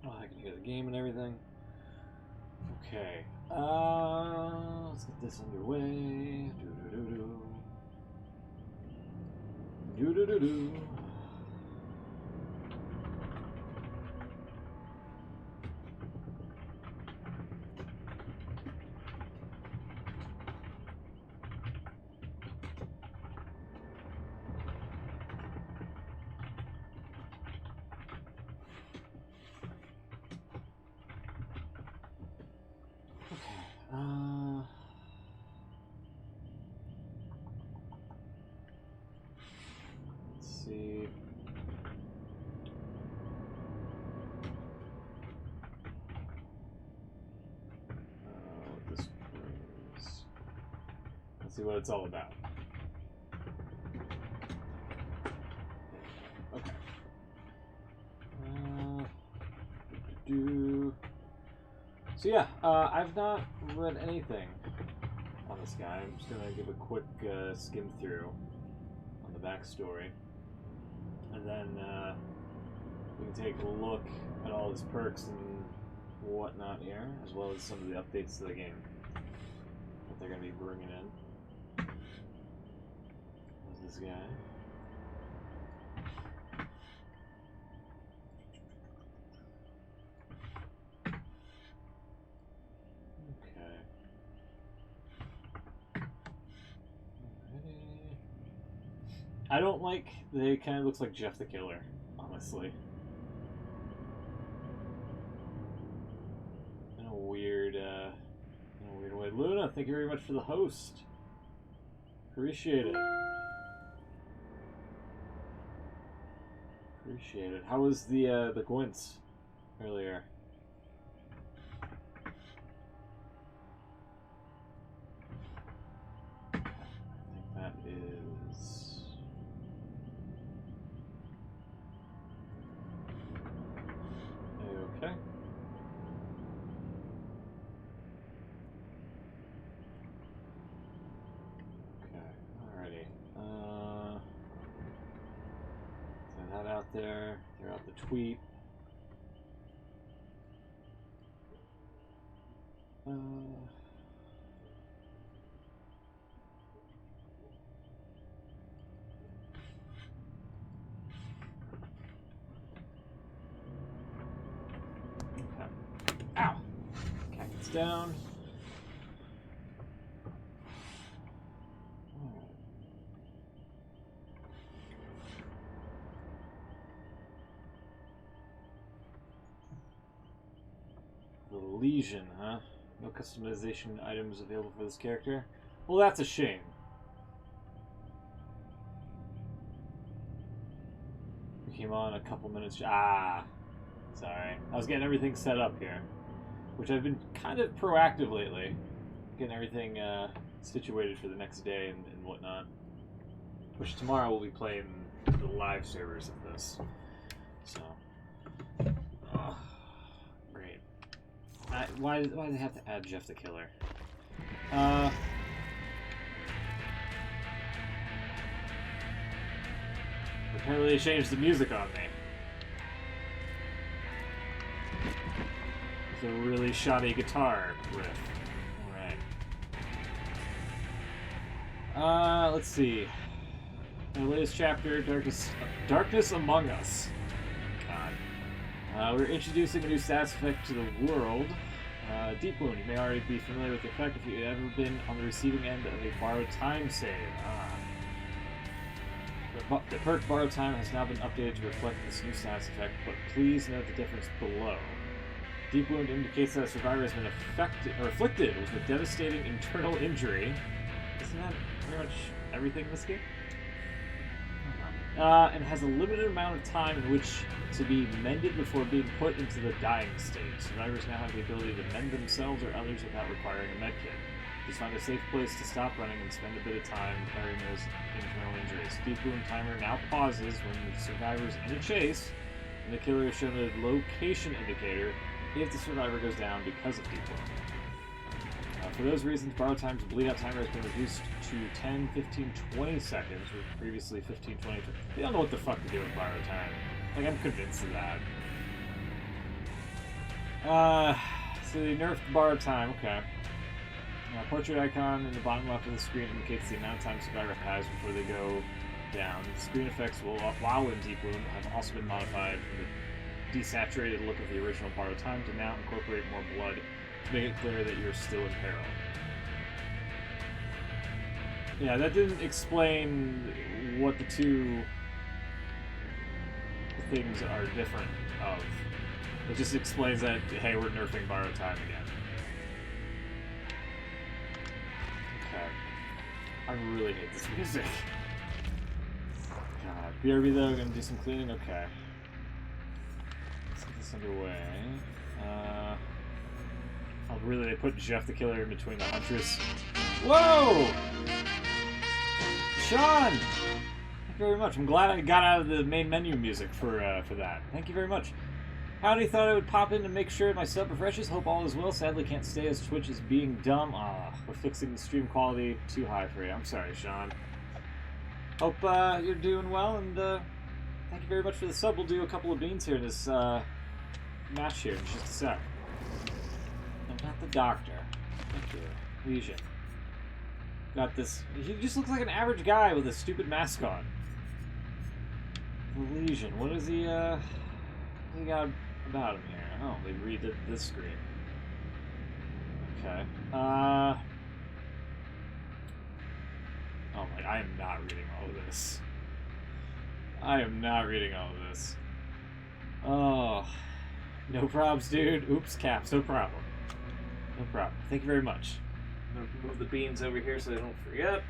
Oh, I can hear the game and everything. Okay. Let's get this underway. Do-do-do-do. Let's see. This is. Let's see what it's all about. Okay. So yeah, I've not read anything on this guy. I'm just gonna give a quick skim through on the backstory, and then we can take a look at all his perks and whatnot here, as well as some of the updates to the game that they're gonna be bringing in. There's this guy. I don't like, they kind of looks like Jeff the Killer, honestly. In a weird way. Luna, thank you very much for the host. Appreciate it. Appreciate it. How was the Gwents earlier? I think that is... Okay. Okay, alrighty. Send that out there. Throw out the tweet. Ow! Cat gets down. The Legion, huh? No customization items available for this character? Well, that's a shame. We came on a couple minutes... Ah! Sorry. I was getting everything set up here, which I've been kind of proactive lately. Getting everything situated for the next day and whatnot. Which tomorrow we'll be playing the live servers of this. So... great. Why do they have to add Jeff the Killer? Apparently they changed the music on me. It's a really shoddy guitar riff. Alright. Let's see. The latest chapter, Darkness Among Us. God. We're introducing a new status effect to the world. Deep Wound. You may already be familiar with the effect if you've ever been on the receiving end of a borrowed time save. The perk Borrowed Time has now been updated to reflect this new status effect, but please note the difference below. Deep Wound indicates that a survivor has been afflicted with a devastating internal injury. Isn't that pretty much everything in this game? And has a limited amount of time in which to be mended before being put into the dying state. Survivors now have the ability to mend themselves or others without requiring a medkit. Just find a safe place to stop running and spend a bit of time repairing those internal injuries. Deep Wound timer now pauses when the survivor is in a chase, and the killer is shown a location indicator if the survivor goes down because of Deep Wound. For those reasons, Borrowed Time's bleed out timer has been reduced to 10, 15, 20 seconds, with previously 15, 20. They don't know what the fuck to do with Borrowed Time. Like, I'm convinced of that. So they nerfed borrow time, okay. Portrait icon in the bottom left of the screen indicates the amount of time survivor has before they go down. Screen effects while in Deep Wound have also been modified from the desaturated look of the original borrow time to now incorporate more blood to make it clear that you're still in peril. Yeah, that didn't explain what the two things are different of. It just explains that, hey, we're nerfing borrow time again. Okay. I really hate this music. God. BRB though, gonna do some cleaning? Okay. Let's get this underway. Oh, really? They put Jeff the Killer in between the Huntress? Whoa! Sean! Thank you very much. I'm glad I got out of the main menu music for that. Thank you very much. Howdy, thought I would pop in to make sure my sub refreshes. Hope all is well. Sadly can't stay as Twitch is being dumb. We're fixing the stream quality too high for you. I'm sorry, Sean. Hope you're doing well, and thank you very much for the sub. We'll do a couple of beans here in this match here in just a sec. I'm not the doctor. Thank you. Legion. Got this. He just looks like an average guy with a stupid mask on. The Legion. What is he, what he got about him here? Oh, they redid this screen. Okay. Oh my, I am not reading all of this. I am not reading all of this. Oh. No probs, dude. Oops, caps. No problem. No problem. Thank you very much. I'm gonna move the beans over here so they don't forget.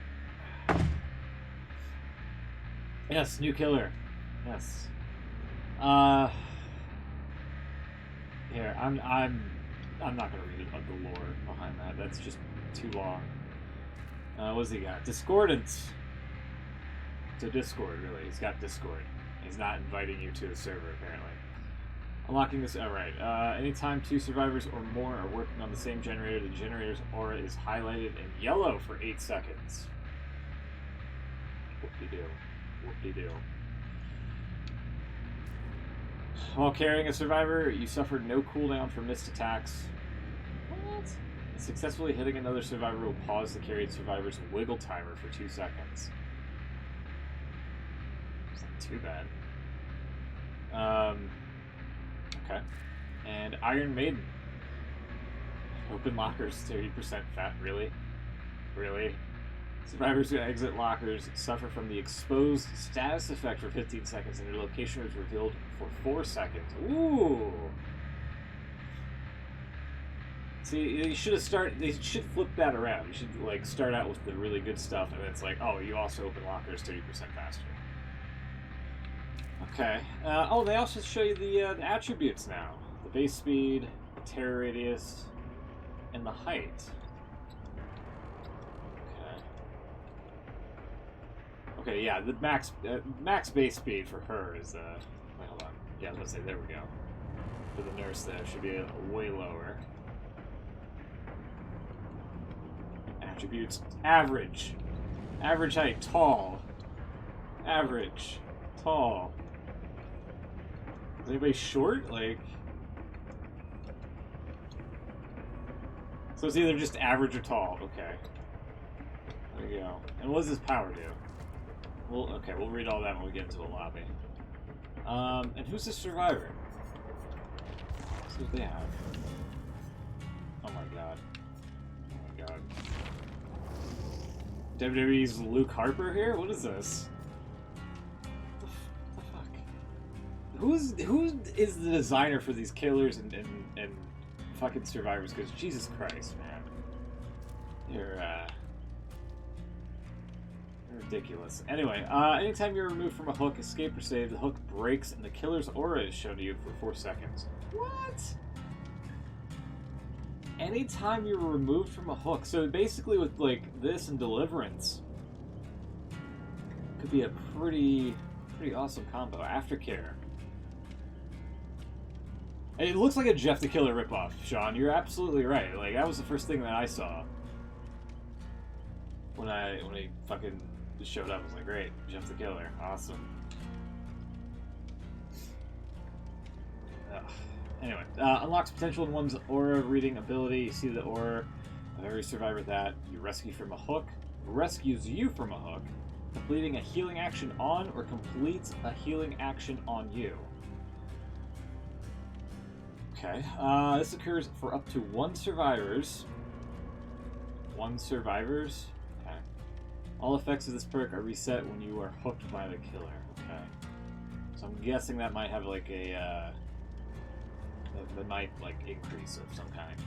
Yes, new killer. Yes. Here, I'm not gonna read the lore behind that. That's just too long. What's he got? Discordance. So Discord, really. He's got Discord. He's not inviting you to the server, apparently. Unlocking this. Alright. Anytime 2 survivors or more are working on the same generator, the generator's aura is highlighted in yellow for 8 seconds. Whoop-de-doo. Whoop-de-doo. While carrying a survivor, you suffered no cooldown for missed attacks. What? Successfully hitting another survivor will pause the carried survivor's wiggle timer for 2 seconds. It's not too bad. Okay. And Iron Maiden. Open lockers, 30% fat. Really? Really? Survivors who exit lockers suffer from the exposed status effect for 15 seconds, and their location is revealed for 4 seconds. Ooh! See, they should flip that around. You should, like, start out with the really good stuff, and then it's like, oh, you also open lockers 30% faster. Okay. Oh, they also show you the attributes now. The base speed, the terror radius, and the height. Okay, yeah, the max base speed for her is, wait, hold on. Yeah, I was gonna say, there we go. For the nurse there, should be way lower. Attributes, average. Average height, tall. Average, tall. Is anybody short? Like... So it's either just average or tall, okay. There you go. And what does his power do? Well, okay, we'll read all that when we get into the lobby. And who's the survivor? Let's see what they have. Oh my god. Oh my god. WWE's Luke Harper here? What is this? What the fuck? Who is the designer for these killers and fucking survivors? Because Jesus Christ, man. You're, ridiculous. Anyway, anytime you're removed from a hook, escape or save, the hook breaks and the killer's aura is shown to you for 4 seconds. What? Anytime you're removed from a hook. So basically with like this and Deliverance, could be a pretty awesome combo. Aftercare. And it looks like a Jeff the Killer ripoff, Sean. You're absolutely right. Like that was the first thing that I saw when he fucking showed up. I was like, great, Jeff the Killer, awesome. Ugh. Anyway, unlocks potential in one's aura reading ability. You see the aura of every survivor that you rescue from a hook. Rescues you from a hook, completing a healing action on or completes a healing action on you. Okay, this occurs for up to one survivors. One survivors? Okay. All effects of this perk are reset when you are hooked by the killer. Okay. So I'm guessing that might have like a, that might like increase of some kind.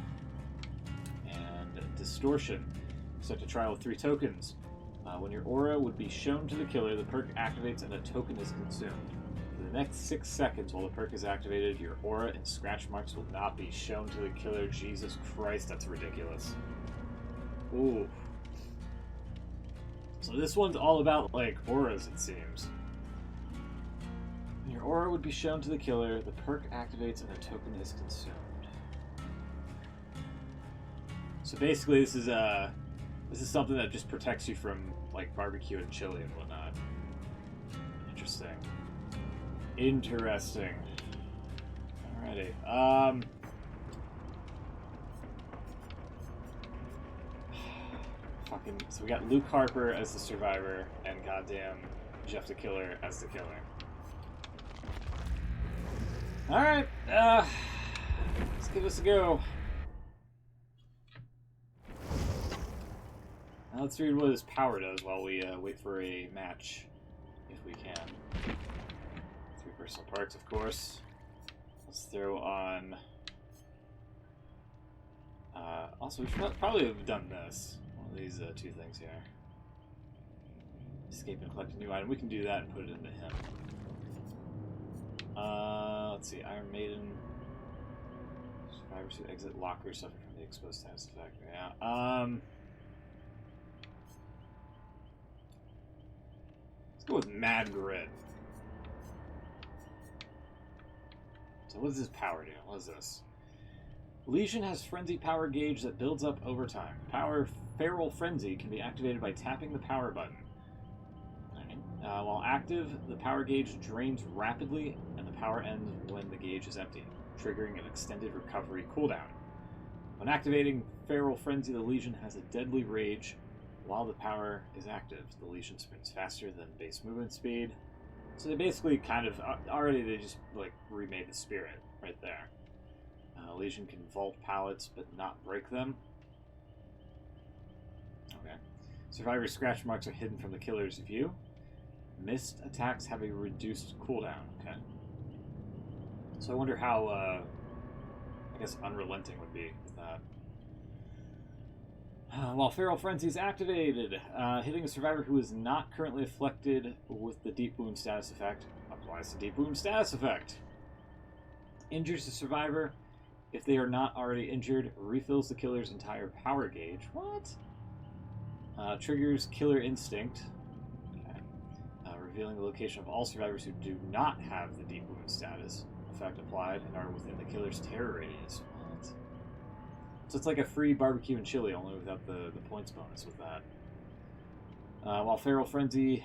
And distortion. Set to trial with 3 tokens. When your aura would be shown to the killer, the perk activates and a token is consumed. For the next 6 seconds while the perk is activated, your aura and scratch marks will not be shown to the killer. Jesus Christ, that's ridiculous. Ooh. So this one's all about, like, auras, it seems. When your aura would be shown to the killer, the perk activates and a token is consumed. So basically this is something that just protects you from, like, barbecue and chili and whatnot. Interesting. Interesting. Alrighty. Fucking. So we got Luke Harper as the survivor, and goddamn Jeff the Killer as the killer. Alright. Let's give this a go. Now let's read what his power does while we wait for a match, if we can. 3 personal parts, of course. Let's throw on... also, we should probably have done this. One of these 2 things here. Escape and collect a new item. We can do that and put it into him. Let's see. Iron Maiden. Survivors who exit locker suffer from the exposed status effect. Yeah. Let's go with Mad Grit. So what does his power do? What is this? Legion has Frenzy power gauge that builds up over time. Power Feral Frenzy can be activated by tapping the power button. While active, the power gauge drains rapidly, and the power ends when the gauge is empty, triggering an extended recovery cooldown. When activating Feral Frenzy, the Legion has a deadly rage. While the power is active, the Legion sprints faster than base movement speed. So they basically kind of, already they just like remade the spirit right there. Legion can vault pallets but not break them. Okay. Survivor scratch marks are hidden from the killer's view. Missed attacks have a reduced cooldown. Okay. So I wonder how, I guess Unrelenting would be with that. While Feral Frenzy is activated, hitting a survivor who is not currently afflicted with the Deep Wound status effect applies to Deep Wound status effect. Injures the survivor. If they are not already injured, refills the killer's entire power gauge. What? Triggers Killer Instinct. Revealing the location of all survivors who do not have the Deep Wound status effect applied and are within the killer's terror radius. What? So it's like a free barbecue and chili, only without the points bonus with that. While Feral Frenzy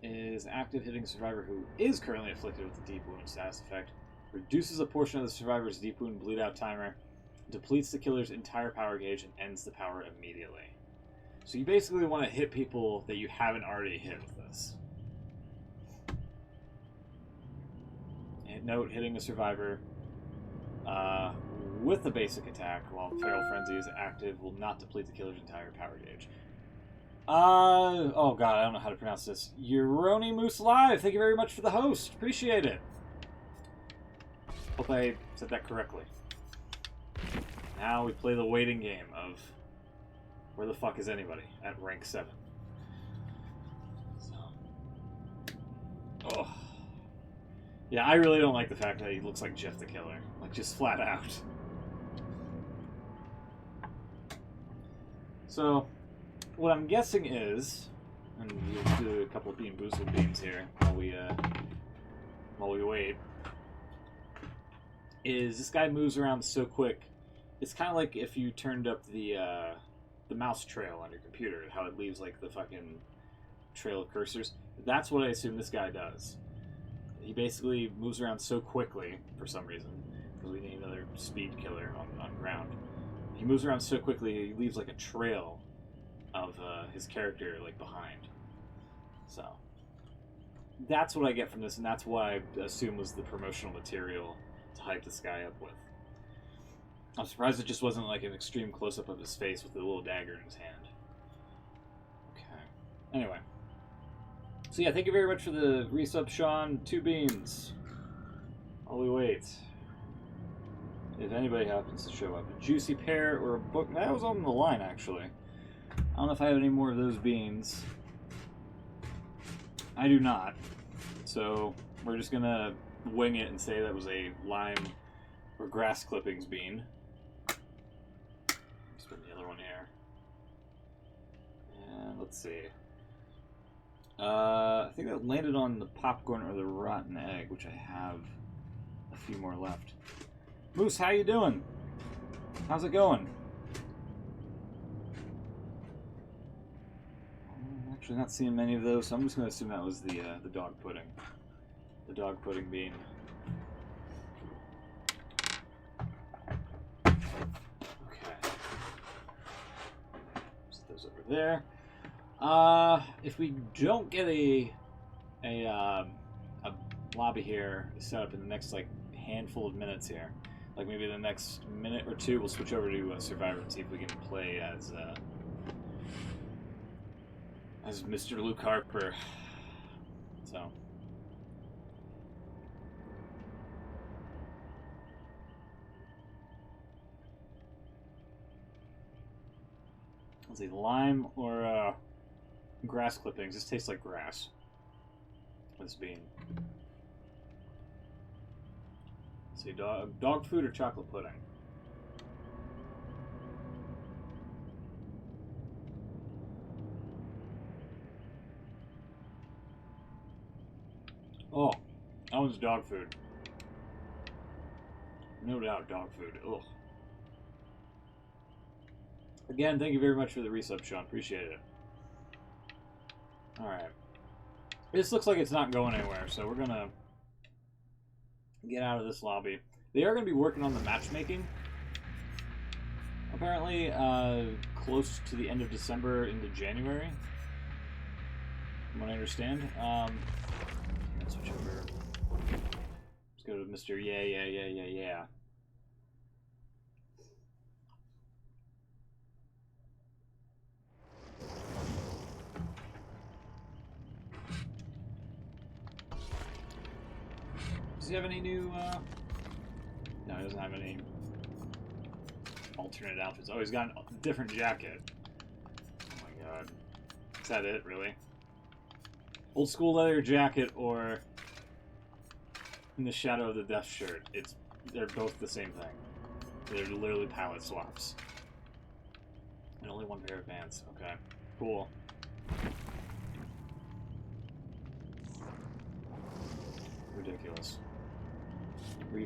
is active, hitting a survivor who is currently afflicted with the Deep Wound status effect reduces a portion of the survivor's Deep Wound bleed out timer, depletes the killer's entire power gauge, and ends the power immediately. So you basically want to hit people that you haven't already hit with this. Note, hitting a survivor with a basic attack while Feral Frenzy is active will not deplete the killer's entire power gauge. Oh god, I don't know how to pronounce this. Euroni Moose Live, thank you very much for the host. Appreciate it. Hope I said that correctly. Now we play the waiting game of where the fuck is anybody at rank 7. So. Oh. Yeah, I really don't like the fact that he looks like Jeff the Killer. Like, just flat out. So, what I'm guessing is, and we'll do a couple of Bean Boozled beans here while we wait, is this guy moves around so quick. It's kind of like if you turned up the mouse trail on your computer, how it leaves, like, the fucking trail of cursors. That's what I assume this guy does. He basically moves around so quickly, for some reason, because we need another speed killer on ground. He moves around so quickly, he leaves like a trail of his character like behind. So that's what I get from this, and that's what I assume was the promotional material to hype this guy up with. I'm surprised it just wasn't like an extreme close-up of his face with a little dagger in his hand. Okay. Anyway. So yeah, thank you very much for the resub, Sean. 2 beans. While we wait. If anybody happens to show up. A juicy pear or a book. That was on the line, actually. I don't know if I have any more of those beans. I do not. So we're just going to wing it and say that was a lime or grass clippings bean. Spin the other one here. And let's see. I think that landed on the popcorn or the rotten egg, which I have a few more left. Moose, how you doing? How's it going? I'm actually not seeing many of those, so I'm just going to assume that was the dog pudding. The dog pudding bean. Okay. Set those over there. If we don't get a lobby here set up in the next like handful of minutes here, like maybe the next minute or two, we'll switch over to Survivor and see if we can play as Mr. Luke Harper. So. Let's see, lime or grass clippings. This tastes like grass. This bean. Let's see, dog food or chocolate pudding? Oh, that one's dog food. No doubt, dog food. Ugh. Again, thank you very much for the resub, Sean. Appreciate it. Alright. This looks like it's not going anywhere, so we're going to get out of this lobby. They are going to be working on the matchmaking. Apparently, close to the end of December into January, from what I understand. Let's switch over. Let's go to Mr. Yeah. Does he have any new, No, he doesn't have any alternate outfits. Oh, he's got a different jacket. Oh my god. Is that it, really? Old school leather jacket or in the shadow of the death shirt. They're both the same thing. They're literally palette swaps. And only one pair of pants. Okay. Cool. Ridiculous.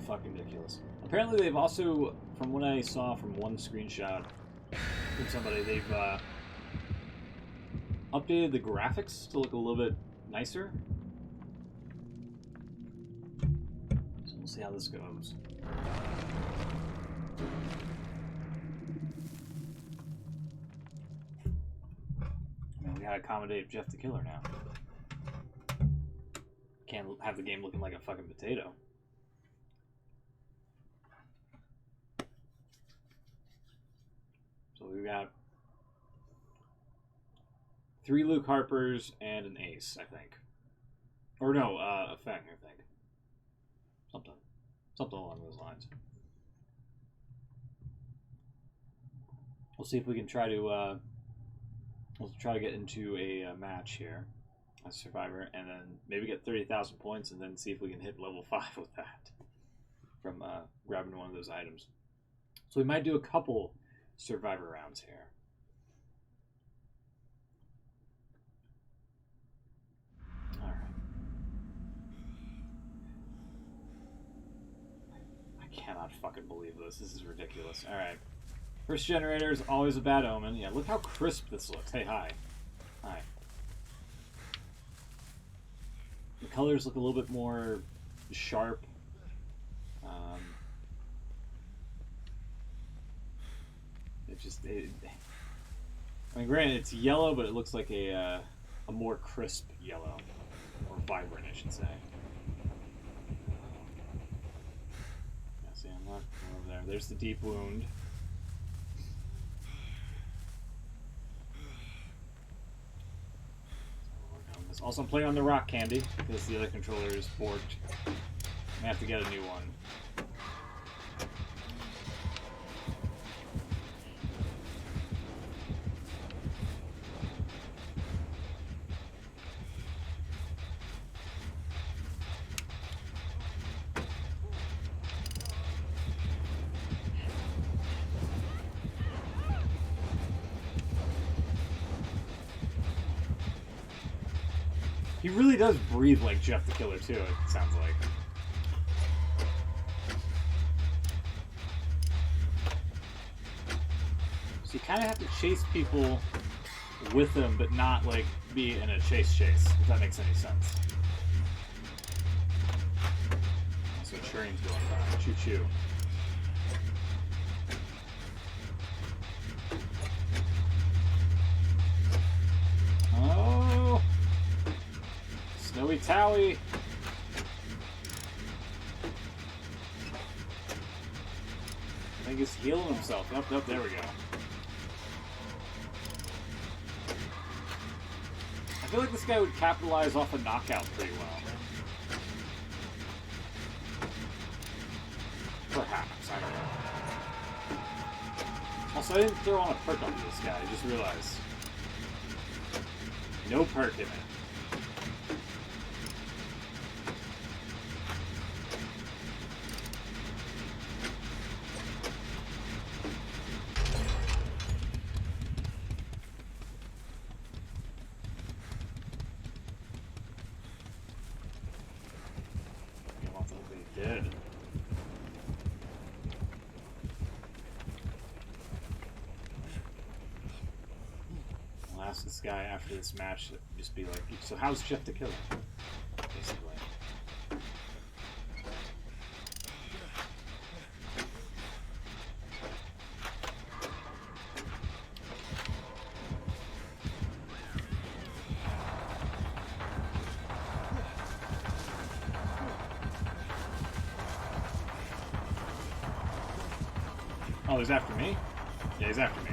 Fucking-ridiculous. Apparently they've also, from what I saw from one screenshot from somebody, they've updated the graphics to look a little bit nicer. So we'll see how this goes. I mean, we gotta accommodate Jeff the Killer now. Can't have the game looking like a fucking potato. So we've got 3 Luke Harpers and an Ace, I think. Or no, a Feng, I think. Something along those lines. We'll see if we can try to get into a match here, a Survivor, and then maybe get 30,000 points, and then see if we can hit level 5 with that from grabbing one of those items. So we might do a couple Survivor rounds here. Alright. I cannot fucking believe this. This is ridiculous. Alright. First generator is always a bad omen. Yeah, look how crisp this looks. Hey, hi. Hi. The colors look a little bit more sharp. I mean, granted, it's yellow, but it looks like a more crisp yellow, or vibrant, I should say. Yeah, see, I'm not over there. There's the deep wound. Also, I'm playing on the rock candy because the other controller is forked. I have to get a new one. He really does breathe like Jeff the Killer, too, it sounds like. So you kind of have to chase people with them, but not, like, be in a chase, if that makes any sense. So train's going by. Choo-choo. Oh! Snowy Towie! I think he's healing himself. Up, there we go. I feel like this guy would capitalize off a knockout pretty well. Perhaps, I don't know. Also, I didn't throw on a perk onto this guy, I just realized. No perk in it. This guy after this match just be like, so how's Jeff the Killer? Basically. Oh, he's after me? Yeah, he's after me.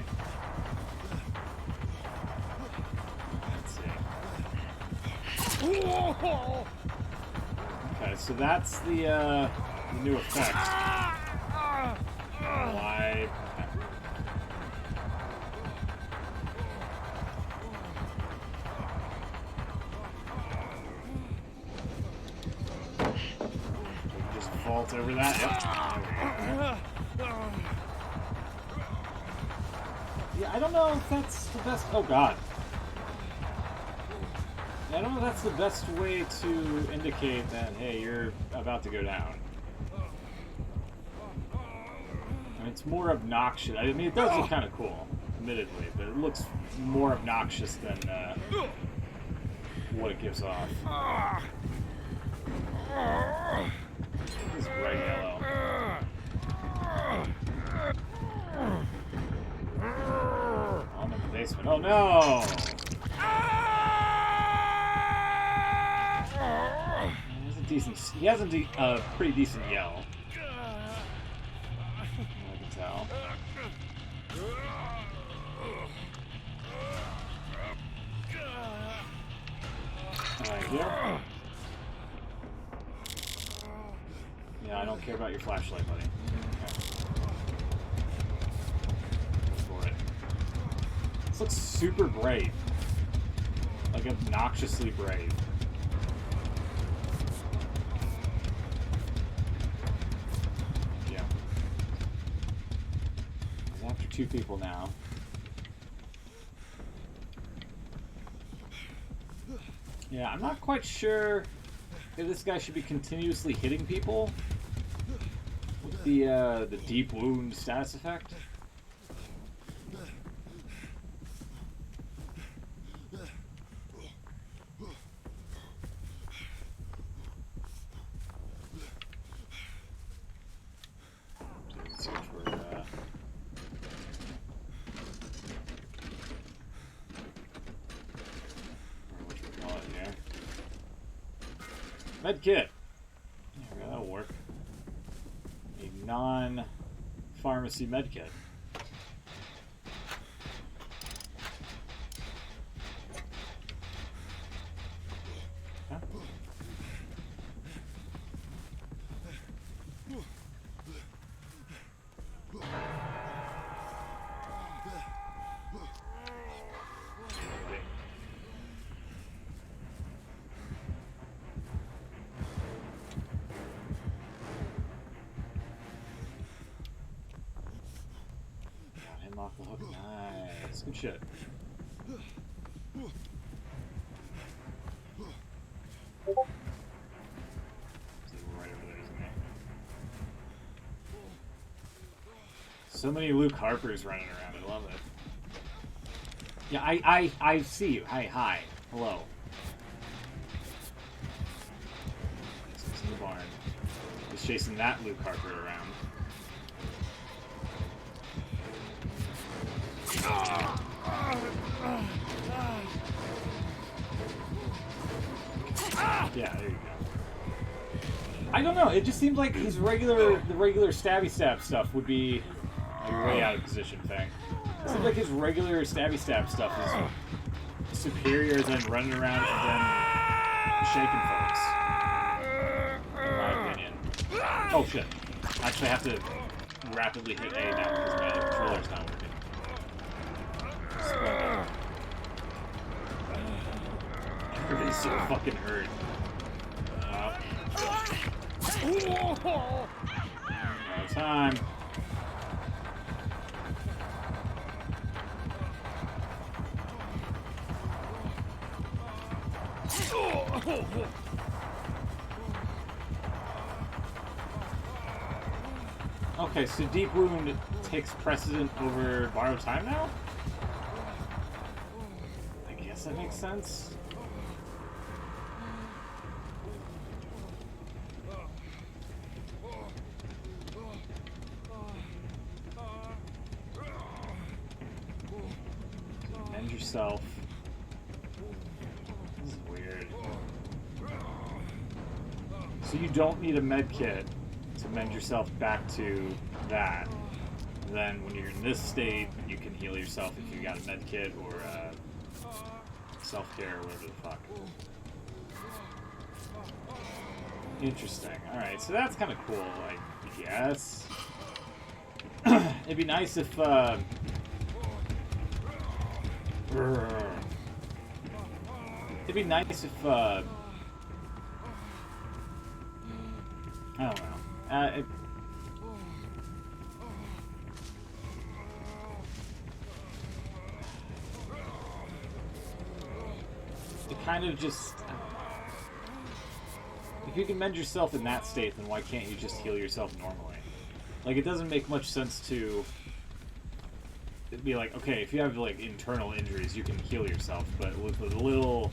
Okay, so that's the new effect. Why? Just vault over that. Yep. Yeah, I don't know if that's the best. Oh God. I don't know if that's the best way to indicate that, hey, you're about to go down. I mean, it's more obnoxious. I mean, it does look kind of cool, admittedly, but it looks more obnoxious than what it gives off. It's bright yellow. I'm in the basement. Oh no! He has a pretty decent yell. I can tell. Alright, here. Yeah, I don't care about your flashlight, buddy. Okay. Go for it. This looks super bright. Like obnoxiously bright. Two people now. Yeah, I'm not quite sure if this guy should be continuously hitting people with the deep wound status effect. Med kit. There we go, that'll work. A non-pharmacy med kit. Huh? Off the hook. Nice. Good shit. Right over there, isn't there? So many Luke Harpers running around. I love it. Yeah, I see you. Hi. Hello. He's in the barn. He's chasing that Luke Harper around. Yeah, there you go. I don't know. It just seemed like the regular stabby stab stuff would be a way out of position thing. It seems like his regular stabby stab stuff is superior than running around and then shaking folks. In my opinion. Oh shit! Actually, I have to rapidly hit A now because my controller's not working. Everybody's so fucking hurt. No time. Okay, so Deep Wound takes precedent over Borrowed Time now? I guess that makes sense. Mend yourself. This is weird. So you don't need a med kit to mend yourself back to that. Then when you're in this state, you can heal yourself if you got a med kit or self-care or whatever the fuck. Interesting. Alright, so that's kind of cool, I guess. It'd be nice if it'd be nice if I don't know. It kind of just... If you can mend yourself in that state, then why can't you just heal yourself normally? Like, it doesn't make much sense to... It'd be like, okay, if you have, like, internal injuries, you can heal yourself, but with a little,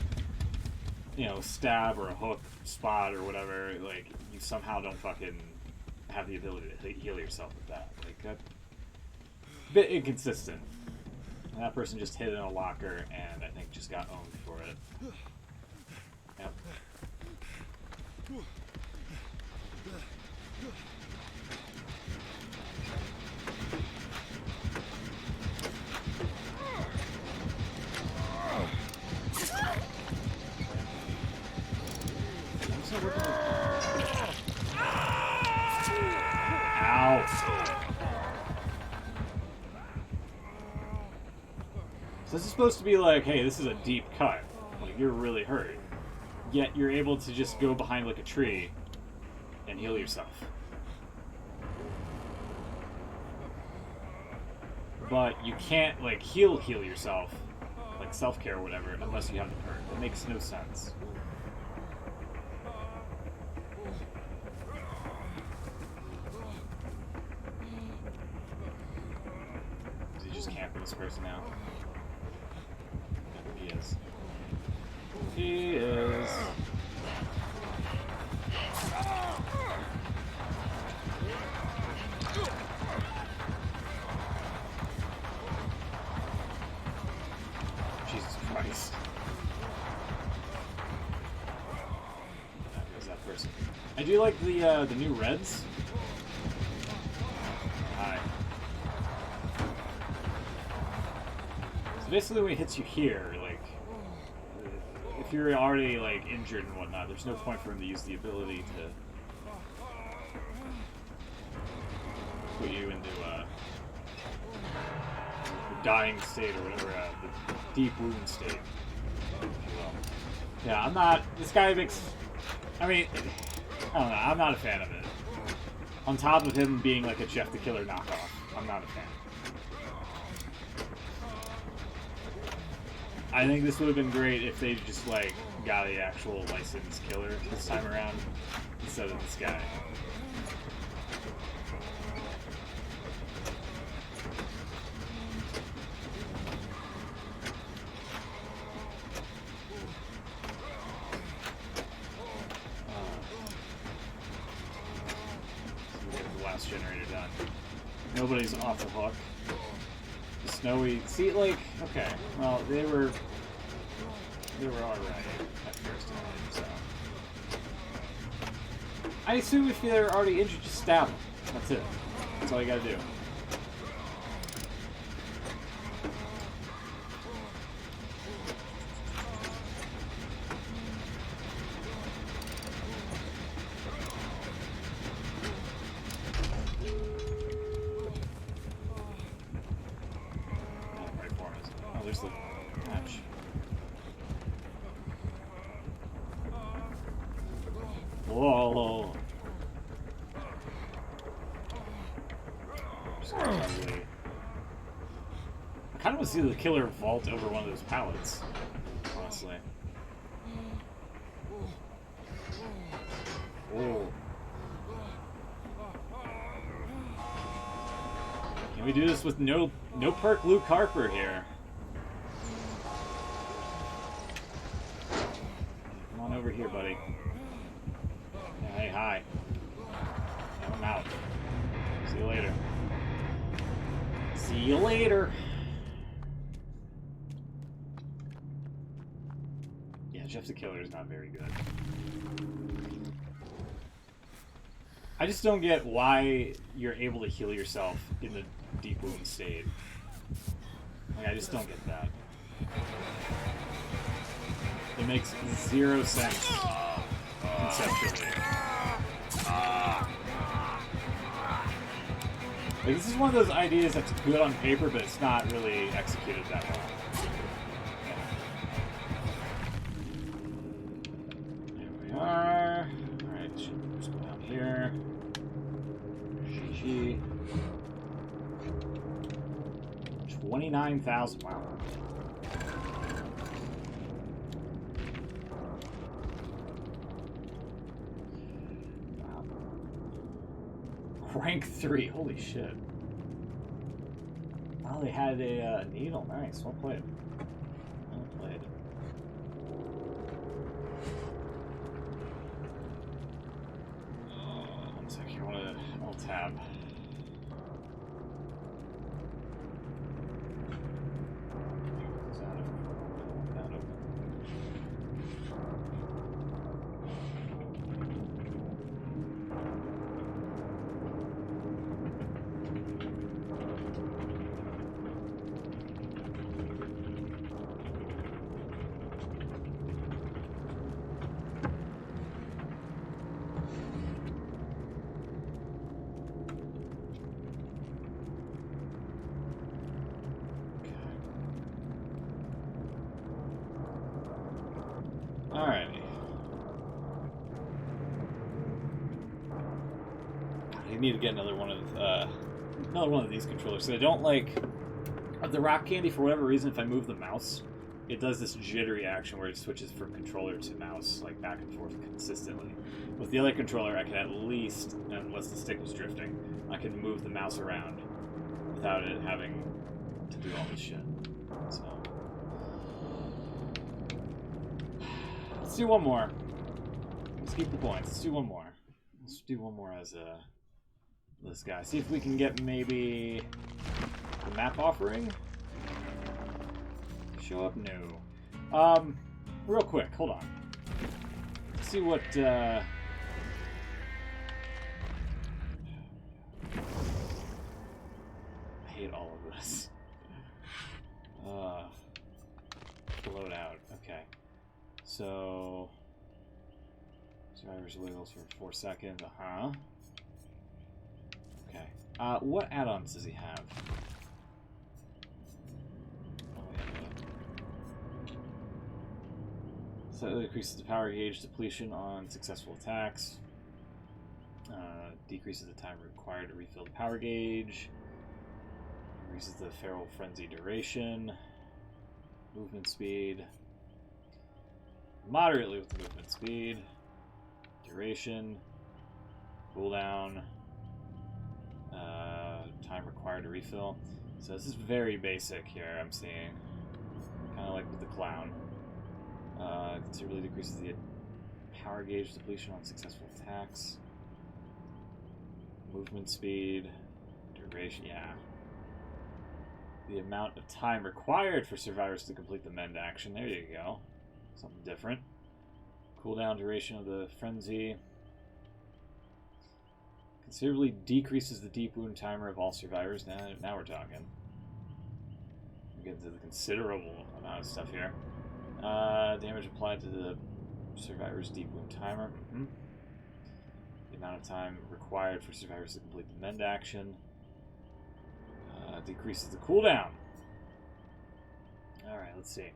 you know, stab or a hook spot or whatever, like, you somehow don't fucking have the ability to heal yourself with that. Like, that's a bit inconsistent. And that person just hid in a locker and I think just got owned for it. Yep. So this is supposed to be like, hey, this is a deep cut. Like, you're really hurt. Yet you're able to just go behind, like, a tree and heal yourself. But you can't, like, heal yourself, like self-care or whatever, unless you haven't hurt. It makes no sense. Is he just camping this person now? He is. He is. Jesus Christ. That person. you like the new reds? Hi. So basically, when it hits you here, like, if you're already like injured and whatnot, there's no point for him to use the ability to put you into the dying state or whatever, the deep wound state, if you will. Yeah, I'm not. This guy makes. I mean, I don't know. I'm not a fan of it. On top of him being like a Jeff the Killer knockoff, I'm not a fan. I think this would have been great if they just like got the actual licensed killer this time around instead of this guy. Generator done. Nobody's off the hook. The snowy. See, like, okay. Well, they were alright at first time, so. I assume if they're already injured, just stab them. That's it. That's all you gotta do. There's the hatch. Whoa. I kind of want to see the killer vault over one of those pallets, honestly. Whoa. Can we do this with no perk Luke Harper here? Over here, buddy. Yeah, hey, hi. Yeah, I'm out. See you later. See you later. Yeah, Jeff the Killer is not very good. I just don't get why you're able to heal yourself in the deep wound state. Like, I just don't get that. It makes zero sense conceptually. Like, this is one of those ideas that's good on paper, but it's not really executed that well. There we are. Alright, let's go down here. Shishi. 29,000. Wow. Rank 3, holy shit. Oh, they had a needle. Nice, well played. Well played. One sec here, I'll tab. Alrighty. I need to get another one of these controllers. So I don't like the rock candy for whatever reason. If I move the mouse, it does this jittery action where it switches from controller to mouse, like back and forth consistently. With the other controller, I can at least, unless the stick was drifting, I can move the mouse around without it having to do all this shit. So. Let's do one more. Let's keep the points. Let's do one more. Let's do one more as this guy. See if we can get maybe the map offering. Show up? No. Real quick, hold on. Let's see what hate all of this. Load out. Okay. So... Survivor's wiggles for 4 seconds. Uh-huh. Okay. What add-ons does he have? Oh, so it increases the power gauge depletion on successful attacks. Decreases the time required to refill the power gauge. Increases the feral frenzy duration. Movement speed. Moderately with the movement speed. Duration. Cooldown. Time required to refill. So this is very basic here, I'm seeing. Kind of like with the clown. Considerably decreases the power gauge depletion on successful attacks. Movement speed. Duration, yeah. The amount of time required for survivors to complete the mend action. There you go. Something different. Cooldown duration of the frenzy. Considerably decreases the deep wound timer of all survivors. Now we're talking. We get into the considerable amount of stuff here. Damage applied to the survivor's deep wound timer. The amount of time required for survivors to complete the mend action. Decreases the cooldown. Alright, let's see.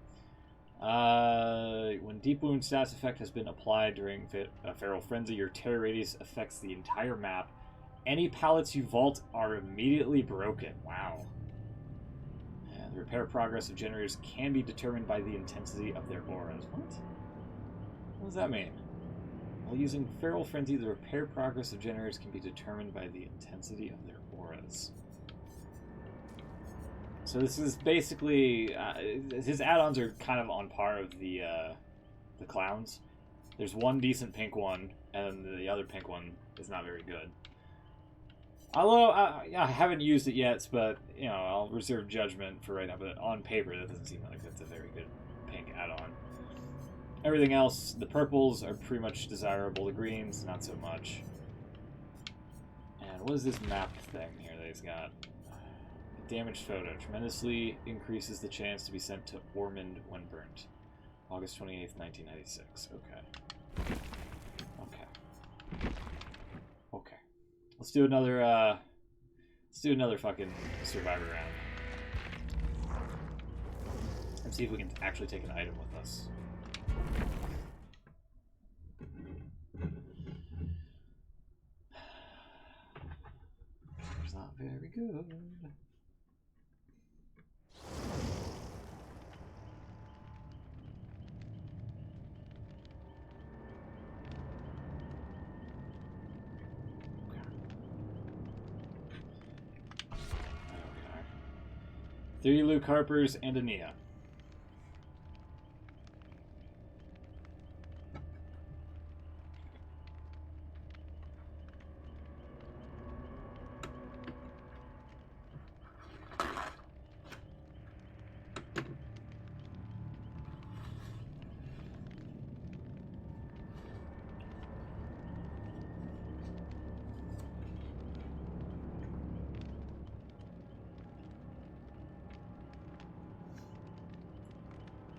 When Deep Wound status effect has been applied during Feral Frenzy, your terror radius affects the entire map. Any pallets you vault are immediately broken. Wow. The repair progress of generators can be determined by the intensity of their auras. What does that mean? While using Feral Frenzy, the repair progress of generators can be determined by the intensity of their auras. So this is basically his add-ons are kind of on par of the clowns. There's one decent pink one, and the other pink one is not very good. Although I haven't used it yet, but you know I'll reserve judgment for right now. But on paper, that doesn't seem like that's a very good pink add-on. Everything else, the purples are pretty much desirable. The greens, not so much. And what is this map thing here that he's got? Damaged photo tremendously increases the chance to be sent to Ormond when burnt. August 28th, 1996. Okay. Okay. Let's do another fucking survivor round. And see if we can actually take an item with us. It's not very good. Three Luke Harpers and a Nia.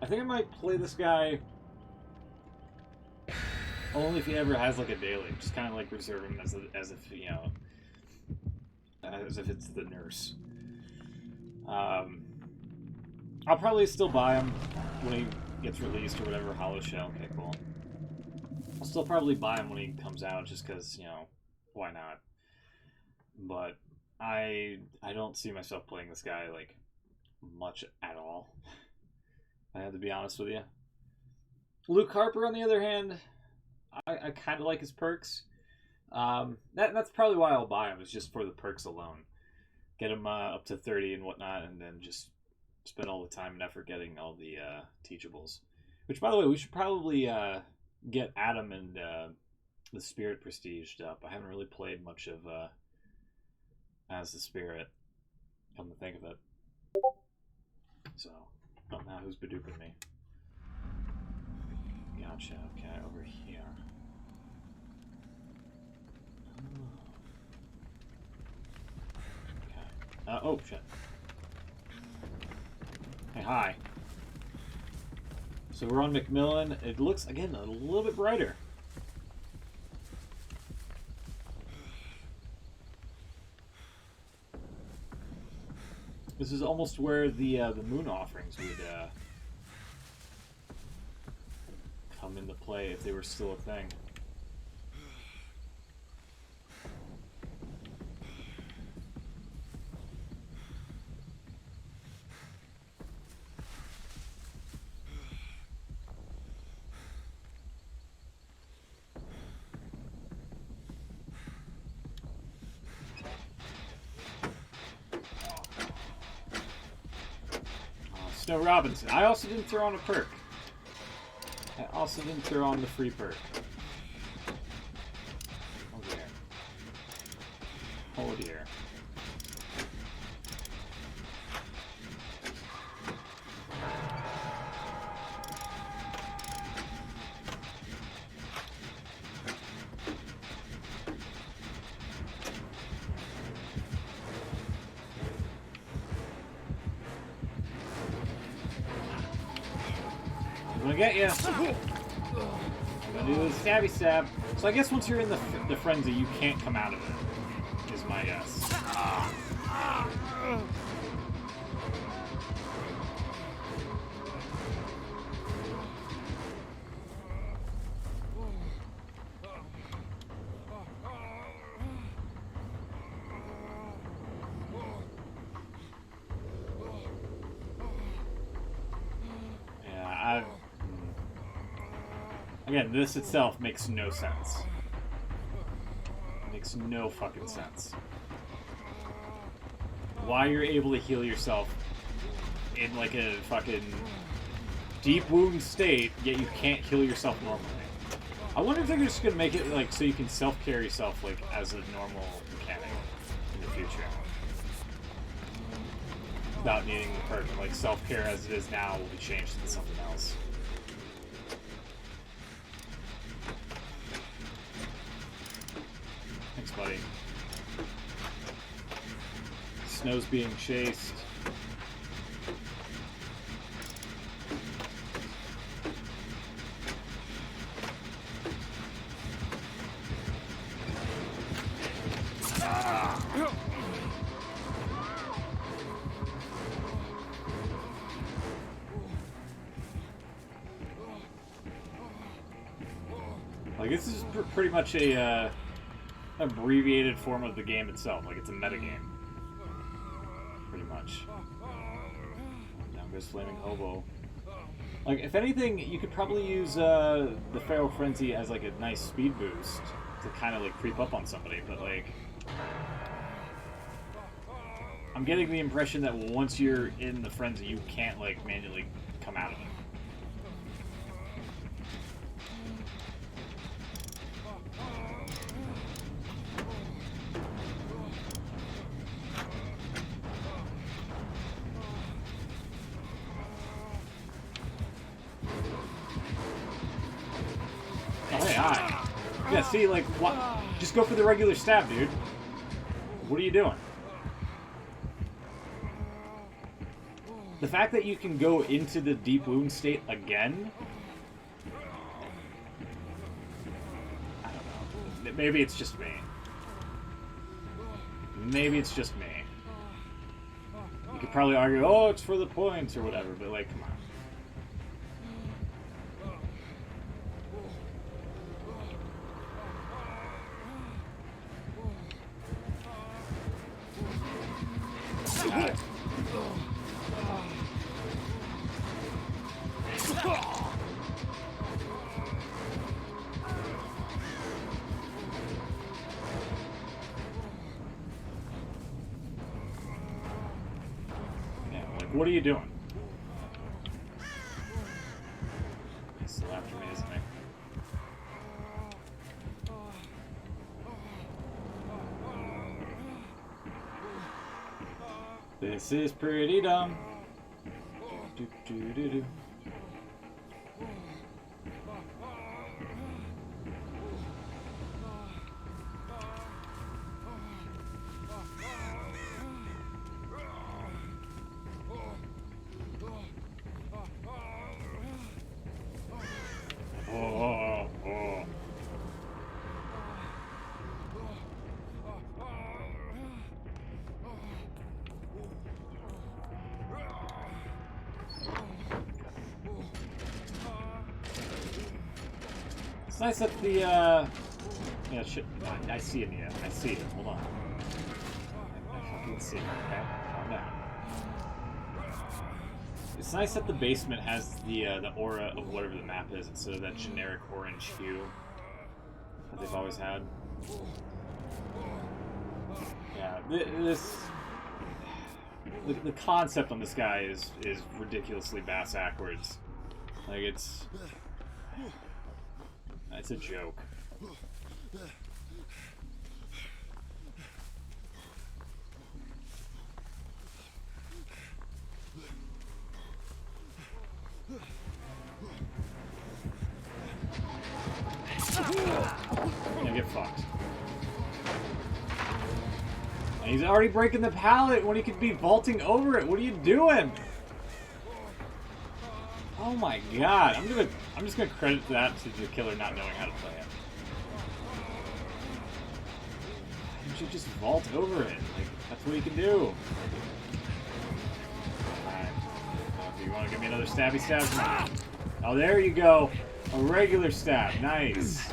I think I might play this guy only if he ever has like a daily. Just kind of like reserve him as if you know, as if it's the nurse. I'll probably still buy him when he gets released or whatever. Hollow Shell. Okay, cool. I'll still probably buy him when he comes out, just because you know, why not? But I don't see myself playing this guy like much at all. I have to be honest with you. Luke Harper, on the other hand, I kind of like his perks. That's probably why I'll buy him, is just for the perks alone. Get him up to 30 and whatnot, and then just spend all the time and effort getting all the teachables. Which, by the way, we should probably get Adam and the Spirit prestiged up. I haven't really played much of as the Spirit, come to think of it. So... Oh, now who's bedooping me? Gotcha, okay, over here. Okay. Oh, shit. Hey, hi. So we're on Macmillan. It looks, again, a little bit brighter. This is almost where the moon offerings would come into play if they were still a thing. Snow Robinson. I also didn't throw on a perk. I also didn't throw on the free perk. Oh dear. Oh dear. I'm gonna get you. I'm gonna do the stabby stab. So I guess once you're in the frenzy, you can't come out of it. Is my guess. Again, this itself makes no sense. It makes no fucking sense. Why you're able to heal yourself in like a fucking deep wound state, yet you can't heal yourself normally. I wonder if they're just gonna make it like so you can self-care yourself like as a normal mechanic in the future. Without needing the perk, like self-care as it is now will be changed to something else. Thanks, buddy. Snow's being chased. Like, this is pretty much a abbreviated form of the game itself. Like, it's a metagame. Pretty much. Down goes Flaming Hobo. Like, if anything, you could probably use the Feral Frenzy as, like, a nice speed boost to kind of, like, creep up on somebody, but, like... I'm getting the impression that once you're in the Frenzy, you can't, like, manually come out of it. Oh, hey, hi. Yeah, see, like, what? Just go for the regular stab, dude. What are you doing? The fact that you can go into the deep wound state again? I don't know. Maybe it's just me. Maybe it's just me. You could probably argue, oh, it's for the points or whatever, but, like, come on. What are you doing? He's still after me, isn't he? This is pretty dumb. Do, do, do, do. nice that the, yeah, shit. I see it, yeah. I see it. Hold on. I fucking see it, okay? Calm down. It's nice that the basement has the aura of whatever the map is instead of that generic orange hue that they've always had. Yeah, the concept on this guy is ridiculously bass-ackwards. Like, it's a joke. Yeah, get fucked. And he's already breaking the pallet when he could be vaulting over it. What are you doing? Oh my god! I'm just gonna credit that to the killer not knowing how to play it. You should just vault over it. Like, that's what you can do. Alright. Do you want to give me another stabby stab? Oh, there you go. A regular stab. Nice.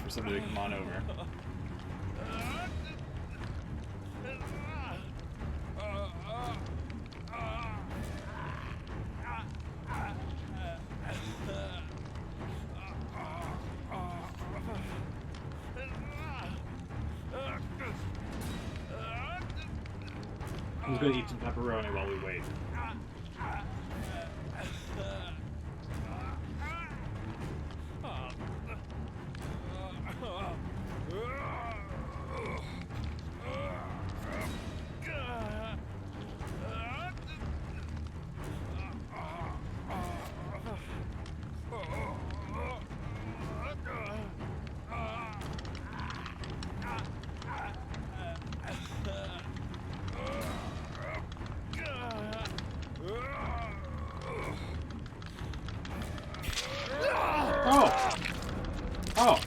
For somebody to come on over. Who's gonna eat some pepperoni while we wait? Oh,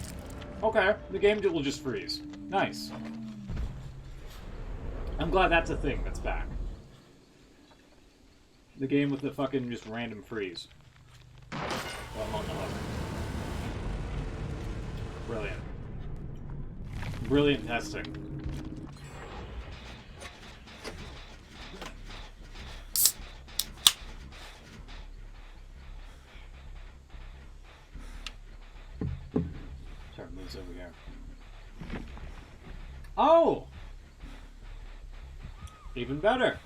okay. The game will just freeze. Nice. I'm glad that's a thing that's back. The game with the fucking just random freeze. Well, I'm on the hook. Brilliant. Brilliant testing. Over here. Oh! Even better.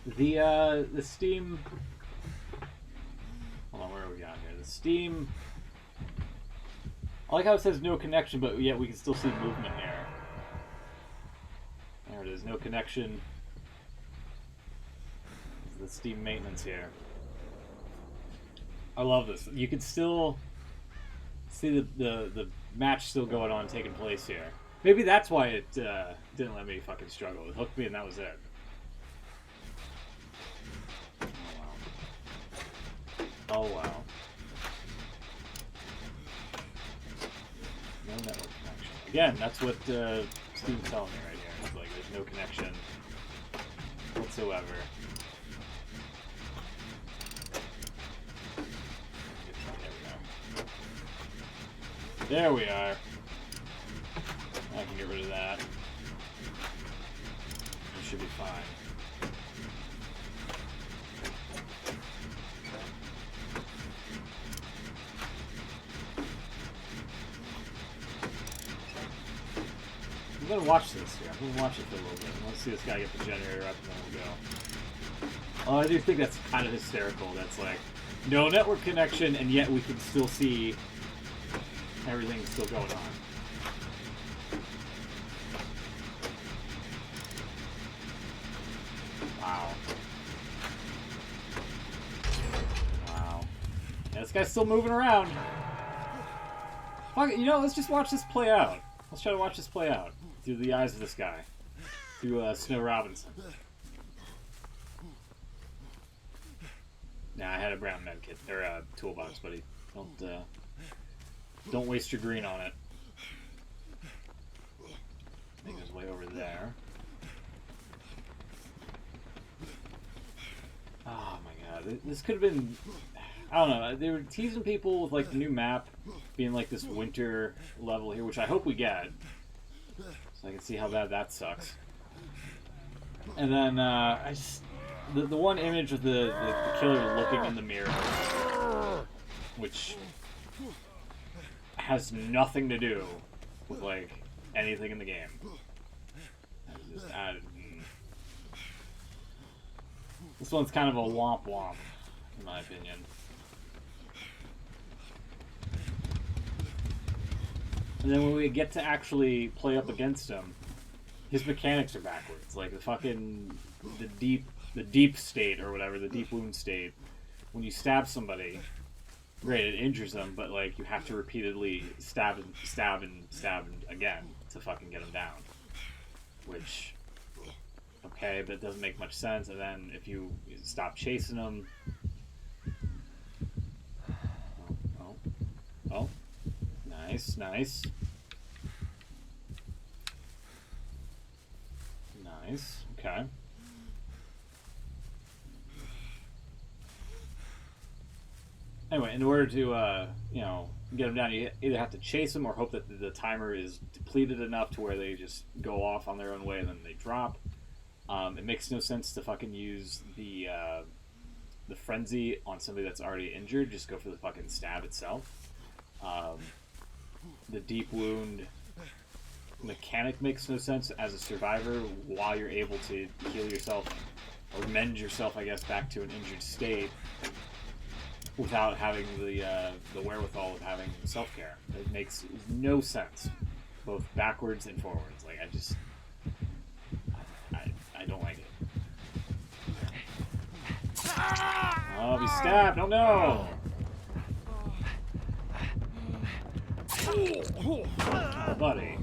The Steam... Hold on, where are we on here? The Steam... I like how it says no connection, but yet we can still see movement here. There it is, no connection. The Steam maintenance here. I love this. You can still see the match still going on, taking place here. Maybe that's why it didn't let me fucking struggle. It hooked me and that was it. Oh wow. No network connection. Again, that's what Steve's telling me right here. It's like there's no connection whatsoever. There we are. I can get rid of that. It should be fine. I'm gonna watch this here. I'm gonna watch it for a little bit. Let's see this guy get the generator up and then we'll go. Oh, I do think that's kind of hysterical. That's like, no network connection, and yet we can still see everything's still going on. Wow. Wow. Yeah, this guy's still moving around. Fuck it, you know, let's just watch this play out. Let's try to watch this play out through the eyes of this guy. Through Snow Robinson. Nah, I had a brown med kit, or toolbox, buddy. Don't waste your green on it. Make his way over there. Oh my god, this could have been... I don't know, they were teasing people with like the new map being like this winter level here, which I hope we get. So I can see how bad that sucks. And then the one image of the killer looking in the mirror, which has nothing to do with like anything in the game. Just added. This one's kind of a womp womp, in my opinion. And then when we get to actually play up against him, his mechanics are backwards. Like the fucking the deep state or whatever, the deep wound state. When you stab somebody, great, it injures them, but like you have to repeatedly stab again to fucking get them down. Which, okay, but it doesn't make much sense. And then if you stop chasing them, oh. Nice. Nice. Okay. Anyway, in order to, get them down, you either have to chase them or hope that the timer is depleted enough to where they just go off on their own way and then they drop. It makes no sense to fucking use the frenzy on somebody that's already injured. Just go for the fucking stab itself. The deep wound mechanic makes no sense as a survivor while you're able to heal yourself or mend yourself, I guess, back to an injured state without having the wherewithal of having self-care. It makes no sense, both backwards and forwards. Like, I don't like it. Oh, he stabbed! Oh no! Oh, buddy.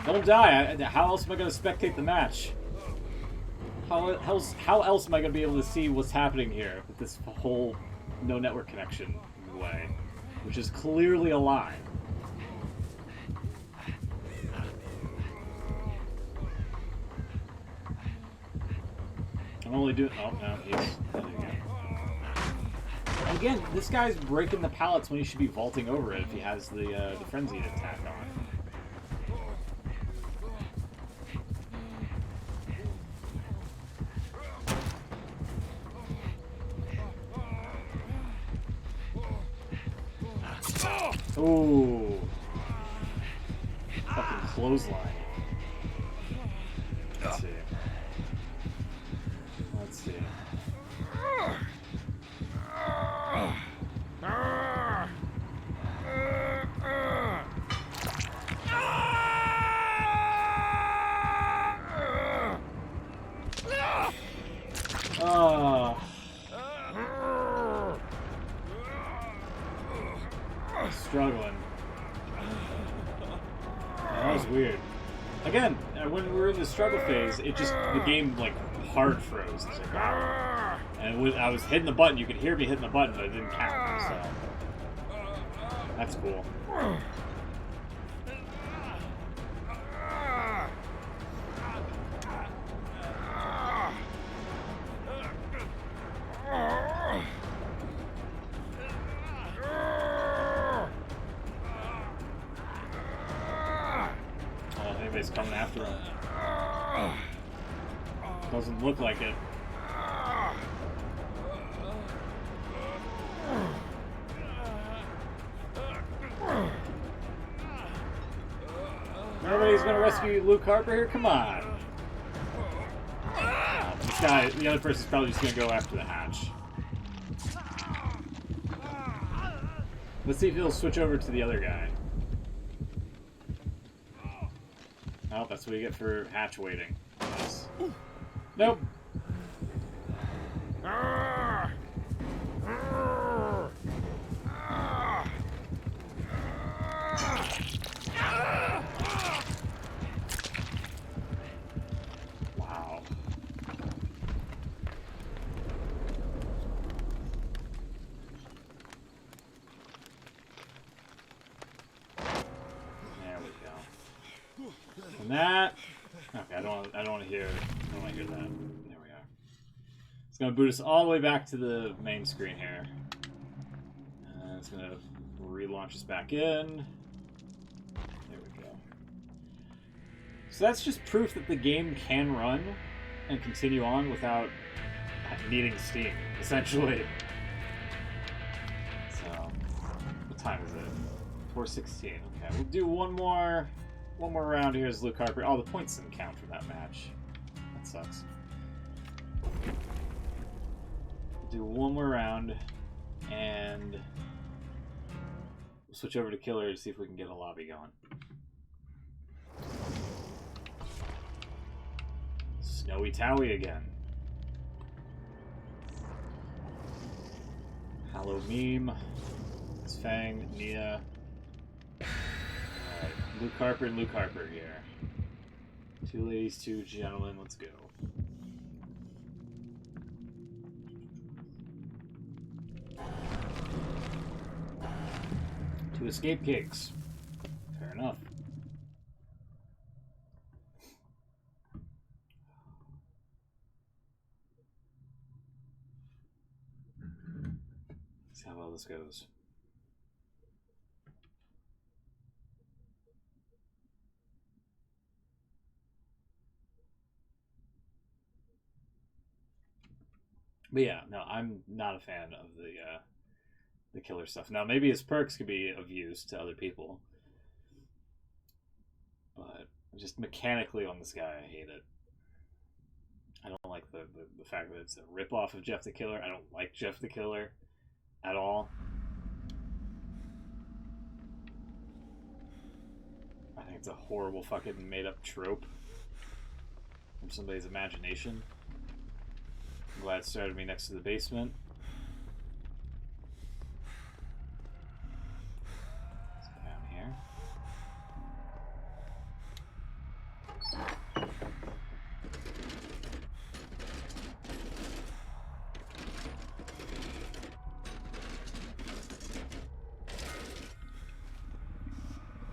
Don't die. How else am I going to spectate the match? How else am I going to be able to see what's happening here with this whole no network connection way? Which is clearly a lie. I'm only doing... Oh, no, he's... There you go. Again, this guy's breaking the pallets when he should be vaulting over it if he has the frenzy attack on. Ooh. Fucking clothesline. Let's see. Let's see. Struggling. That was weird. Again, when we were in the struggle phase, the game like hard froze. It's like, wow. And I was hitting the button. You could hear me hitting the button, but it didn't count. So that's cool. Anybody's coming after him. Doesn't look like it. Everybody's gonna rescue Luke Harper here? Come on. This guy, the other person's probably just gonna go after the hatch. Let's see if he'll switch over to the other guy. Oh, that's what you get for hatch waiting. Yes. Nope. Wow. And that. Okay, I don't want to hear that. There we are. It's gonna boot us all the way back to the main screen here. It's gonna relaunch us back in. There we go. So that's just proof that the game can run and continue on without needing Steam, essentially. So, what time is it? 4:16. Okay, we'll do one more round here as Luke Harper. Oh, the points didn't count for that match. That sucks. We'll do one more round, and we'll switch over to Killer to see if we can get a lobby going. Snowy Towie again. Hallow Meme. It's Fang, Nia. Alright, Luke Harper and Luke Harper here. 2 ladies, 2 gentlemen, let's go. Two escape cakes. Fair enough. See how well this goes. But yeah, no, I'm not a fan of the killer stuff. Now, maybe his perks could be of use to other people, but just mechanically on this guy, I hate it. I don't like the fact that it's a ripoff of Jeff the Killer. I don't like Jeff the Killer at all. I think it's a horrible fucking made-up trope from somebody's imagination. I'm glad it started me next to the basement. Let's go down here.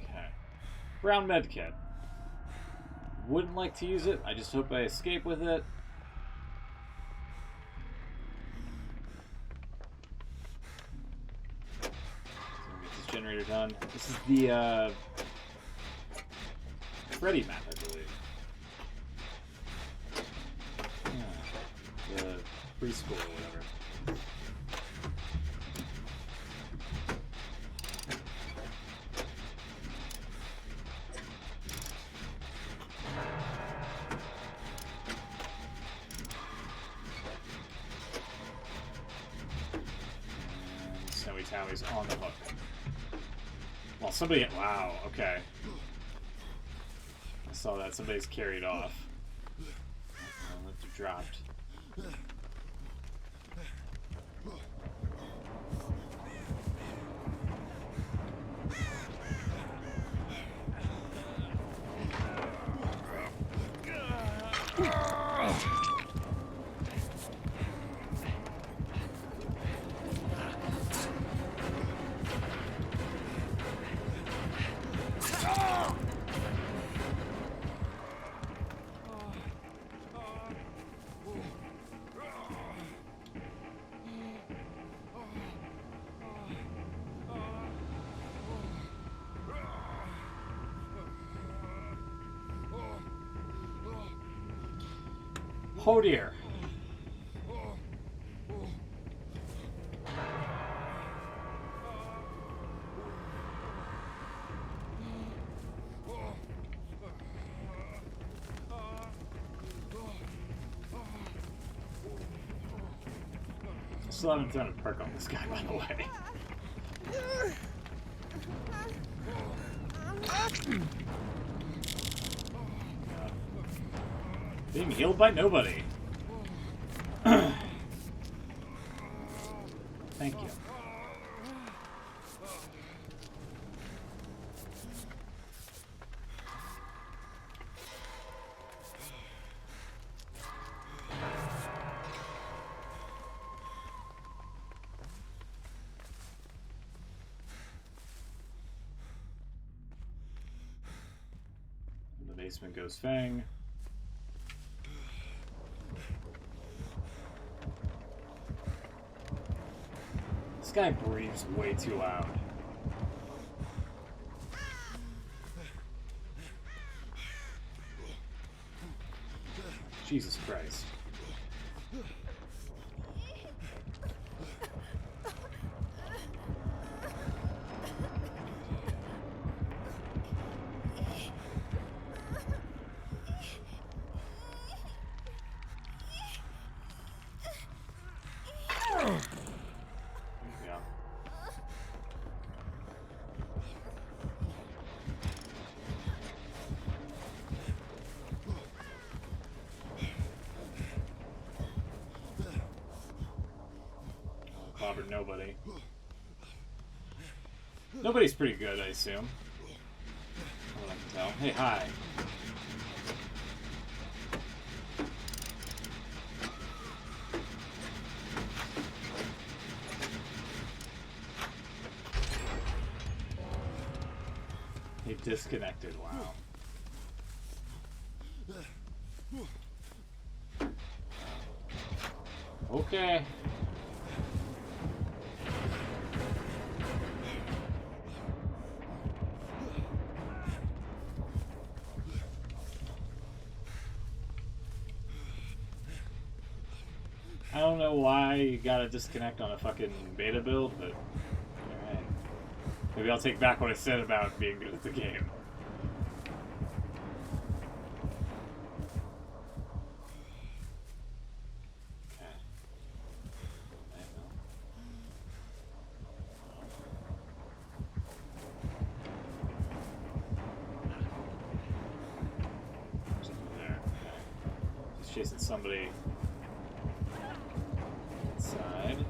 Okay. Brown medkit. Wouldn't like to use it. I just hope I escape with it. Generator done. This is the Freddy map, I believe. Yeah, the preschool or whatever. And Snowy Towie's on the hook. Well, somebody... Wow, okay. I saw that. Somebody's carried off. That dropped. Oh dear. Still haven't done a perk on this guy, by the way. Being healed by nobody. Thank you. Basement goes Fang. This guy breathes way too loud. Jesus Christ. Clobbered nobody. Nobody's pretty good, I assume. From what I can tell. Hey, hi. He disconnected, wow. Okay. I don't know why you gotta disconnect on a fucking beta build, but alright. Maybe I'll take back what I said about being good at the game. Okay. Something there. Okay. He's chasing somebody. Side.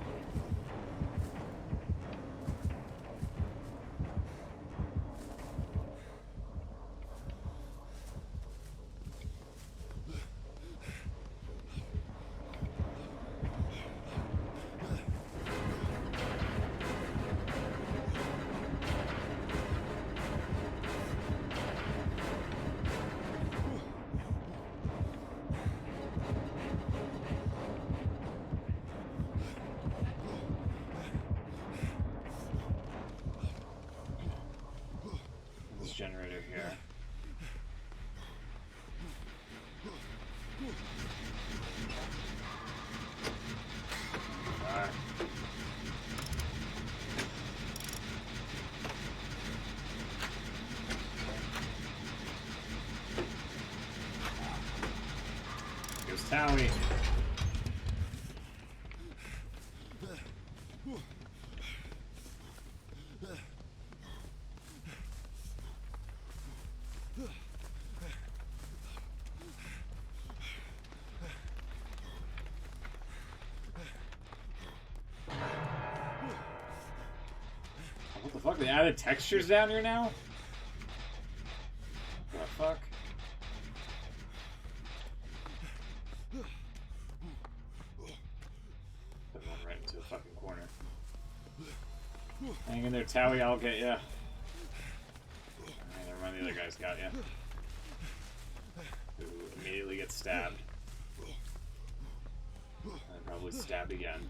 Generator here. Alright. Goes Towie. What the fuck? They added textures down here now? What the fuck? Put one right into a fucking corner. Hang in there, Towie, I'll get ya. Alright, never mind, the other guy's got ya. Who immediately gets stabbed. And probably stabbed again.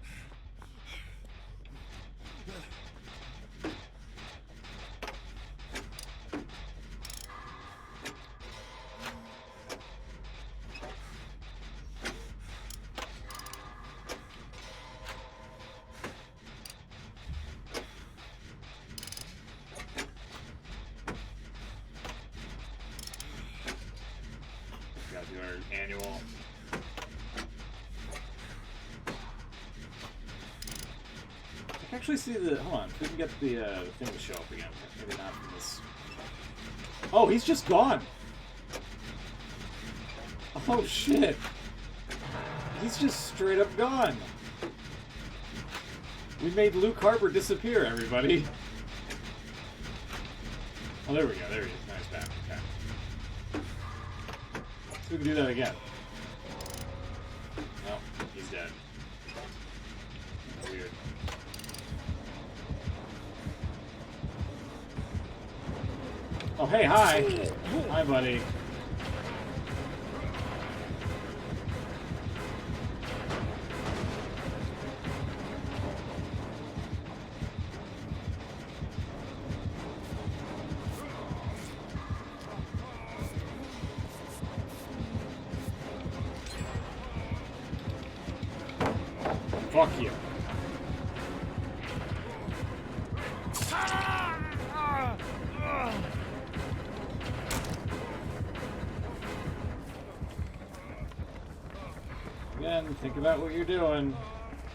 Got to do our annual. I can actually see the. Hold on, we can get the thing to show up again. Maybe not from this. Oh, he's just gone. Oh shit. He's just straight up gone. We made Luke Harper disappear, everybody. Oh, there we go. There he is. Nice back. Okay. So we can do that again. No, he's dead. Weird. Oh, hey, hi. Hi, buddy. Fuck you. Again, think about what you're doing.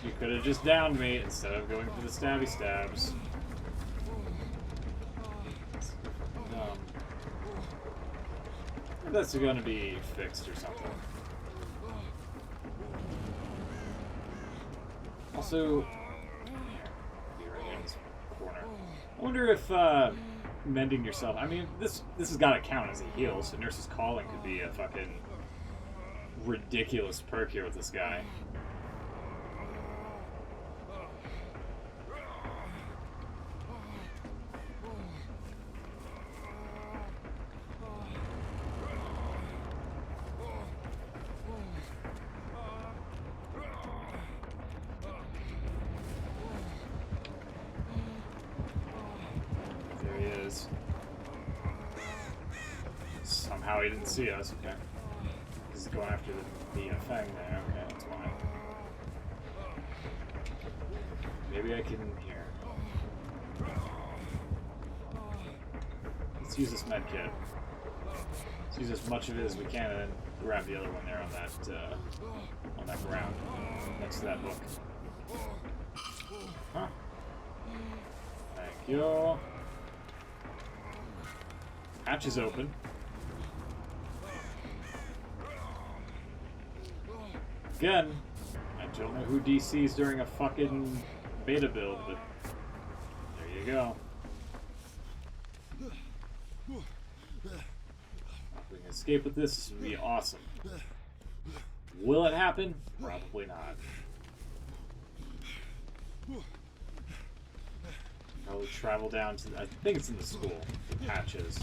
You could have just downed me instead of going for the stabby stabs. Dumb. That's going to be fixed or something. Also, be right here in this corner. I wonder if mending yourself. I mean, this has got to count as a heal. So Nurse's Calling could be a fucking ridiculous perk here with this guy. There he is. Somehow he didn't see us. Okay. He's going after the Fang there. Okay, that's fine. Maybe I can here. Let's use this med kit. Let's use as much of it as we can and then grab the other one there on that ground next to that hook. Huh? Thank you. Hatch is open. Again, I don't know who DCs during a fucking beta build, but there you go. If we can escape with this, this would be awesome. Will it happen? Probably not. Probably travel down to, I think it's in the school, the patches.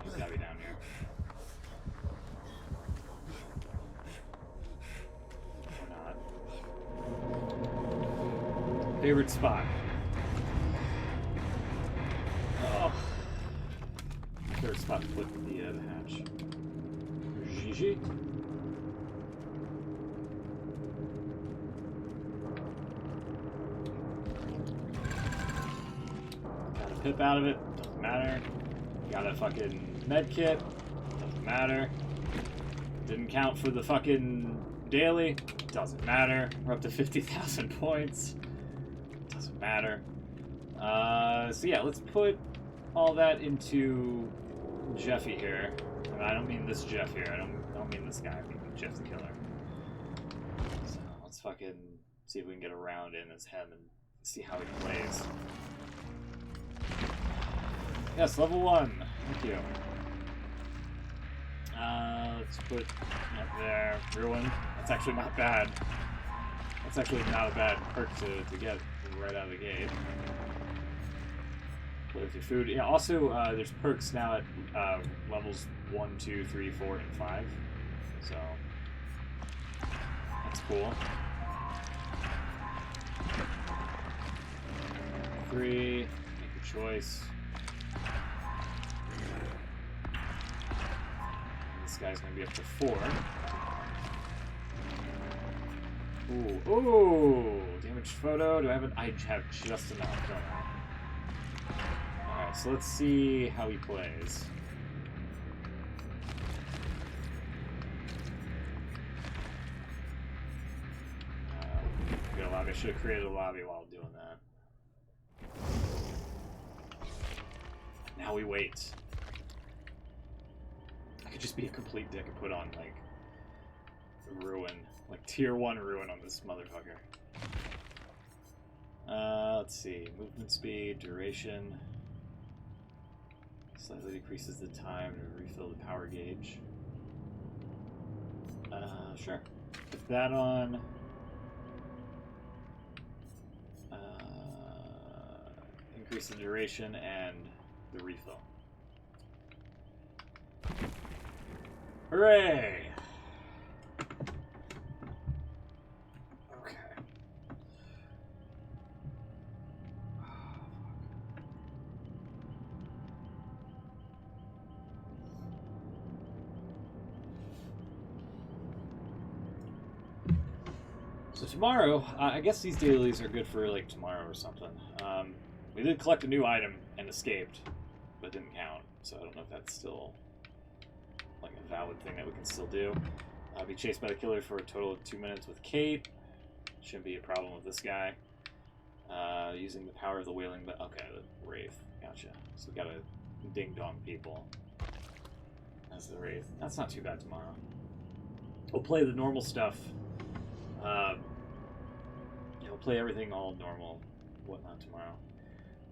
He's gotta be down here. Or not. Favorite spot. Oh. Favorite spot to put the hatch. Gigi. Got a pip out of it. Doesn't matter. Got a fucking med kit. Doesn't matter. Didn't count for the fucking daily. Doesn't matter. We're up to 50,000 points. Doesn't matter. So yeah, let's put all that into Jeffy here. And I don't mean this Jeff here. I don't mean this guy. I mean Jeff the Killer. So let's fucking see if we can get a round in as him and see how he plays. Yes, level 1. Thank you. Let's put up there. Ruin. That's actually not bad. That's actually not a bad perk to get right out of the gate. Play with your food. Yeah, also, there's perks now at levels 1, 2, 3, 4, and 5. So, that's cool. 3, make your choice. This guy's gonna be up to 4. Ooh, ooh! Damaged photo. Do I have an? I have just enough, don't I? Alright, so let's see how he plays. Get a lobby. I should have created a lobby while doing that. Now we wait. I could just be a complete dick and put on, like, Ruin. Like, tier 1 Ruin on this motherfucker. Let's see. Movement speed, duration. Slightly decreases the time to refill the power gauge. Sure. Put that on. Increase the duration and the refill. Hooray! Okay. So tomorrow, I guess these dailies are good for like tomorrow or something. We did collect a new item and escaped, but it didn't count. So I don't know if that's still like a valid thing that we can still do. Be chased by the killer for a total of 2 minutes with Kate. Shouldn't be a problem with this guy. Using the power of the wailing, but okay, the Wraith. Gotcha. So we gotta ding dong people. That's the Wraith. That's not too bad tomorrow. We'll play the normal stuff. We'll play everything all normal, whatnot tomorrow.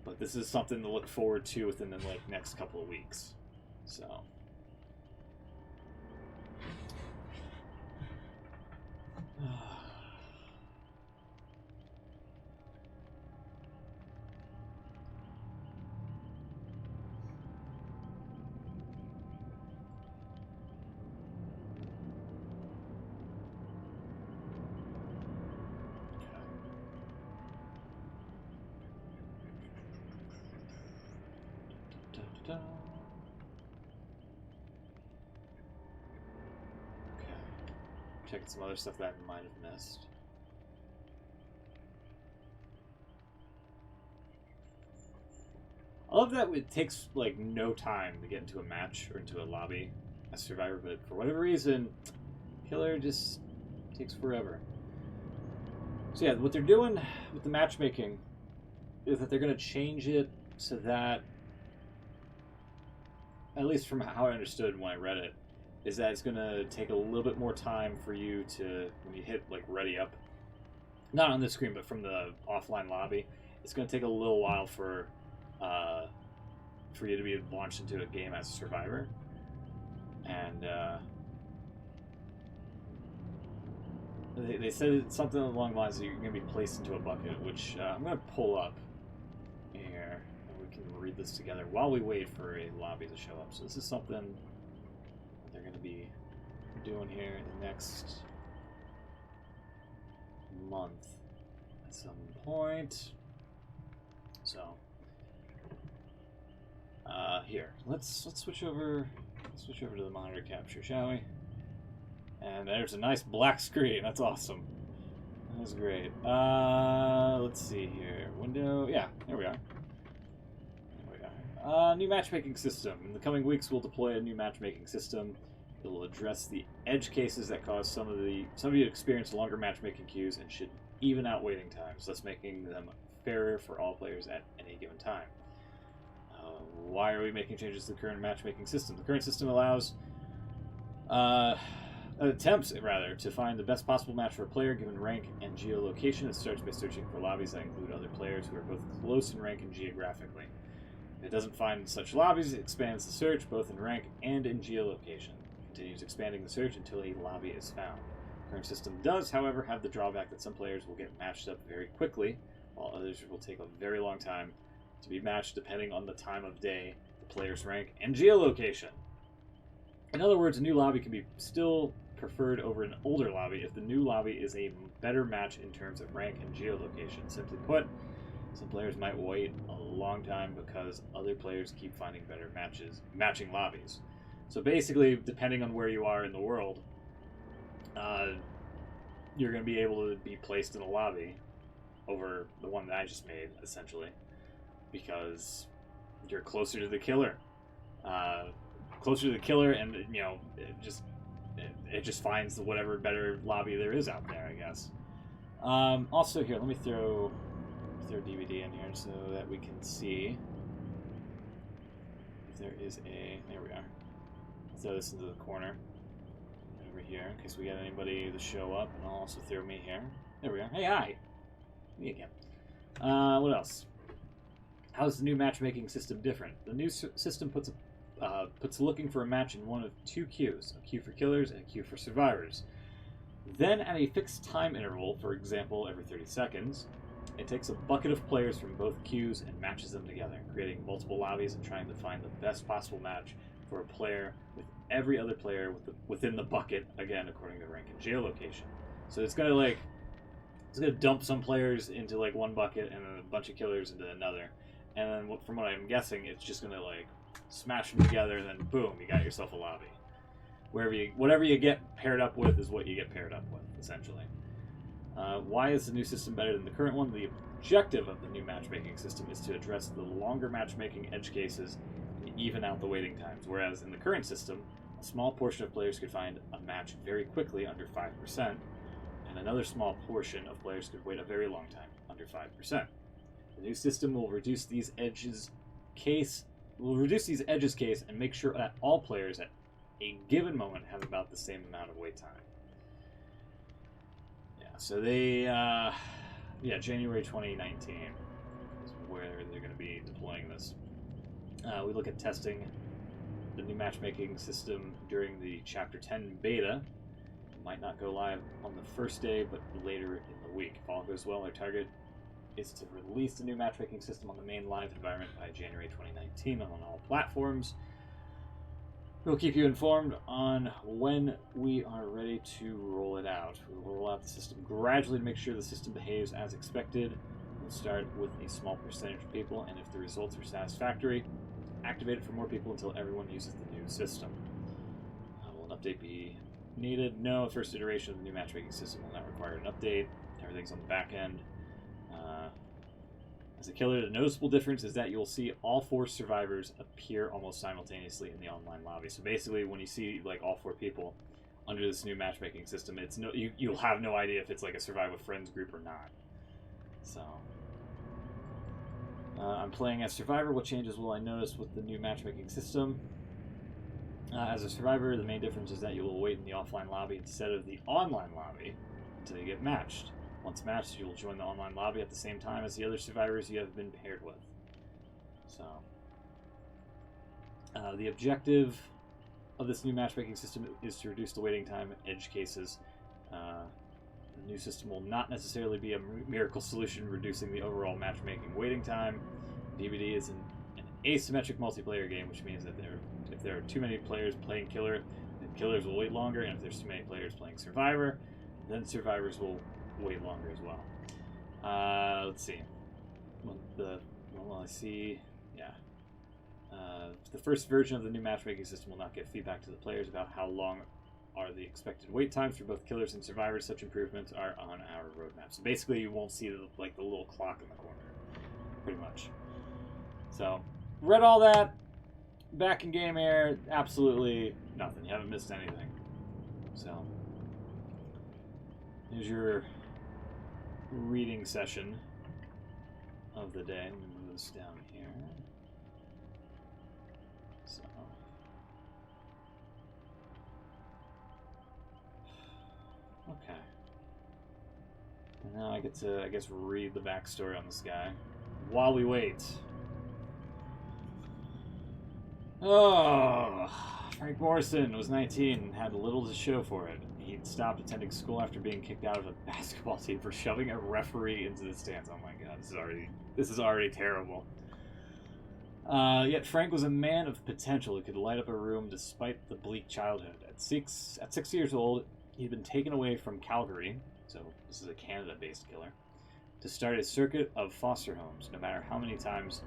But this is something to look forward to within the like next couple of weeks. So. Okay. Checking some other stuff that I might have missed. I love that it takes like no time to get into a match or into a lobby as Survivor, but for whatever reason, Killer just takes forever. So yeah, what they're doing with the matchmaking is that they're going to change it so that, at least from how I understood when I read it, is that it's going to take a little bit more time for you to, when you hit like ready up, not on this screen, but from the offline lobby, it's going to take a little while for you to be launched into a game as a survivor. And they said something along the lines that you're going to be placed into a bucket, which I'm going to pull up here, and we can read this together while we wait for a lobby to show up. So this is something that they're going to be doing here in the next month at some point. So here, let's switch over to the monitor capture, shall we? And there's a nice black screen. That's awesome. That's great. Let's see here. Window. Yeah, there we are. New matchmaking system. In the coming weeks, we'll deploy a new matchmaking system. It will address the edge cases that cause some of you to experience longer matchmaking queues and should even out waiting times, thus making them fairer for all players at any given time. Why are we making changes to the current matchmaking system? The current system allows attempts to find the best possible match for a player given rank and geolocation. It starts by searching for lobbies that include other players who are both close in rank and geographically. If it doesn't find such lobbies, it expands the search both in rank and in geolocation. It continues expanding the search until a lobby is found. The current system does, however, have the drawback that some players will get matched up very quickly, while others will take a very long time to be matched depending on the time of day, the player's rank, and geolocation. In other words, a new lobby can be still preferred over an older lobby if the new lobby is a better match in terms of rank and geolocation. Simply put, some players might wait a long time because other players keep finding better matching lobbies. So basically, depending on where you are in the world, you're going to be able to be placed in a lobby over the one that I just made, essentially, because you're closer to the killer. And it just finds whatever better lobby there is out there, I guess. Also here, let me throw DBD in here so that we can see if there is there we are. I'll throw this into the corner over here in case we get anybody to show up, and I'll also throw me here. There we are. Hey, hi! Me again. What else? How's the new matchmaking system different? The new system puts looking for a match in one of two queues, a queue for killers and a queue for survivors. Then at a fixed time interval, for example every 30 seconds, it takes a bucket of players from both queues and matches them together, creating multiple lobbies and trying to find the best possible match for a player with every other player within the bucket, again according to rank and geolocation. So it's gonna dump some players into like one bucket and then a bunch of killers into another, and then from what I'm guessing, it's just gonna like smash them together, and then boom, you got yourself a lobby. Whatever you get paired up with is what you get paired up with, essentially. Why is the new system better than the current one? The objective of the new matchmaking system is to address the longer matchmaking edge cases and even out the waiting times, whereas in the current system, a small portion of players could find a match very quickly, under 5%, and another small portion of players could wait a very long time, under 5%. The new system will reduce these edges case and make sure that all players at a given moment have about the same amount of wait time. Yeah, so they, January 2019 is where they're going to be deploying this. We look at testing the new matchmaking system during the Chapter 10 beta. It might not go live on the first day, but later in the week. If all goes well, our target is to release the new matchmaking system on the main live environment by January 2019 on all platforms. We'll keep you informed on when we are ready to roll it out. We will roll out the system gradually to make sure the system behaves as expected. We'll start with a small percentage of people, and if the results are satisfactory, activate it for more people until everyone uses the new system. Will an update be needed? No, first iteration of the new matchmaking system will not require an update. Everything's on the back end. As a killer, the noticeable difference is that you'll see all 4 survivors appear almost simultaneously in the online lobby. So basically, when you see like all 4 people under this new matchmaking system, it's you'll have no idea if it's like a Survive with Friends group or not. So I'm playing as Survivor. What changes will I notice with the new matchmaking system? As a Survivor, the main difference is that you will wait in the offline lobby instead of the online lobby until you get matched. Once matched, you will join the online lobby at the same time as the other survivors you have been paired with. So, the objective of this new matchmaking system is to reduce the waiting time edge cases. The new system will not necessarily be a miracle solution reducing the overall matchmaking waiting time. DBD is an asymmetric multiplayer game, which means that if there are too many players playing Killer, then Killers will wait longer, and if there's too many players playing Survivor, then Survivors will wait longer as well. Let's see. The first version of the new matchmaking system will not give feedback to the players about how long are the expected wait times for both Killers and Survivors. Such improvements are on our roadmap. So basically, you won't see the little clock in the corner, pretty much. So, read all that. Back in game air, absolutely nothing. You haven't missed anything. So, here's your reading session of the day. Let me move this down here. So, okay. And now I get to, I guess, read the backstory on this guy while we wait. Oh, Frank Morrison was 19 and had little to show for it. He'd stopped attending school after being kicked out of a basketball team for shoving a referee into the stands. Oh my god, this is already terrible. Yet Frank was a man of potential who could light up a room despite the bleak childhood. At 6 years old, he'd been taken away from Calgary, so this is a Canada-based killer, to start a circuit of foster homes. No matter how many times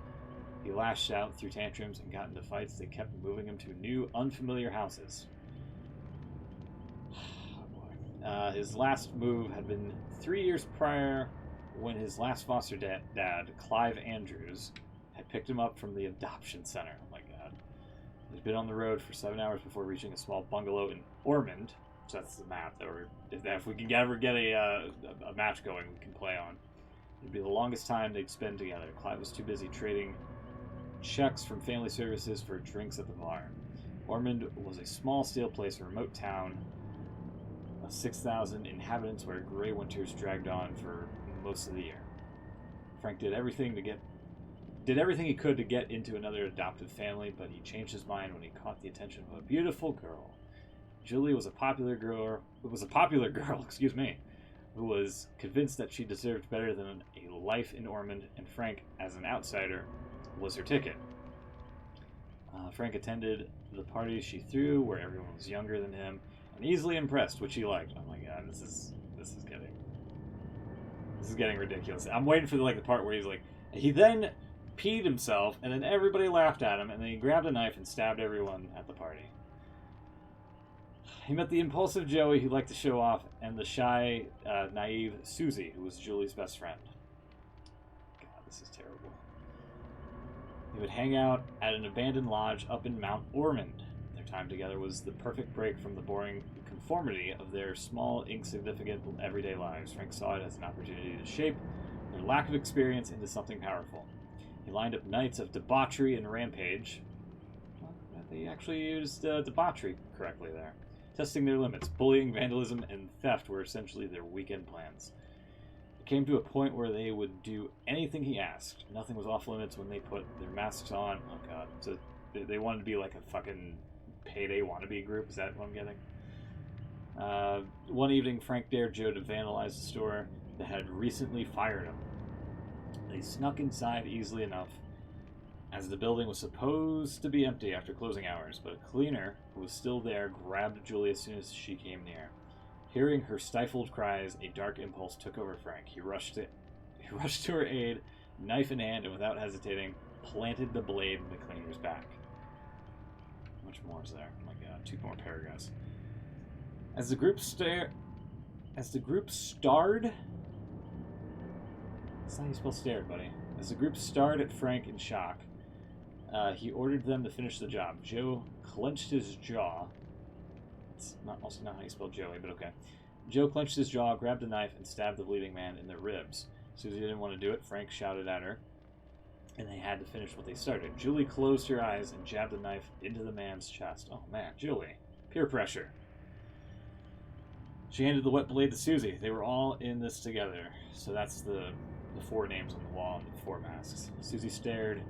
he lashed out through tantrums and got into fights, they kept moving him to new, unfamiliar houses. His last move had been 3 years prior, when his last foster dad, Clive Andrews, had picked him up from the adoption center. Oh my god. He'd been on the road for 7 hours before reaching a small bungalow in Ormond. So that's the map that if we can ever get a match going, we can play on. It'd be the longest time they'd spend together. Clive was too busy trading checks from family services for drinks at the bar. Ormond was a small steel place, a remote town of 6,000 inhabitants where gray winters dragged on for most of the year. Frank did everything he could to get into another adoptive family, but he changed his mind when he caught the attention of a beautiful girl. Julie was a popular girl, who was convinced that she deserved better than a life in Ormond, and Frank, as an outsider, was her ticket. Frank attended the party she threw, where everyone was younger than him and easily impressed, which he liked. Oh my god, this is getting ridiculous. I'm waiting for the part where he's like, he then peed himself, and then everybody laughed at him, and then he grabbed a knife and stabbed everyone at the party. He met the impulsive Joey, who liked to show off, and the shy, naive Susie, who was Julie's best friend. God, this is terrible. They would hang out at an abandoned lodge up in Mount Ormond. Their time together was the perfect break from the boring conformity of their small, insignificant, everyday lives. Frank saw it as an opportunity to shape their lack of experience into something powerful. He lined up nights of debauchery and rampage. Well, they actually used debauchery correctly there. Testing their limits. Bullying, vandalism, and theft were essentially their weekend plans. It came to a point where they would do anything he asked. Nothing was off limits when they put their masks on. Oh god. So they wanted to be like a fucking payday wannabe group. Is that what I'm getting? One evening, Frank dared Joe to vandalize the store that had recently fired him. They snuck inside easily enough, as the building was supposed to be empty after closing hours, but a cleaner who was still there grabbed Julie as soon as she came near. Hearing her stifled cries, a dark impulse took over Frank. He rushed to her aid, knife in hand, and without hesitating, planted the blade in the cleaner's back. How much more is there? Oh my god, 2 more paragraphs. As the group starred... That's not how you spell stared, buddy. As the group stared at Frank in shock, he ordered them to finish the job. Joe clenched his jaw. It's also not how you spell Joey, but okay. Joe clenched his jaw, grabbed a knife, and stabbed the bleeding man in the ribs. Susie didn't want to do it. Frank shouted at her, and they had to finish what they started. Julie closed her eyes and jabbed the knife into the man's chest. Oh man, Julie. Peer pressure. She handed the wet blade to Susie. They were all in this together. So that's the 4 names on the wall and the 4 masks. Susie stared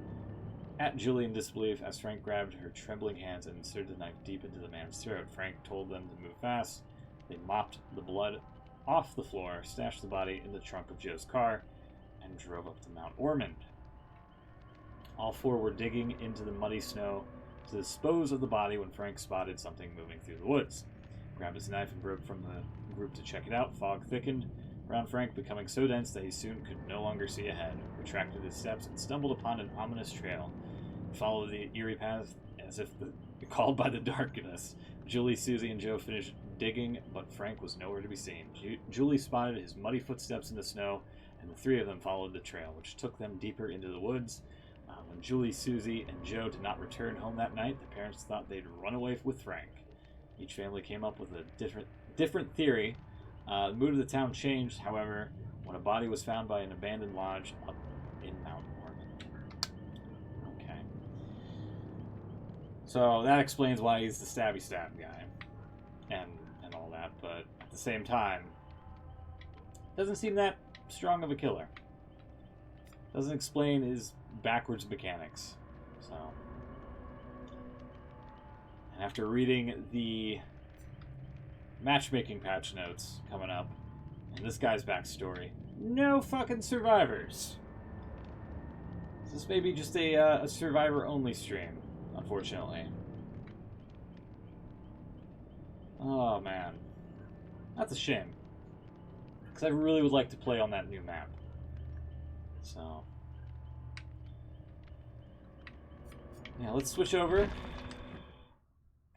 at Julie in disbelief as Frank grabbed her trembling hands and inserted the knife deep into the man's throat. Frank told them to move fast. They mopped the blood off the floor, stashed the body in the trunk of Joe's car, and drove up to Mount Ormond. All 4 were digging into the muddy snow to dispose of the body when Frank spotted something moving through the woods. Grabbed his knife and broke from the group to check it out. Fog thickened around Frank, becoming so dense that he soon could no longer see ahead. Retracted his steps and stumbled upon an ominous trail. He followed the eerie path as if called by the darkness. Julie, Susie, and Joe finished digging, but Frank was nowhere to be seen. Julie spotted his muddy footsteps in the snow, and the 3 of them followed the trail, which took them deeper into the woods. When Julie, Susie, and Joe did not return home that night, the parents thought they'd run away with Frank. Each family came up with a different theory. The mood of the town changed, however, when a body was found by an abandoned lodge up in Mount Ormond. Okay. So that explains why he's the stabby stab guy and all that, but at the same time, doesn't seem that strong of a killer. Doesn't explain his backwards mechanics. So, and after reading the matchmaking patch notes coming up, and this guy's backstory, no fucking survivors. This may be just a survivor-only stream, unfortunately. Oh man, that's a shame, because I really would like to play on that new map. So, yeah, let's switch over.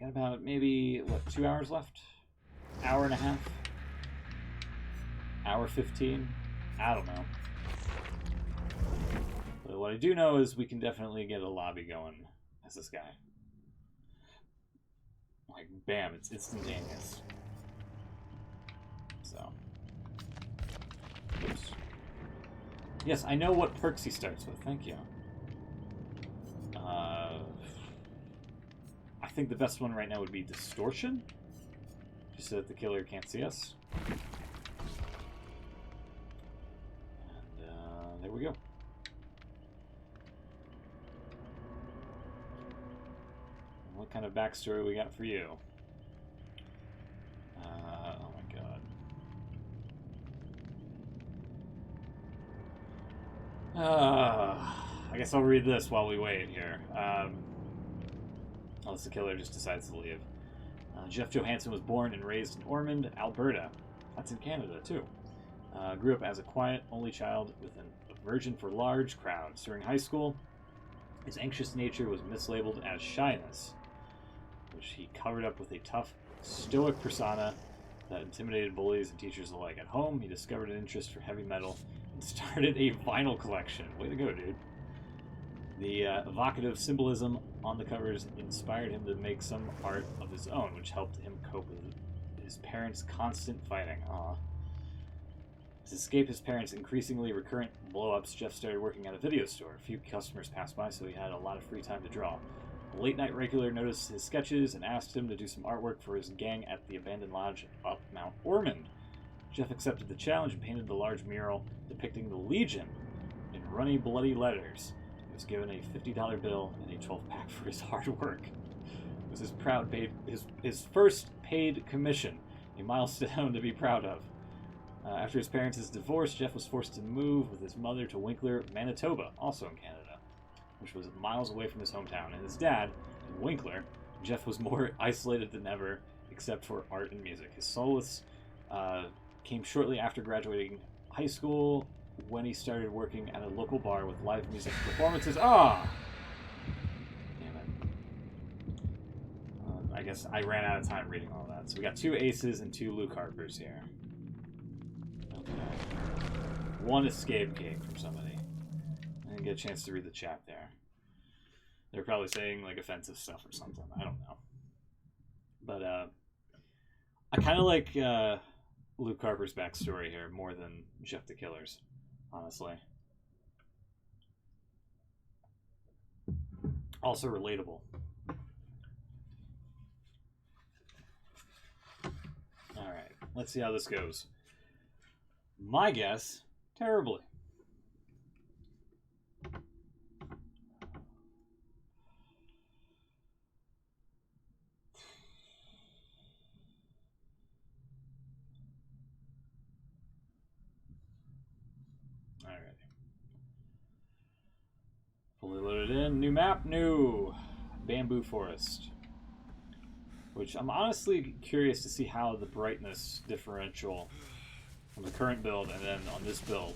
Got about maybe, 2 hours left? Hour and a half? Hour 15? I don't know. But what I do know is we can definitely get a lobby going as this guy. Like, bam, it's instantaneous. So. Oops. Yes, I know what perks he starts with. Thank you. I think the best one right now would be Distortion. Just so that the killer can't see us. And there we go. What kind of backstory we got for you? Oh my god. I guess I'll read this while we wait here. unless the killer just decides to leave. Jeff Johansson was born and raised in Ormond, Alberta. That's in Canada, too. Grew up as a quiet, only child with an aversion for large crowds. During high school, his anxious nature was mislabeled as shyness, which he covered up with a tough, stoic persona that intimidated bullies and teachers alike. At home, he discovered an interest for heavy metal and started a vinyl collection. Way to go, dude. The evocative symbolism on the covers inspired him to make some art of his own, which helped him cope with his parents' constant fighting. Aww. To escape his parents' increasingly recurrent blow-ups, Jeff started working at a video store. A few customers passed by, so he had a lot of free time to draw. A late-night regular noticed his sketches and asked him to do some artwork for his gang at the abandoned lodge up Mount Ormond. Jeff accepted the challenge and painted the large mural depicting the Legion in runny, bloody letters. He was given a $50 bill and a 12-pack for his hard work. It was his first paid commission, a milestone to be proud of. After his parents' divorce, Jeff was forced to move with his mother to Winkler, Manitoba, also in Canada, which was miles away from his hometown. And his dad, in Winkler, Jeff was more isolated than ever, except for art and music. His solace came shortly after graduating high school, when he started working at a local bar with live music performances. Ah! Damn it. I guess I ran out of time reading all that. So we got 2 aces and 2 Luke Harpers here. One escape cake from somebody. I didn't get a chance to read the chat there. They're probably saying like offensive stuff or something. I don't know. But I kind of like Luke Harper's backstory here more than Jeff the Killer's, honestly. Also relatable. Alright, let's see how this goes. My guess, terribly. Alright. Fully loaded in. New map, new bamboo forest. Which I'm honestly curious to see how the brightness differential on the current build and then on this build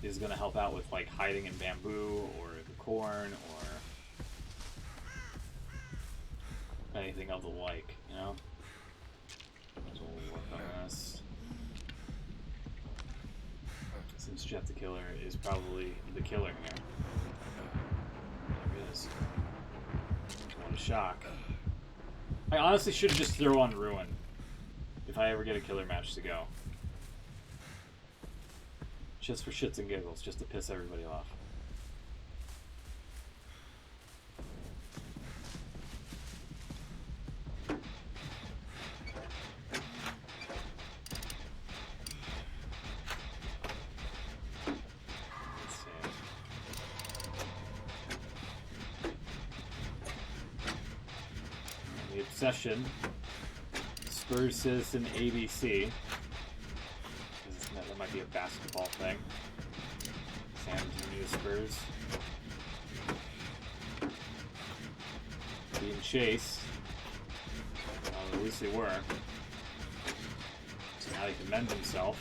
is going to help out with like hiding in bamboo or the corn or anything of the like, you know? So we'll work on this. Since Jeff the Killer is probably the killer here. There it is. What a shock. I honestly should just throw on Ruin if I ever get a killer match to go. Just for shits and giggles, just to piss everybody off. Let's see. The Obsession, Spurs Citizen ABC. That might be a basketball thing. San Antonio Spurs. Being chased. Well, at least they were. So now he can mend himself.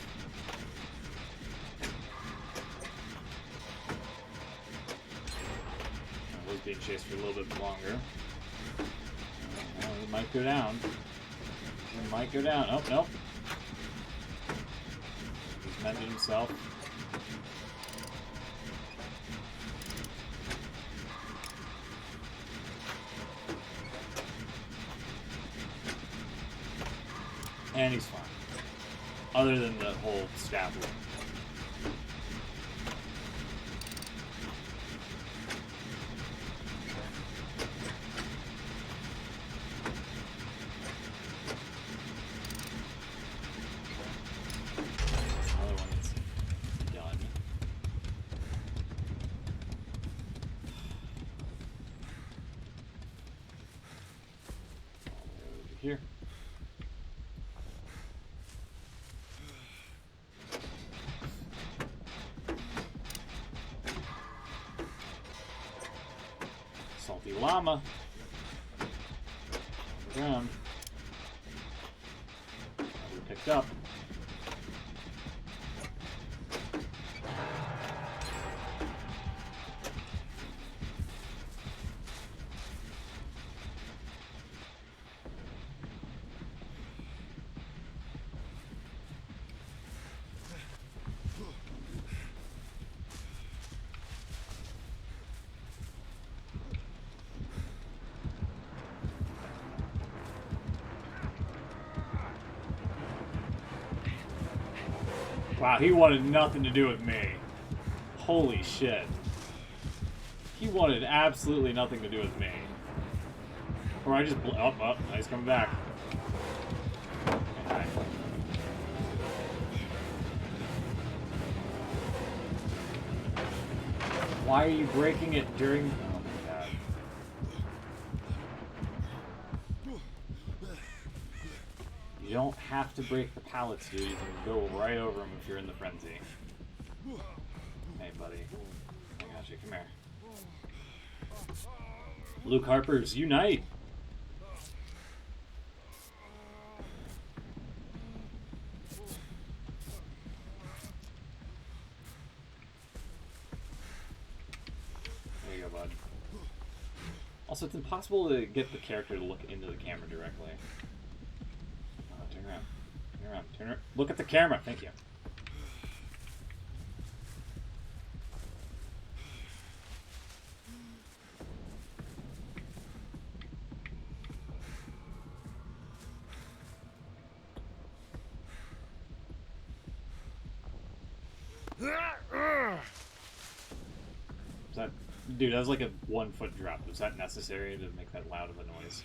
I was being chased for a little bit longer. Well, he might go down. He might go down. Oh, nope. Mended himself. And he's fine. Other than the whole stab wound. Here. Salty llama. Ground. Picked up. Wow, he wanted nothing to do with me. Holy shit. He wanted absolutely nothing to do with me. Or I just... Oh, he's coming back. Okay. Why are you breaking it during... Oh my god. You don't have to break the pallets, dude. You can go right over them if you're in the frenzy. Hey, buddy. I got you. Come here. Luke Harper's Unite! There you go, bud. Also, it's impossible to get the character to look into the camera directly. Turn around. Turn around. Turn around. Look at the camera. Thank you. Is that... Dude, that was like a 1 foot drop. Was that necessary to make that loud of a noise?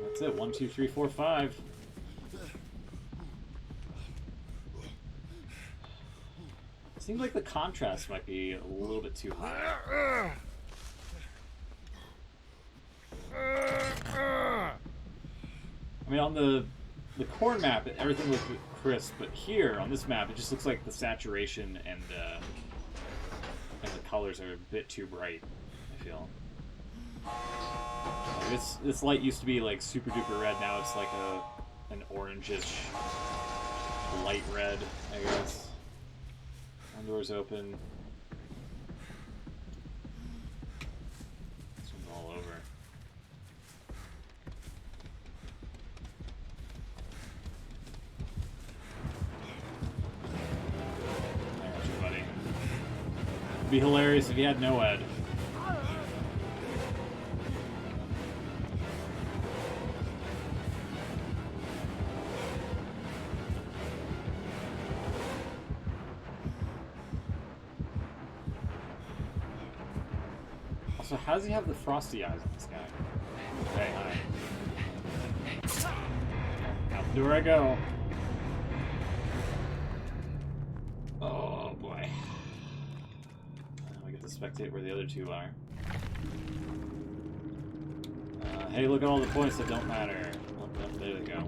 That's it. 1, 2, 3, 4, 5. Seems like the contrast might be a little bit too high. I mean, on the core map, everything looks crisp, but here on this map, it just looks like the saturation and the colors are a bit too bright. I feel. Like this light used to be like super duper red. Now it's like an orangish light red, I guess. One door's open. This one's all over. It'd be hilarious if he had no ed. Also, how does he have the frosty eyes on this guy? Hey, hi. Out the door I go. Oh boy. We get to spectate where the other two are. Hey, look at all the points that don't matter. Oh, there they go.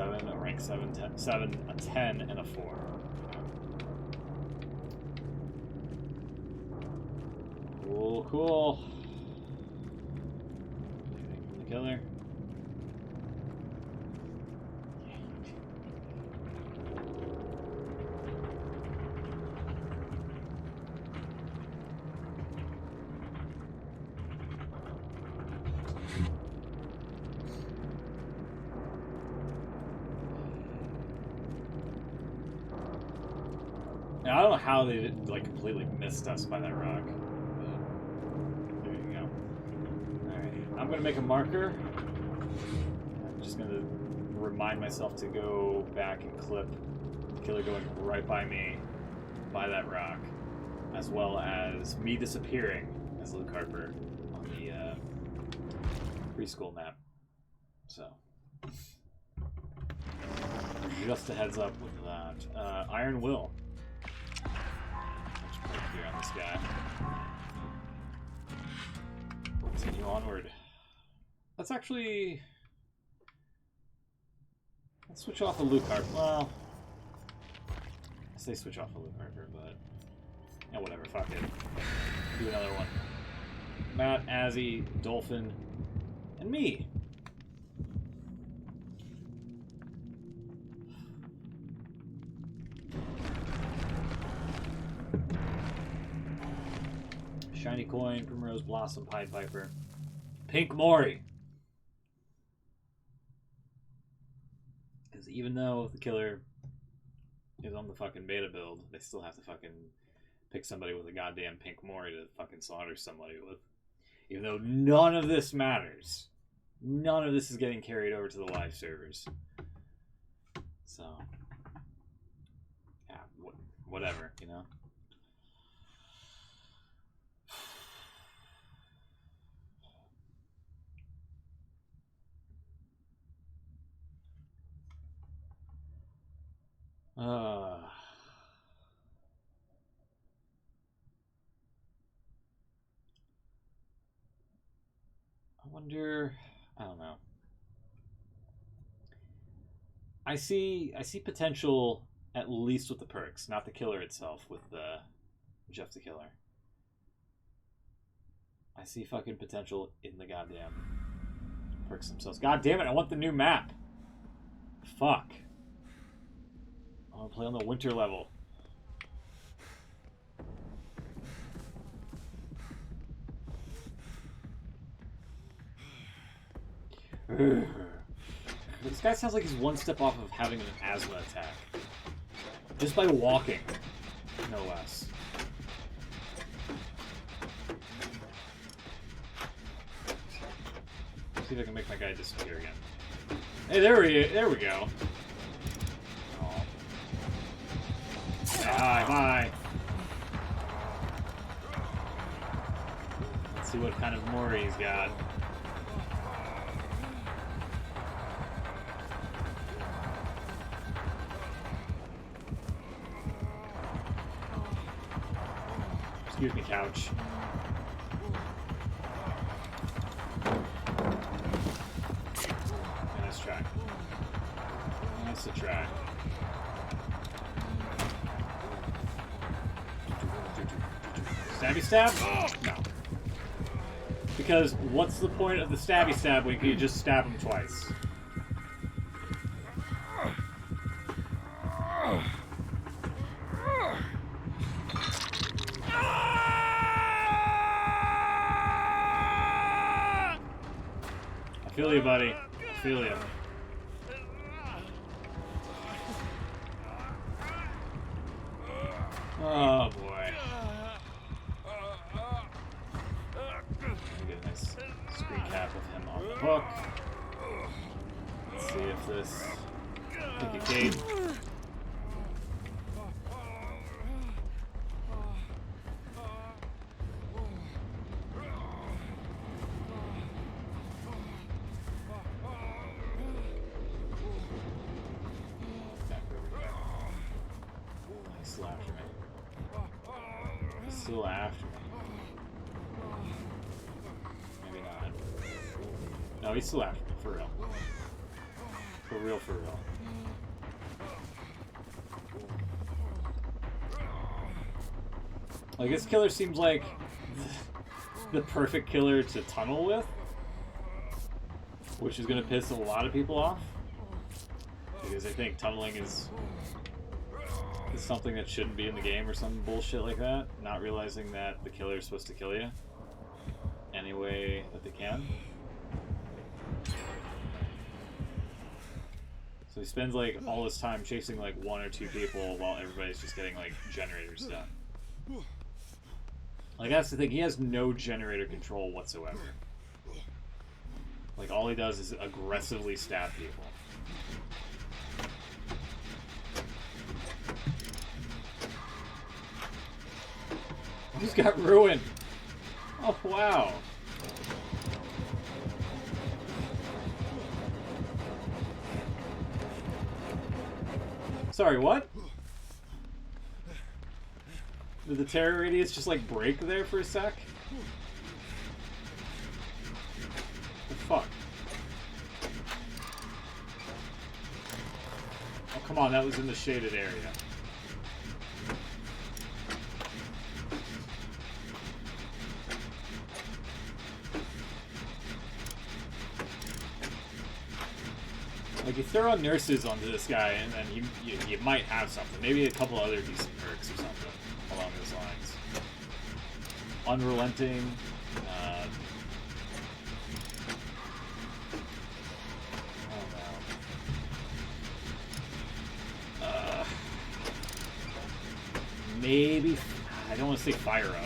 A rank 7, 7, a 10, and a 4. Cool, cool. Anything from the killer? Now, I don't know how they like completely missed us by that rock. There you go. Alright, I'm gonna make a marker. I'm just gonna remind myself to go back and clip the killer going right by me, by that rock, as well as me disappearing as Luke Harper on the preschool map. So, just a heads up with that. Iron Will. Here on this guy. Continue onward. That's actually... Let's switch off the loot card. Well, I say switch off the loot card, but yeah, whatever. Fuck it. Do another one. Matt, Azzy, Dolphin, and me. Shiny Coin, Primrose Blossom, Pied Piper, Pink Mori. Because even though the killer is on the fucking beta build, they still have to fucking pick somebody with a goddamn Pink Mori to fucking slaughter somebody with. Even though none of this matters. None of this is getting carried over to the live servers. So, yeah, whatever, you know? I wonder, I don't know. I see potential at least with the perks, not the killer itself, with the Jeff the Killer. I see fucking potential in the goddamn perks themselves. God damn it, I want the new map. Fuck. I want to play on the winter level. This guy sounds like he's one step off of having an asthma attack. Just by walking, no less. See if I can make my guy disappear again. Hey, there we go. Oh. Bye. Let's see what kind of Mori he's got. Excuse me, couch. Nice try. Nice to try. Stabby stab? No. Because what's the point of the stabby stab when you just stab him twice? I feel you, buddy. I feel you. Oh boy. Get a nice screen cap with him on the hook. Let's see if this indicate. Still after me. Maybe not. No, he's still after me, for real. For real, for real. Like, this killer seems like the perfect killer to tunnel with, which is going to piss a lot of people off, because I think tunneling is something that shouldn't be in the game or some bullshit like that, not realizing that the killer is supposed to kill you any way that they can. So he spends like all his time chasing like one or two people while everybody's just getting like generators done. Like, that's the thing, he has no generator control whatsoever. Like, all he does is aggressively stab people. He's got ruined. Oh, wow. Sorry, what? Did the terror radius just like break there for a sec? The fuck? Come on, that was in the shaded area. Like, you throw nurses onto this guy, and then you might have something. Maybe a couple other decent perks or something along those lines. Unrelenting. Maybe, I don't want to say fire up. I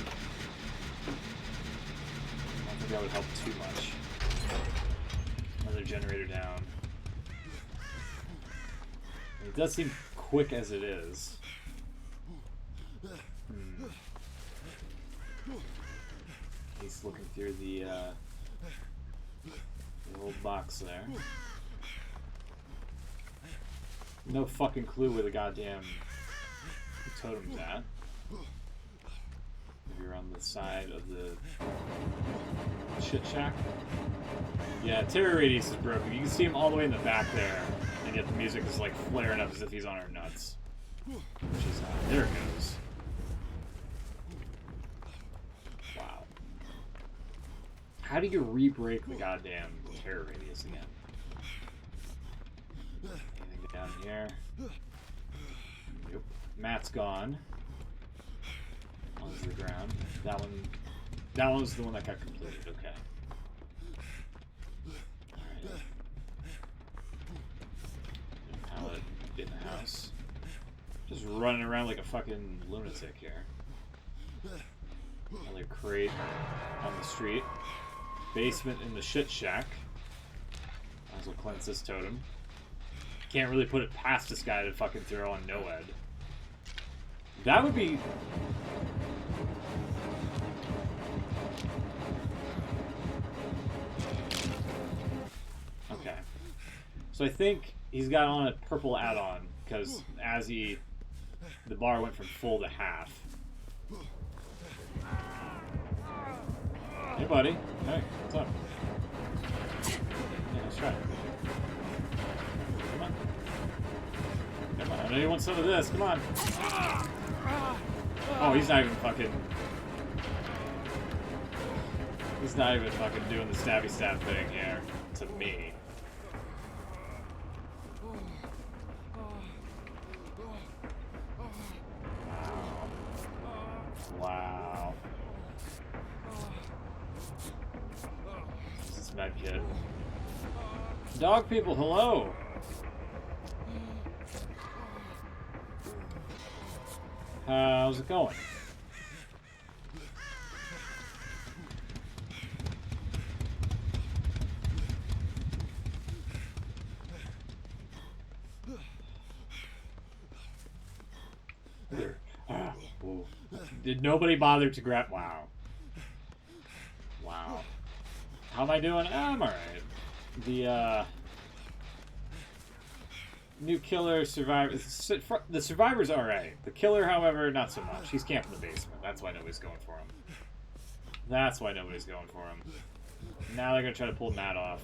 don't think that would help too much. Another generator down. It does seem quick as it is. He's looking through the old box there. No fucking clue where the goddamn totem's at. Maybe you're on the side of the shit shack. Yeah, terror radius is broken. You can see him all the way in the back there, and yet the music is like flaring up as if he's on our nuts. Which is there it goes. Wow. How do you re-break the goddamn terror radius again? Anything down here? Nope. Matt's gone. Onto the ground. That one was the one that got completed. Okay. Alright. Pallet in the house. Just running around like a fucking lunatic here. Another crate on the street. Basement in the shit shack. Might as well cleanse this totem. Can't really put it past this guy to fucking throw on Noed. That would be... Okay. So I think he's got on a purple add-on, because as the bar went from full to half. Hey, buddy. Hey, what's up? Yeah, let's try it. Come on. Come on. I know you want some of this. Come on. Oh, he's not even fucking... He's not even fucking doing the stabby stab thing here to me. Wow. This is med kit. Dog people, hello! How's it going? Did nobody bother to grab? Wow. Wow. How am I doing? I'm alright. The, new killer, survivor. The survivor's alright. The killer, however, not so much. He's camping in the basement. That's why nobody's going for him. That's why nobody's going for him. Now they're gonna try to pull Matt off.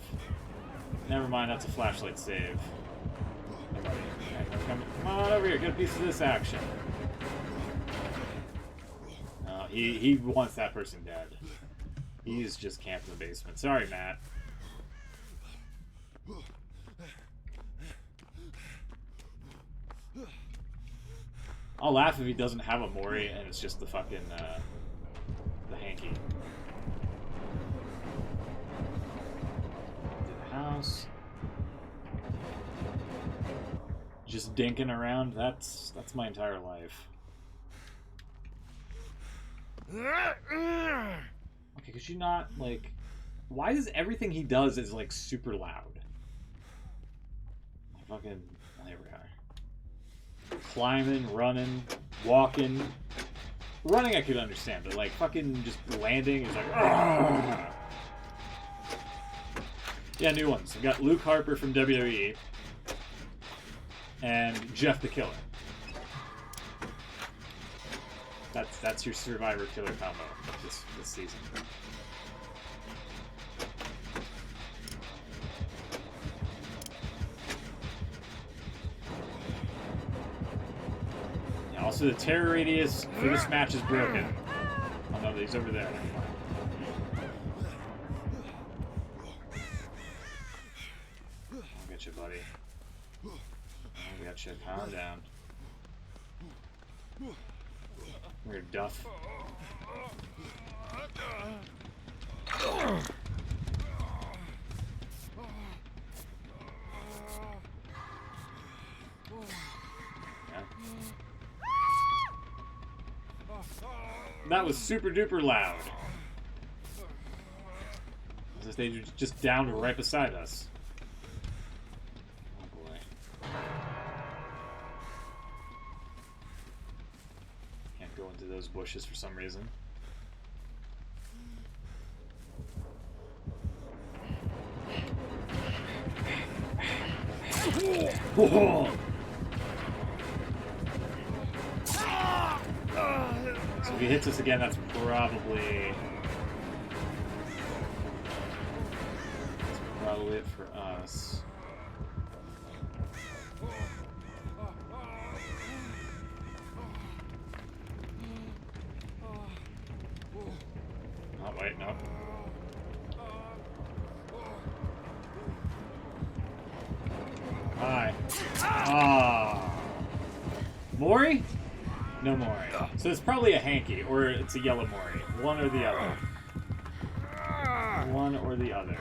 Never mind, that's a flashlight save. Hey, buddy. Hey, come on over here, get a piece of this action. He wants that person dead. He's just camped in the basement. Sorry, Matt. I'll laugh if he doesn't have a Mori and it's just the fucking, the hanky. To the house. Just dinking around, that's my entire life. Okay, could you not, like... Why is everything he does is, like, super loud? Fucking... There we are. Climbing, running, walking. Running I could understand, but, like, fucking just landing is like... Argh! Yeah, new ones. We've got Luke Harper from WWE. And Jeff the Killer. That's your survivor killer combo this season. So the terror radius for this match is broken. Oh no, he's over there. I'll get you, buddy. I got you. Calm down. Weird Duff. That was super duper loud. As if they just downed right beside us. Oh boy. Can't go into those bushes for some reason. Whoa. So if he hits us again, that's probably it for us. Oh wait, no. Hi. Ah. Mori? No Mori. So it's probably a hanky, or it's a yellow Mori. One or the other. One or the other.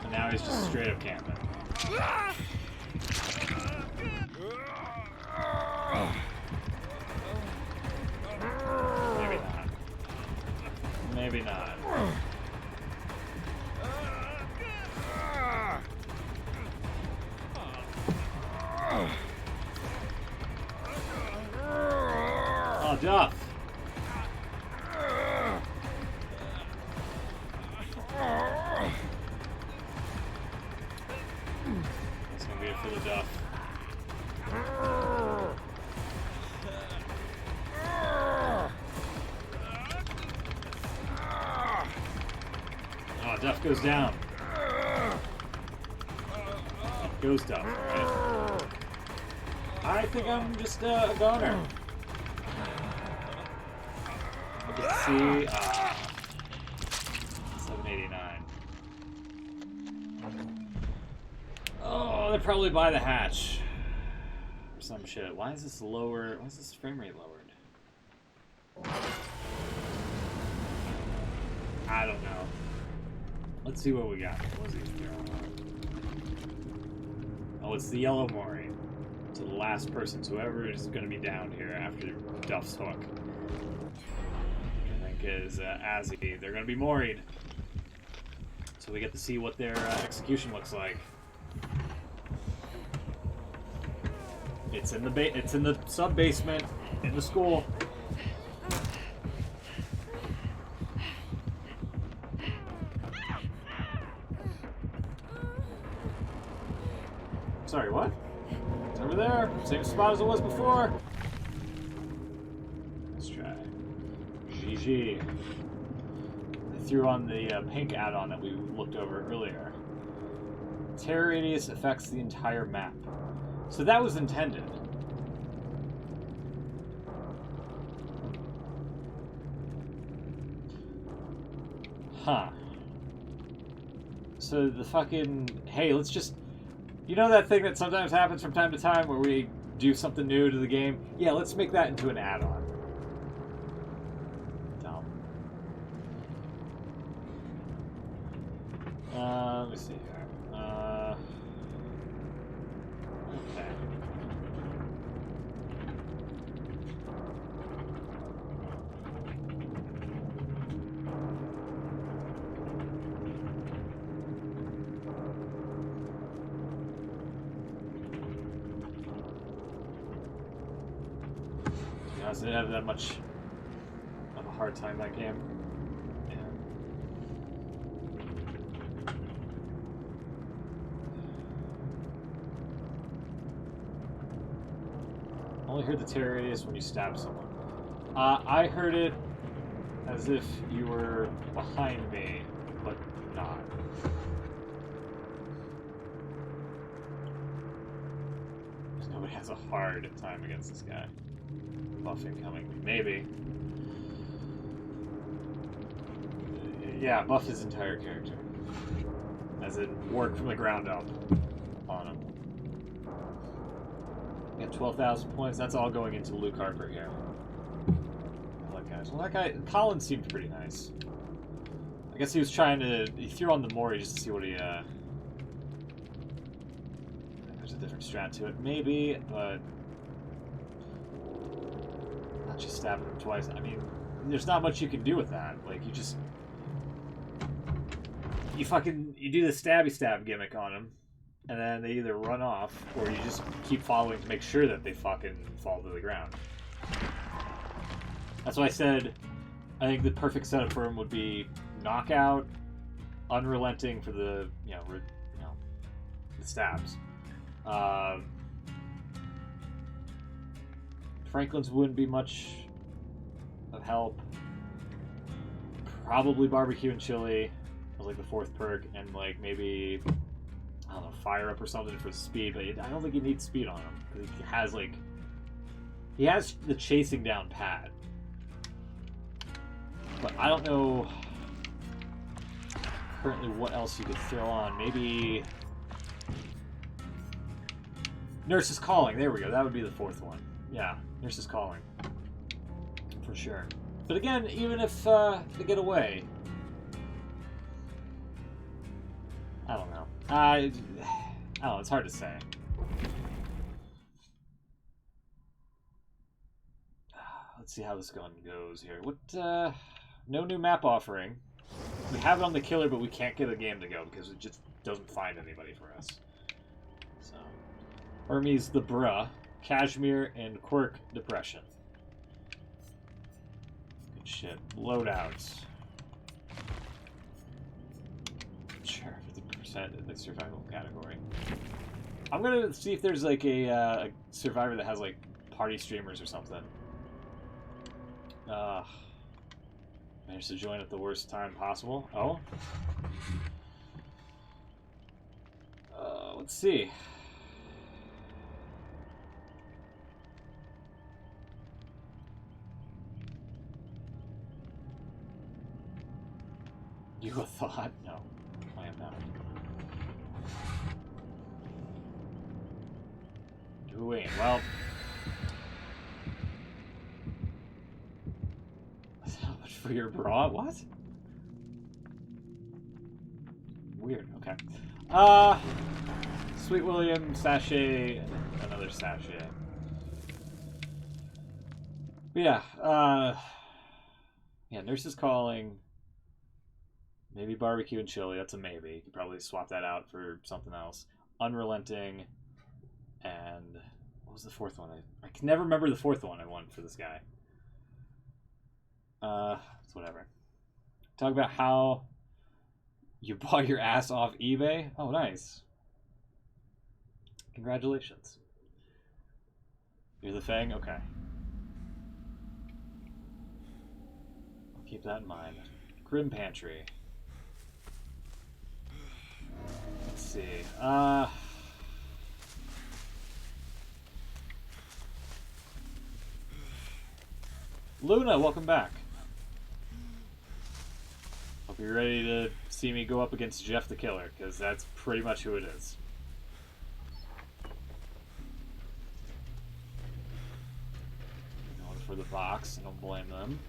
And now he's just straight up camping. Maybe not. Maybe not. Oh, Duff. That's gonna be it for the Duff. Oh, Duff goes down. Goes Duff, alright. I think I'm just a goner. Let's see. 789. Oh, they're probably by the hatch. Or some shit. Why is this lower? Why is this frame rate lowered? I don't know. Let's see what we got. What was he? Oh, it's the yellow Mori. To the last person. So whoever is going to be down here after Duff's hook. Is Azzy. They're going to be Mori'd. So we get to see what their execution looks like. It's in the sub basement in the school. Sorry, what? It's over there. Same spot as it was before. Let's try. GG. I threw on the pink add-on that we looked over earlier. Terror radius affects the entire map. So that was intended. Huh. So the fucking... Hey, let's just... You know that thing that sometimes happens from time to time where we do something new to the game? Yeah, let's make that into an add-on. Let me see here. Okay. Yeah, I didn't have that much of a hard time that game. Only heard the terror radius when you stab someone. I heard it as if you were behind me, but not. probably has a hard time against this guy. Buff incoming. Maybe. Yeah, buff his entire character. As it worked from the ground up on him. We got 12,000 points. That's all going into Luke Harper here. Well, that guy, Collins seemed pretty nice. I guess he was trying to, he threw on the Mori just to see what he, there's a different strat to it, maybe, but not just stabbing him twice. I mean, there's not much you can do with that. Like, you just, you do the stabby stab gimmick on him, and then they either run off, or you just keep following to make sure that they fucking fall to the ground. That's why I said I think the perfect setup for him would be knockout, unrelenting for the the stabs. Franklin's wouldn't be much of help. Probably barbecue and chili was like the fourth perk, and like maybe I don't know, fire up or something for speed. But I don't think you need speed on him because he has the chasing down pat. But I don't know currently what else you could throw on. Maybe Nurse is Calling. There we go. That would be the fourth one. Yeah, Nurse is Calling. For sure. But again, even if they get away, I don't know. I don't know. It's hard to say. Let's see how this gun goes here. What, no new map offering. We have it on the killer, but we can't get a game to go because it just doesn't find anybody for us. So, Hermes the Bruh, Kashmir, and Quirk Depression. Good shit. Loadouts. Sure, 50% in the survival category. I'm gonna see if there's like a survivor that has like party streamers or something. Managed to join at the worst time possible. Oh. Let's see. You a thought? No, I am not. Doing well. How much for your bra? What? Weird. Okay. Sweet William, sachet, another sachet. But yeah. Yeah. Nurse is Calling. Maybe barbecue and chili. That's a maybe. You could probably swap that out for something else. Unrelenting. And what was the fourth one? I can never remember the fourth one I won for this guy. It's whatever. Talk about how you bought your ass off eBay. Oh, nice. Congratulations. You're the Fang? Okay. I'll keep that in mind. Grim Pantry. Let's see. Luna, welcome back. Hope you're ready to see me go up against Jeff the Killer, because that's pretty much who it is. Going for the box, I don't blame them.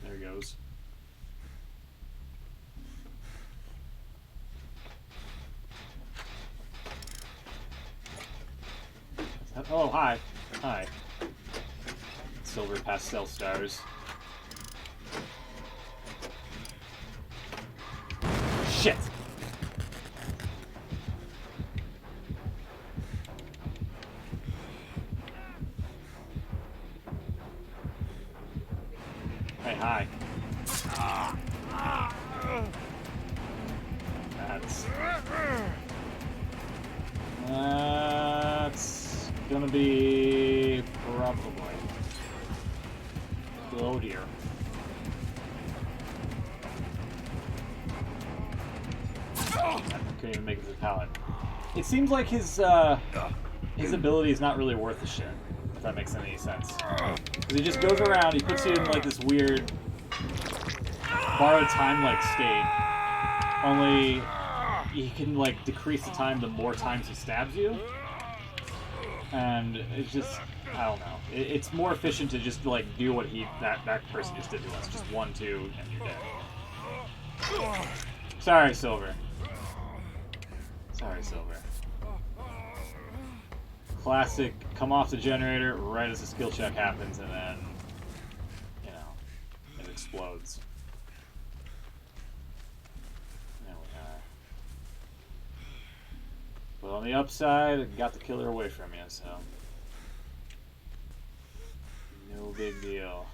There he goes. Oh, hi. Hi. Silver pastel stars. Shit! Hey, hi. That's gonna be probably. Oh dear. I couldn't even make it to the pallet. It seems like his ability is not really worth a shit, if that makes any sense. Because he just goes around, he puts you in like this weird borrowed time-like state. Only he can like decrease the time the more times he stabs you. And it's just, I don't know. It's more efficient to just like do what that person just did to us. Just 1, 2, and you're dead. Sorry, Silver. Sorry, Silver. Classic, come off the generator right as the skill check happens, and then, you know, it explodes. There we are. But on the upside, it got the killer away from you, so no big deal.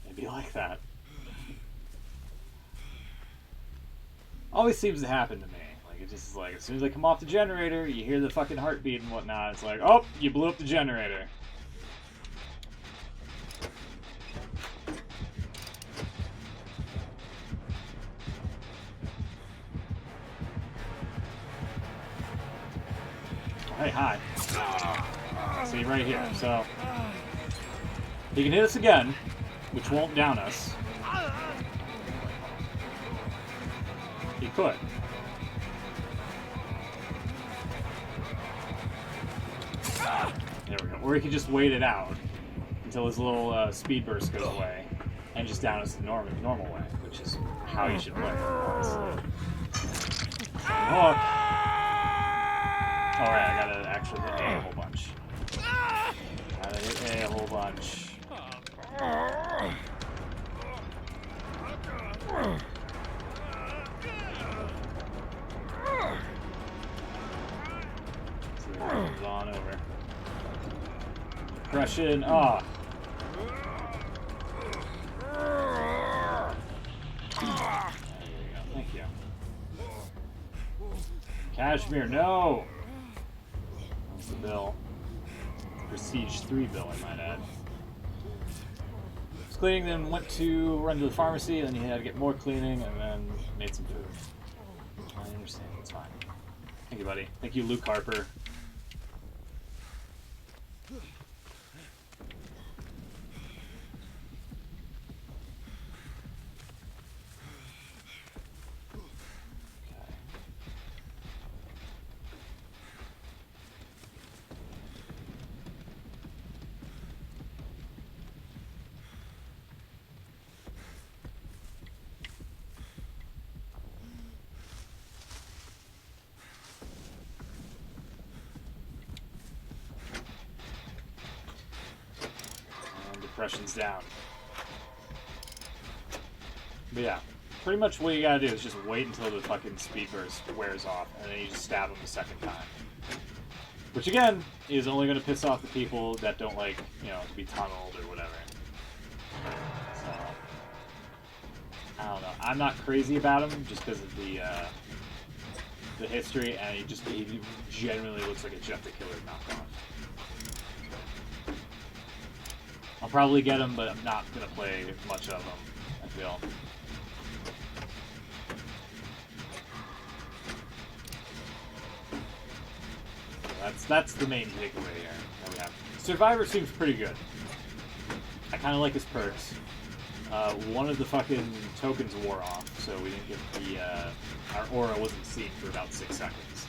It'd be like that. Always seems to happen to me. Like, it just is like, as soon as I come off the generator, you hear the fucking heartbeat and whatnot. It's like, oh, you blew up the generator. Hey, hi. See, right here. So, he can hit us again, which won't down us. He could. There we go. Or he could just wait it out until his little speed burst goes away and just down us the normal way, which is how you should play. Oh, alright, I gotta actually hit A a whole bunch. Gotta hit A a whole bunch. So it comes on over. Depression, ah. There you go, thank you. Kashmir, no! That's the bill. Prestige 3 bill, I might add. Was cleaning, then went to run to the pharmacy, and then he had to get more cleaning, and then made some food. I understand, it's fine. Thank you, buddy. Thank you, Luke Harper. Depression's down. But yeah, pretty much what you gotta do is just wait until the fucking speed burst wears off, and then you just stab him the second time. Which again, is only gonna piss off the people that don't like, you know, to be tunneled or whatever. So, I don't know. I'm not crazy about him just because of the history, and he genuinely looks like a Jeff the Killer knockoff. I'll probably get him, but I'm not going to play much of him, I feel. That's the main takeaway here that we have. Survivor seems pretty good. I kind of like his perks. One of the fucking tokens wore off, so we didn't get the... our aura wasn't seen for about 6 seconds.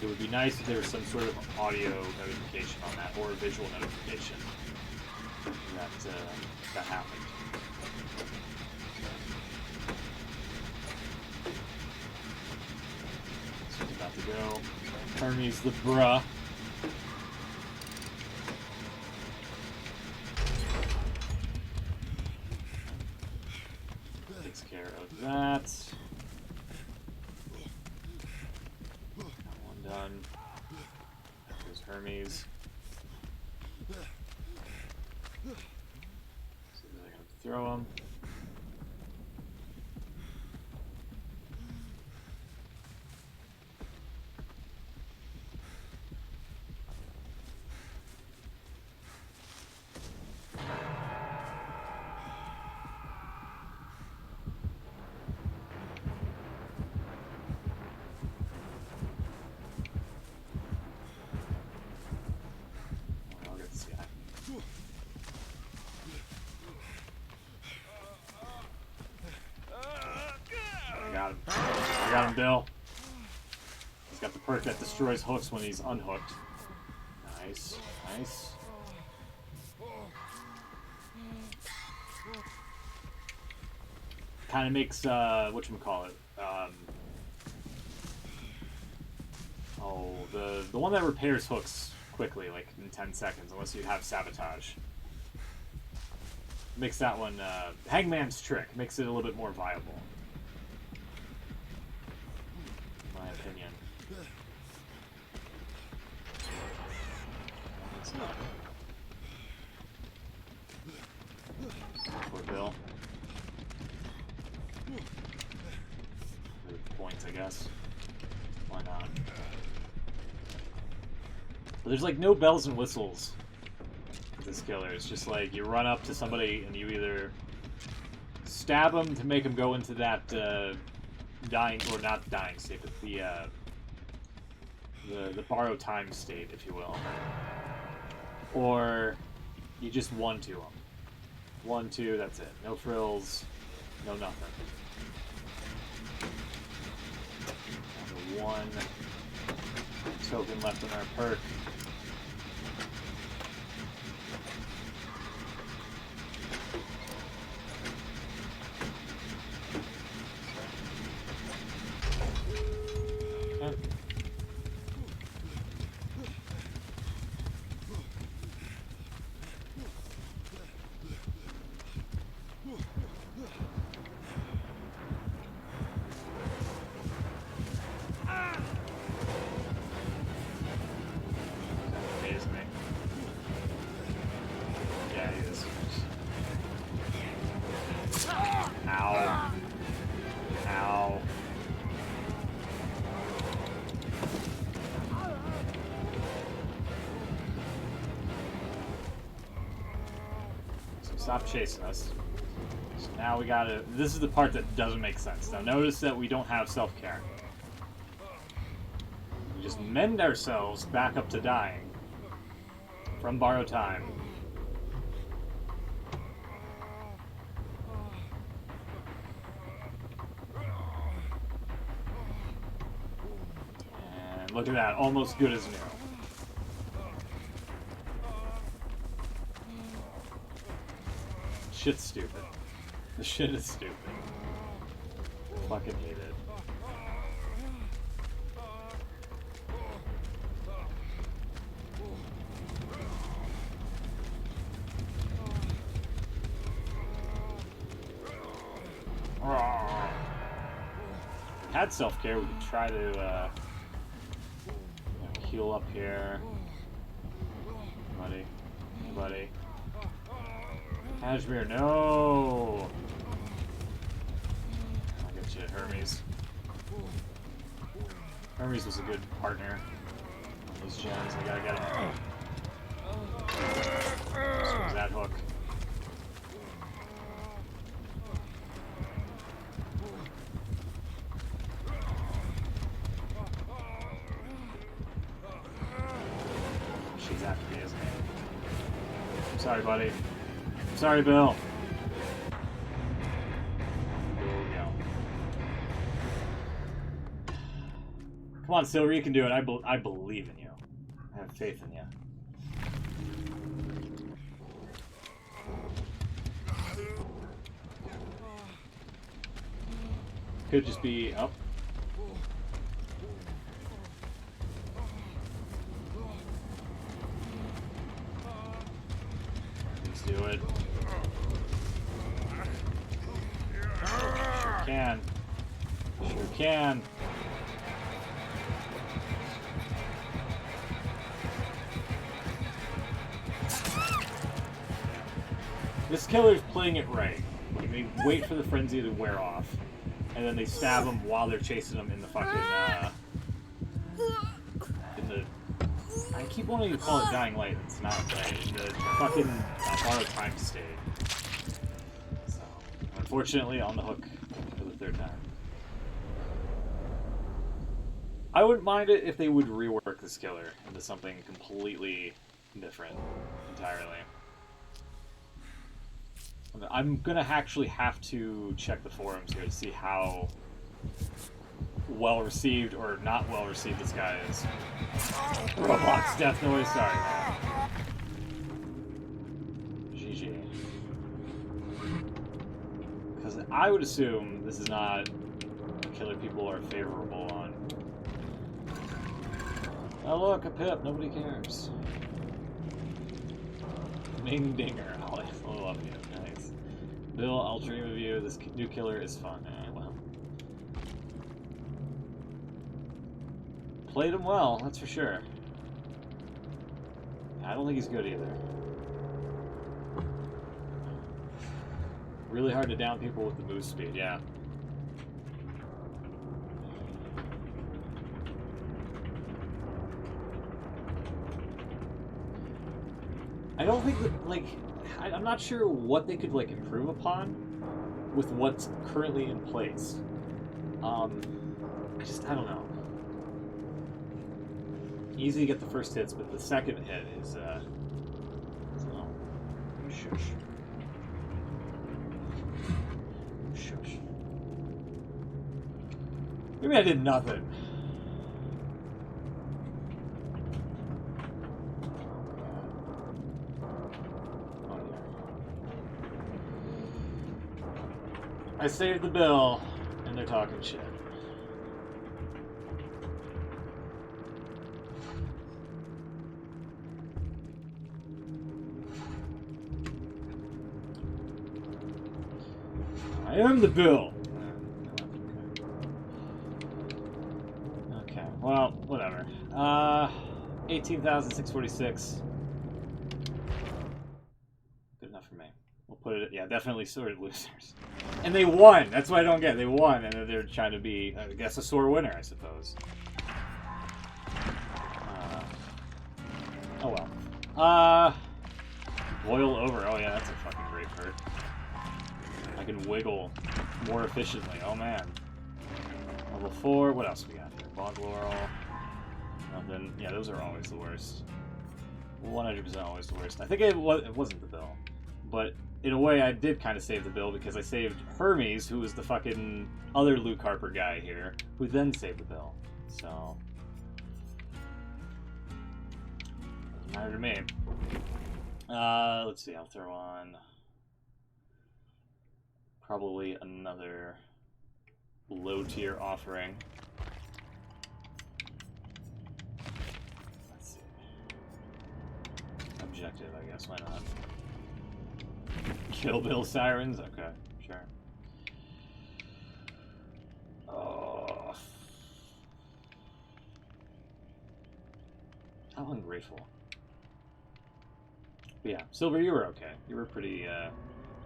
It would be nice if there was some sort of audio notification on that, or a visual notification. That happened. So he's about to go. Hermes the bruh. Takes care of that. Got one done. There's Hermes. Throw him. Bill. He's got the perk that destroys hooks when he's unhooked. Nice, nice. Kind of makes, whatchamacallit, the one that repairs hooks quickly, like in 10 seconds, unless you have sabotage. Makes that one, Hangman's trick, makes it a little bit more viable. In my opinion. It's not. Poor Bill. Points, I guess. Why not? But there's like no bells and whistles with this killer. It's just like you run up to somebody and you either stab them to make them go into that dying, or not dying state, but the borrow time state, if you will, or you just 1-2 them. 1-2, that's it. No frills, no nothing. One token left on our perk. Okay. Stop chasing us. So now we gotta... This is the part that doesn't make sense. Now notice that we don't have self-care. We just mend ourselves back up to dying. From borrow time. And look at that. Almost good as new. Shit's stupid. The shit is stupid. Fucking hate it. If we had self-care, we could try to heal up here. Buddy. Kashmir, no! I'll get you, Hermes. Hermes was a good partner on those gems. I gotta get him. So was that hook. She's after me, isn't she? I'm sorry, buddy. Sorry, Bill. There we go. Come on, Silver, you can do it. I believe in you. I have faith in you. Could just be up. Let's do it. Sure can. Sure can. This killer's playing it right. They wait for the frenzy to wear off, and then they stab him while they're chasing him in the fucking, I keep wanting to call it dying light. It's not right. In the fucking borrowed time state. So, unfortunately, on the hook for the third time. I wouldn't mind it if they would rework this killer into something completely different entirely. I'm gonna actually have to check the forums here to see how well received or not well received this guy is. Roblox death noise, sorry man. GG. Because I would assume this is not a killer people are favorable on. Oh look, a pip, nobody cares. Ming Dinger, I love you, nice. Bill, I'll dream of you, this new killer is fun. Well. Played him well, that's for sure. I don't think he's good either. Really hard to down people with the move speed, yeah. I don't think that, like, I'm not sure what they could, like, improve upon with what's currently in place. I don't know. Easy to get the first hits, but the second hit is, oh, shush. Shush. Maybe I did nothing. I saved the bill, and they're talking shit. I am the bill. Okay, well, whatever. 18,646. Good enough for me. We'll put it, yeah, definitely sorted losers. And they won! That's what I don't get. They won, and they're trying to be, I guess, a sore winner, I suppose. Oh well. Boil over. Oh yeah, that's a fucking great perk. I can wiggle more efficiently. Oh man. Level 4. What else we got here? Bog Laurel. Nothing. Yeah, those are always the worst. 100% always the worst. I think it wasn't the bill. But in a way, I did kind of save the bill because I saved Hermes, who was the fucking other Luke Harper guy here, who then saved the bill. So, doesn't matter to me. Let's see. I'll throw on probably another low-tier offering. Let's see. Objective, I guess. Why not? Kill Bill Sirens? Okay, sure. Oh. How ungrateful. But yeah, Silver, you were okay. You were pretty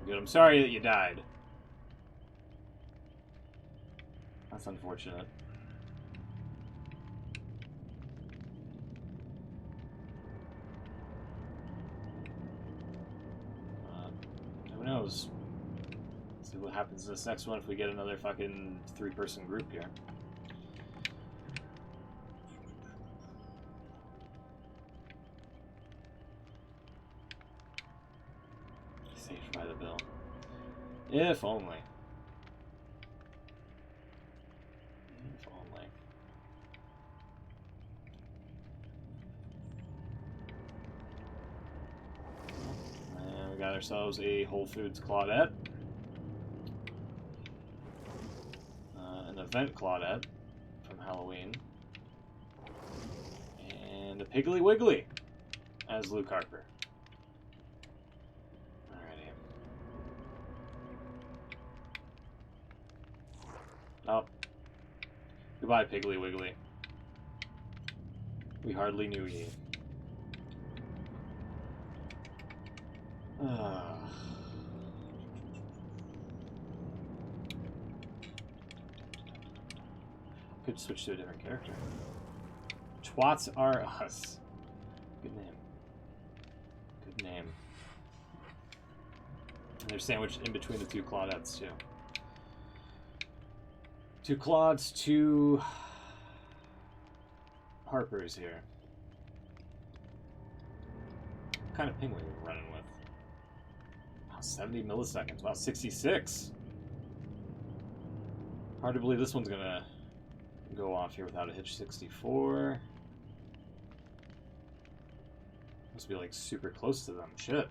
good. I'm sorry that you died. That's unfortunate. Who knows? See what happens in this next one if we get another fucking 3-person group here. Saved by the bill. If only. If only. And we got ourselves a Whole Foods Claudette. An event Claudette from Halloween. And a Piggly Wiggly as Luke Harper. Alrighty. Oh. Goodbye, Piggly Wiggly. We hardly knew ye. Could switch to a different character. Twats are us. Good name. Good name. And they're sandwiched in between the two Claudettes, too. 2 Claudes, 2 Harpers here. What kind of ping were you running with? Wow, 70 milliseconds. Wow, 66. Hard to believe this one's gonna go off here without a hitch 64. Must be like super close to them. Shit.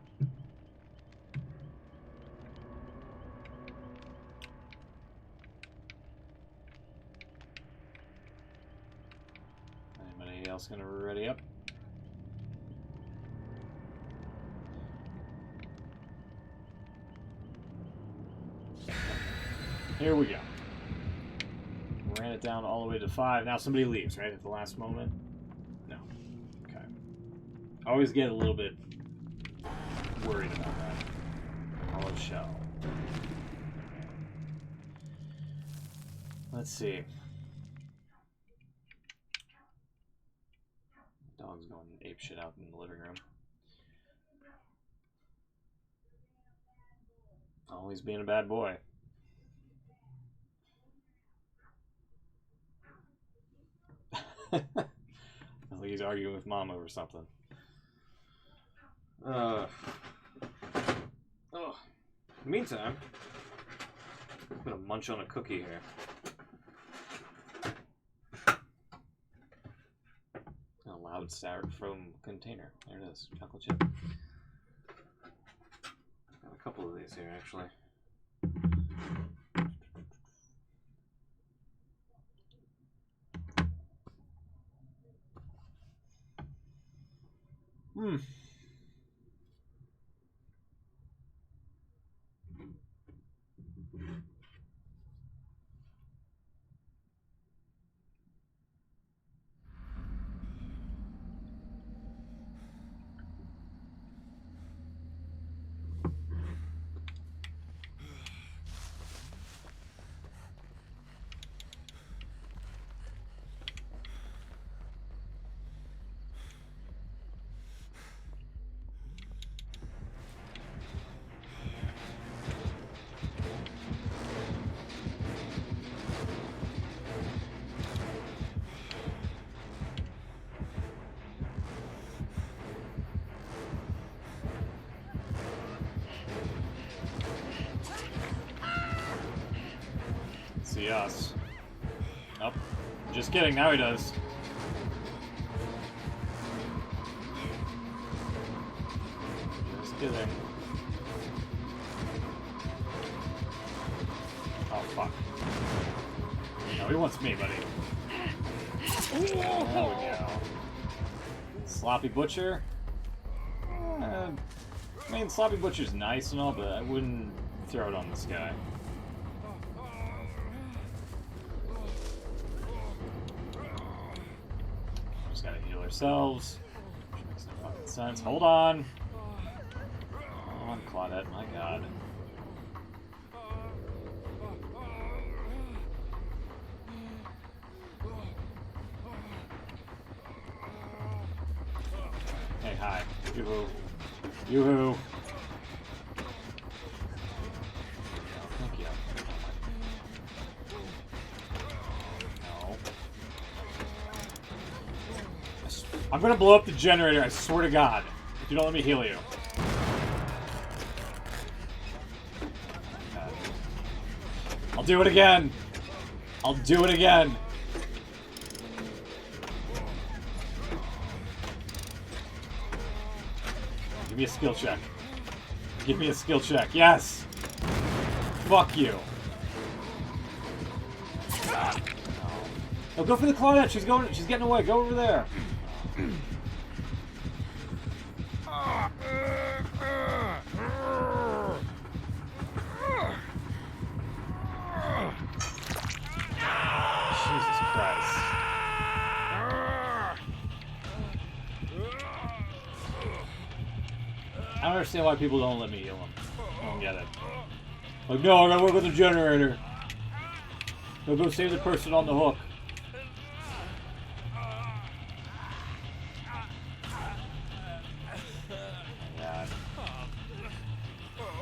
Anybody else gonna ready up? Here we go. Ran it down all the way to 5. Now somebody leaves, right? At the last moment? No. Okay. Always get a little bit worried about that. Hollow shell. Let's see. Dog's going ape shit out in the living room. Always being a bad boy. I think he's arguing with mom over something. In the meantime, I'm gonna munch on a cookie here. A loud styrofoam container. There it is, chocolate chip. Got a couple of these here, actually. See us. Nope. Just kidding, now he does. Just kidding. Oh, fuck. No, he wants me, buddy. There we go. Sloppy Butcher. I mean, Sloppy Butcher's nice and all, but I wouldn't throw it on this guy. Just gotta heal ourselves. Which makes no fucking sense. Hold on. Hold on, Claudette, my god. Hey, hi. Yoo-hoo. Yoo-hoo. Thank you. No. I'm gonna blow up the generator, I swear to God. If you don't let me heal you. God. I'll do it again. I'll do it again. Give me a skill check. Give me a skill check. Yes! Fuck you. Oh, go for the Claudette. She's getting away. Go over there. Jesus Christ. I don't understand why people don't let me heal them. I don't get it. Like, no, I gotta work with the generator. No, go save the person on the hook. God.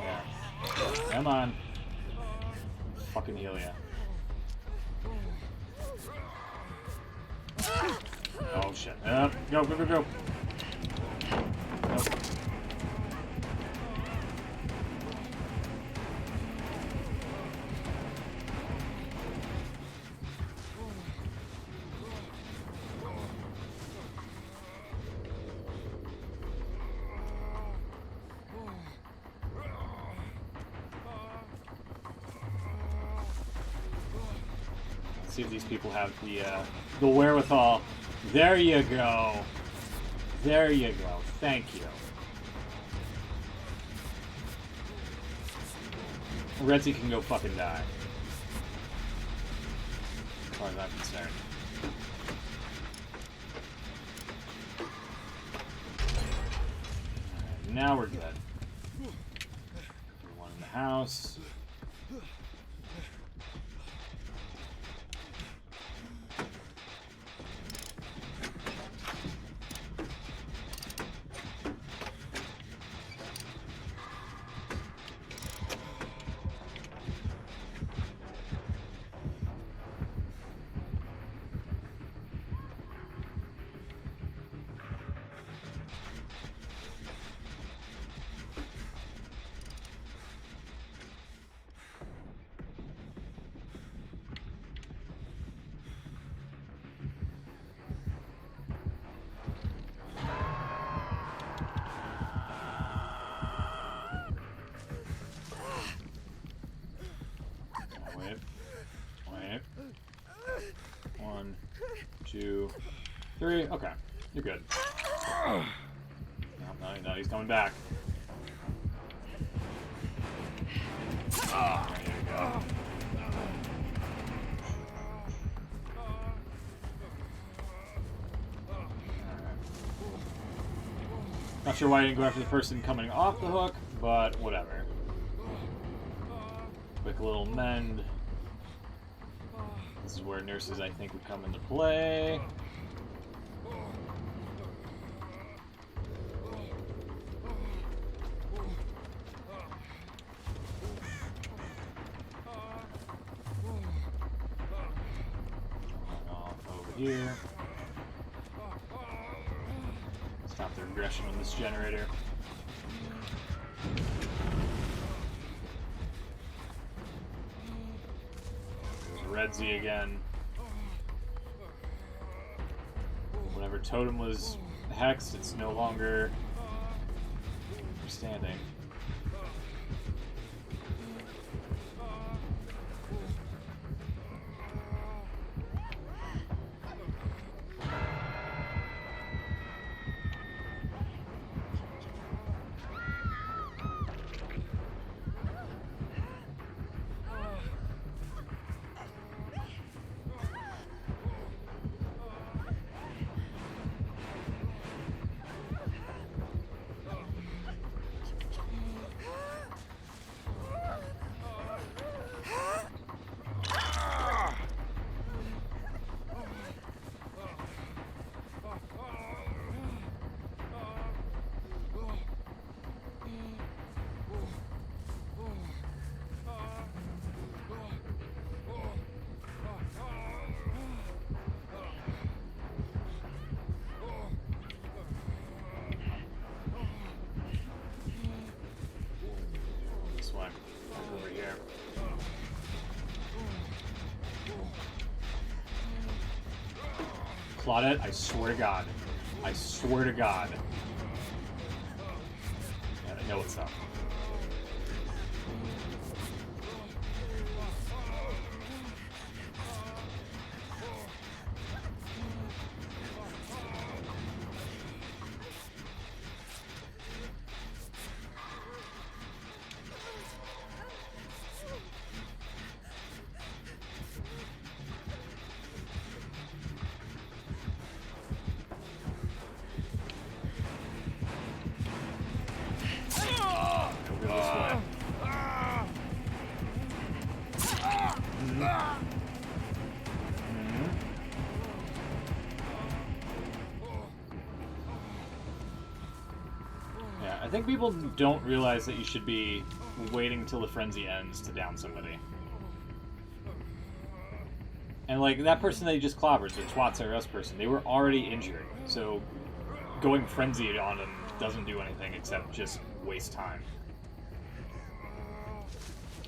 Yeah. Come on. Fucking heal ya. Oh shit. Go, go, go, go. Nope. Let's see if these people have the wherewithal. There you go. There you go. Thank you. Redzi can go fucking die. As far as I'm concerned. Alright, now we're good. One in the house. Wait. 1, 2, 3. Okay, you're good. No, he's coming back. There you go. Not sure why I didn't go after the person coming off the hook, but whatever. Quick little mend. This is where nurses, I think, would come into play. Off over here. Stop the regression on this generator. Redzi again. Whatever totem was hexed, it's no longer standing. Over here. Claudette, I swear to God. I swear to God. Yeah, I know what's up. I think people don't realize that you should be waiting till the frenzy ends to down somebody. And like that person that you just clobbered, the Twats RS person, they were already injured. So going frenzied on them doesn't do anything except just waste time.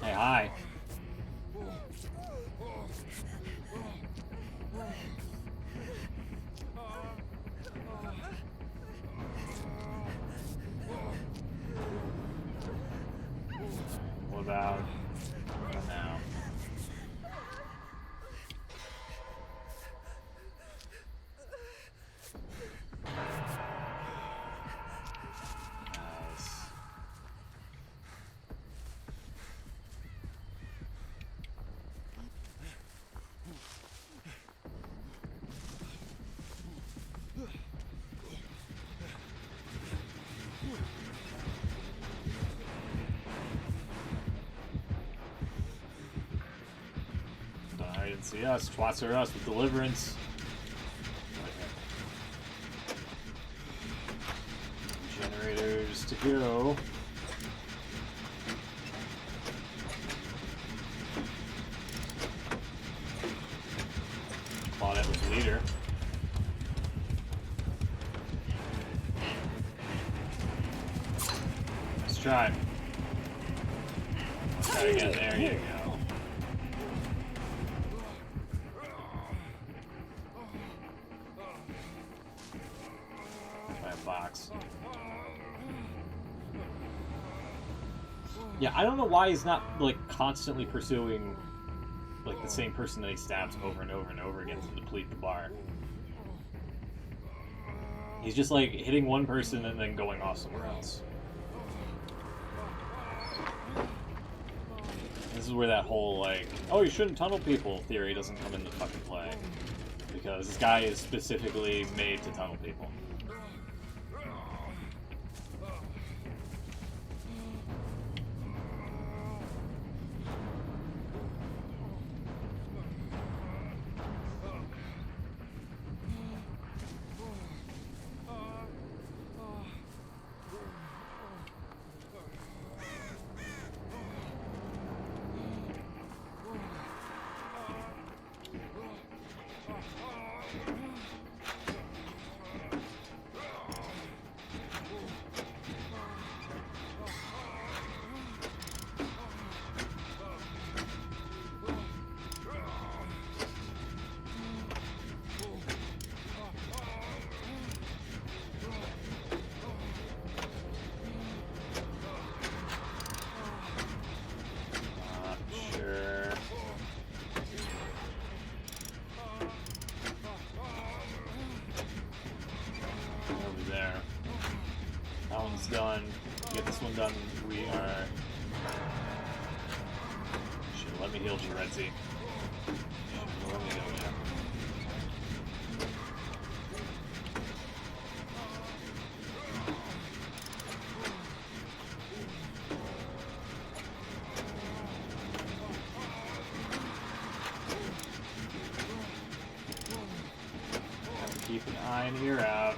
Hey, hi. What about now? didn't see us. Twats are us with deliverance. Generators to go. Claudette was leader. Let's try. Try again. There you go. Try a box. Yeah, I don't know why he's not like constantly pursuing like the same person that he stabs over and over and over again to deplete the bar. He's just like hitting one person and then going off somewhere else. This is where that whole like, oh, you shouldn't tunnel people theory doesn't come into fucking play. Because this guy is specifically made to tunnel people. Done. Get this one done. We are. Should let me heal you, Redzy. Let me heal you. Keep an eye and ear out.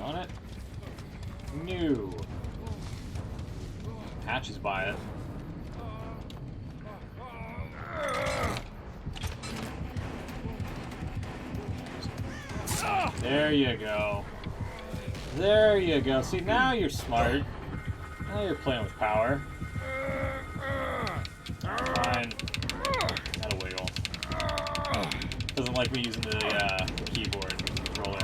On it. New. Hatches by it. There you go. There you go. See, now you're smart. Now you're playing with power. Fine. That'll wiggle. Doesn't like me using the keyboard controller.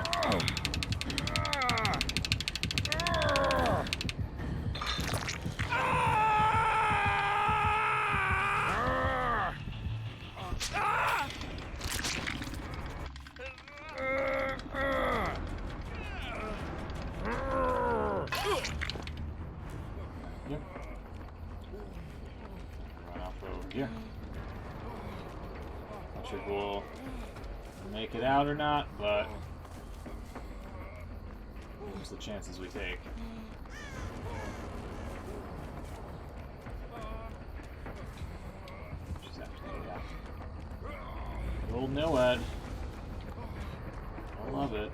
Yep. Run off over here. Not sure if we'll make it out or not, but there's the chances we take. She's actually, yeah. The old NOED. I love it.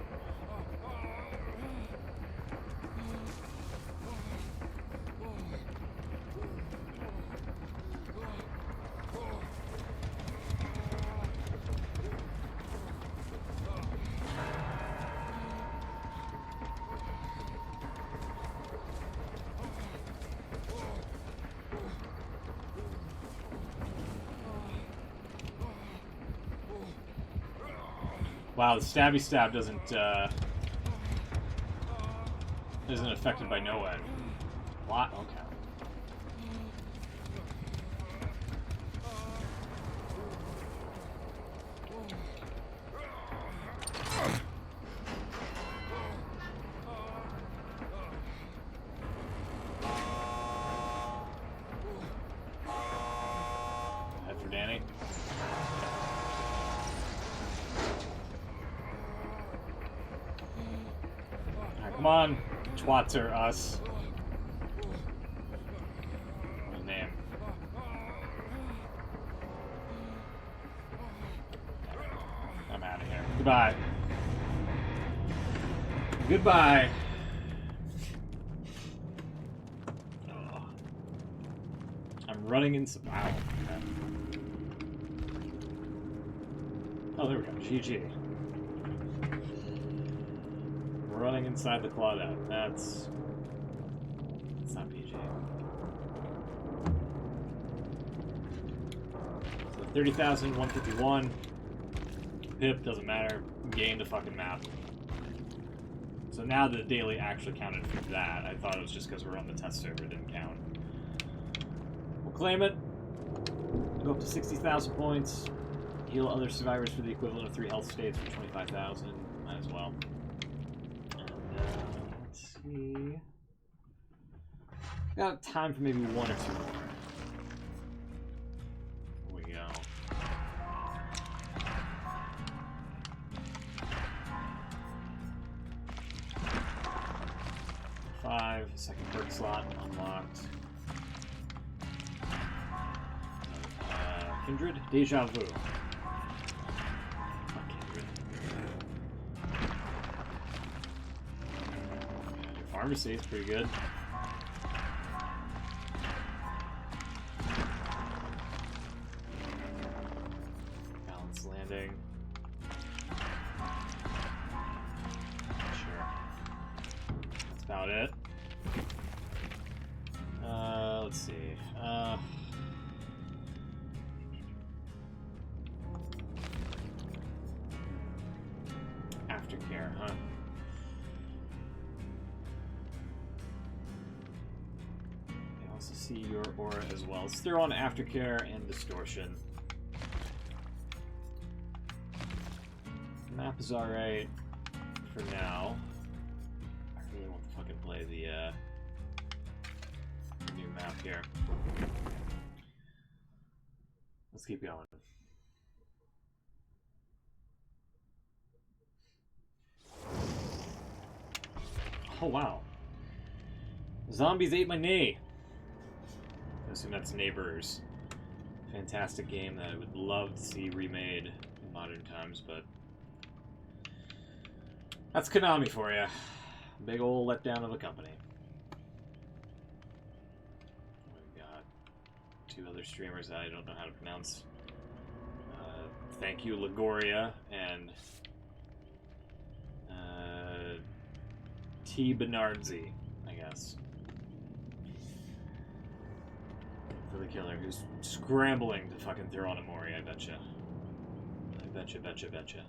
Wow, the stabby stab isn't affected by NOED. What? Okay. Come on, twats are us. What a name. I'm out of here. Goodbye. Goodbye. Oh. I'm running in some. Wow. Okay. Oh, there we go. GG. Running inside the Clawdout. That's not PG. So 30,151. Pip, doesn't matter. Gained a fucking map. So now the daily actually counted for that. I thought it was just because we're on the test server, it didn't count. We'll claim it. Go up to 60,000 points. Heal other survivors for the equivalent of 3 health states for 25,000. Might as well. Let's see. Got time for maybe 1 or 2 more. Here we go. 5, second perk slot unlocked. Kindred, Deja Vu. Not Kindred. Pharmacy is pretty good. Balance landing. Sure. That's about it. Let's see. Aftercare, huh? I also see your aura as well. Let's throw on Aftercare and Distortion. The map is alright for now. I really want to fucking play the new map here. Let's keep going. Oh wow. Zombies ate my knee. I assume that's Neighbors. Fantastic game that I would love to see remade in modern times, but that's Konami for you. Big ol' letdown of a company. We've got 2 other streamers that I don't know how to pronounce. Thank you, Lagoria, and T. Bernardzi, I guess. For the killer, who's scrambling to fucking throw on a Mori, I betcha. I betcha, betcha, betcha.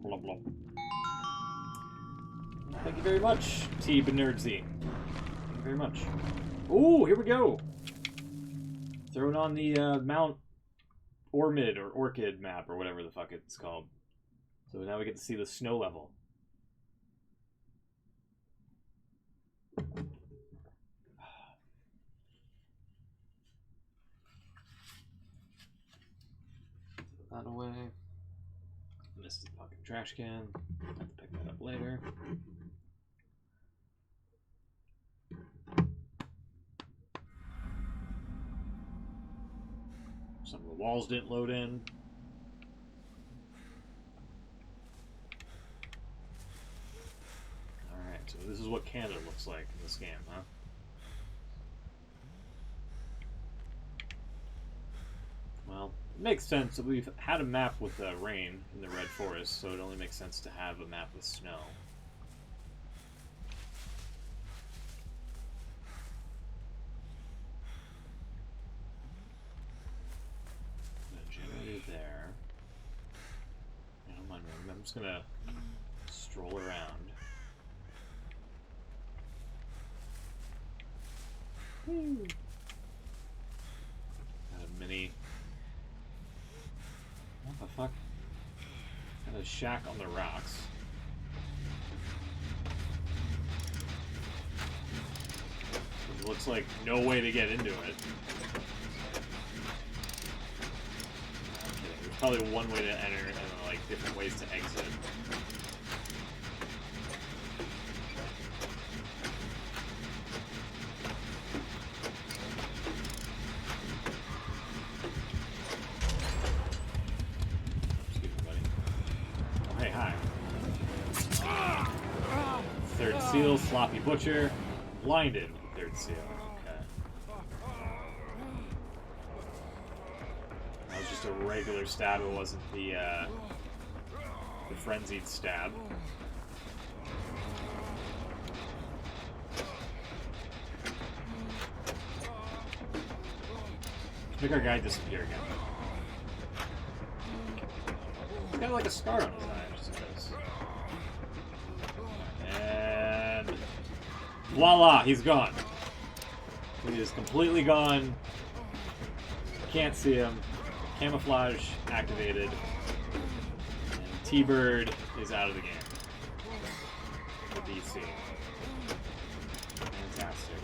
Blah, blah. Thank you very much, T. Bernardzi. Thank you very much. Ooh, here we go. Throwing on the Mount Ormid or Orchid map or whatever the fuck it's called. So now we get to see the snow level. Put that away. This is the fucking trash can. I'll have to pick that up later. Some of the walls didn't load in. Alright, so this is what Canada looks like in this game, huh? Well, it makes sense that we've had a map with rain in the Red Forest, so it only makes sense to have a map with snow. Generator there. I don't mind, I'm just gonna stroll around. Woo. Got a mini. What the fuck? Got a shack on the rocks. It looks like no way to get into it. Okay, there's probably one way to enter and like different ways to exit. Third seal, sloppy butcher, blinded. Third seal. Okay. That was just a regular stab. It wasn't the frenzied stab. Make our guy disappear again. He's got like a scar on his eye, just in case. And voila, he's gone. He is completely gone. Can't see him. Camouflage activated. And T-Bird is out of the game. The DC. Fantastic.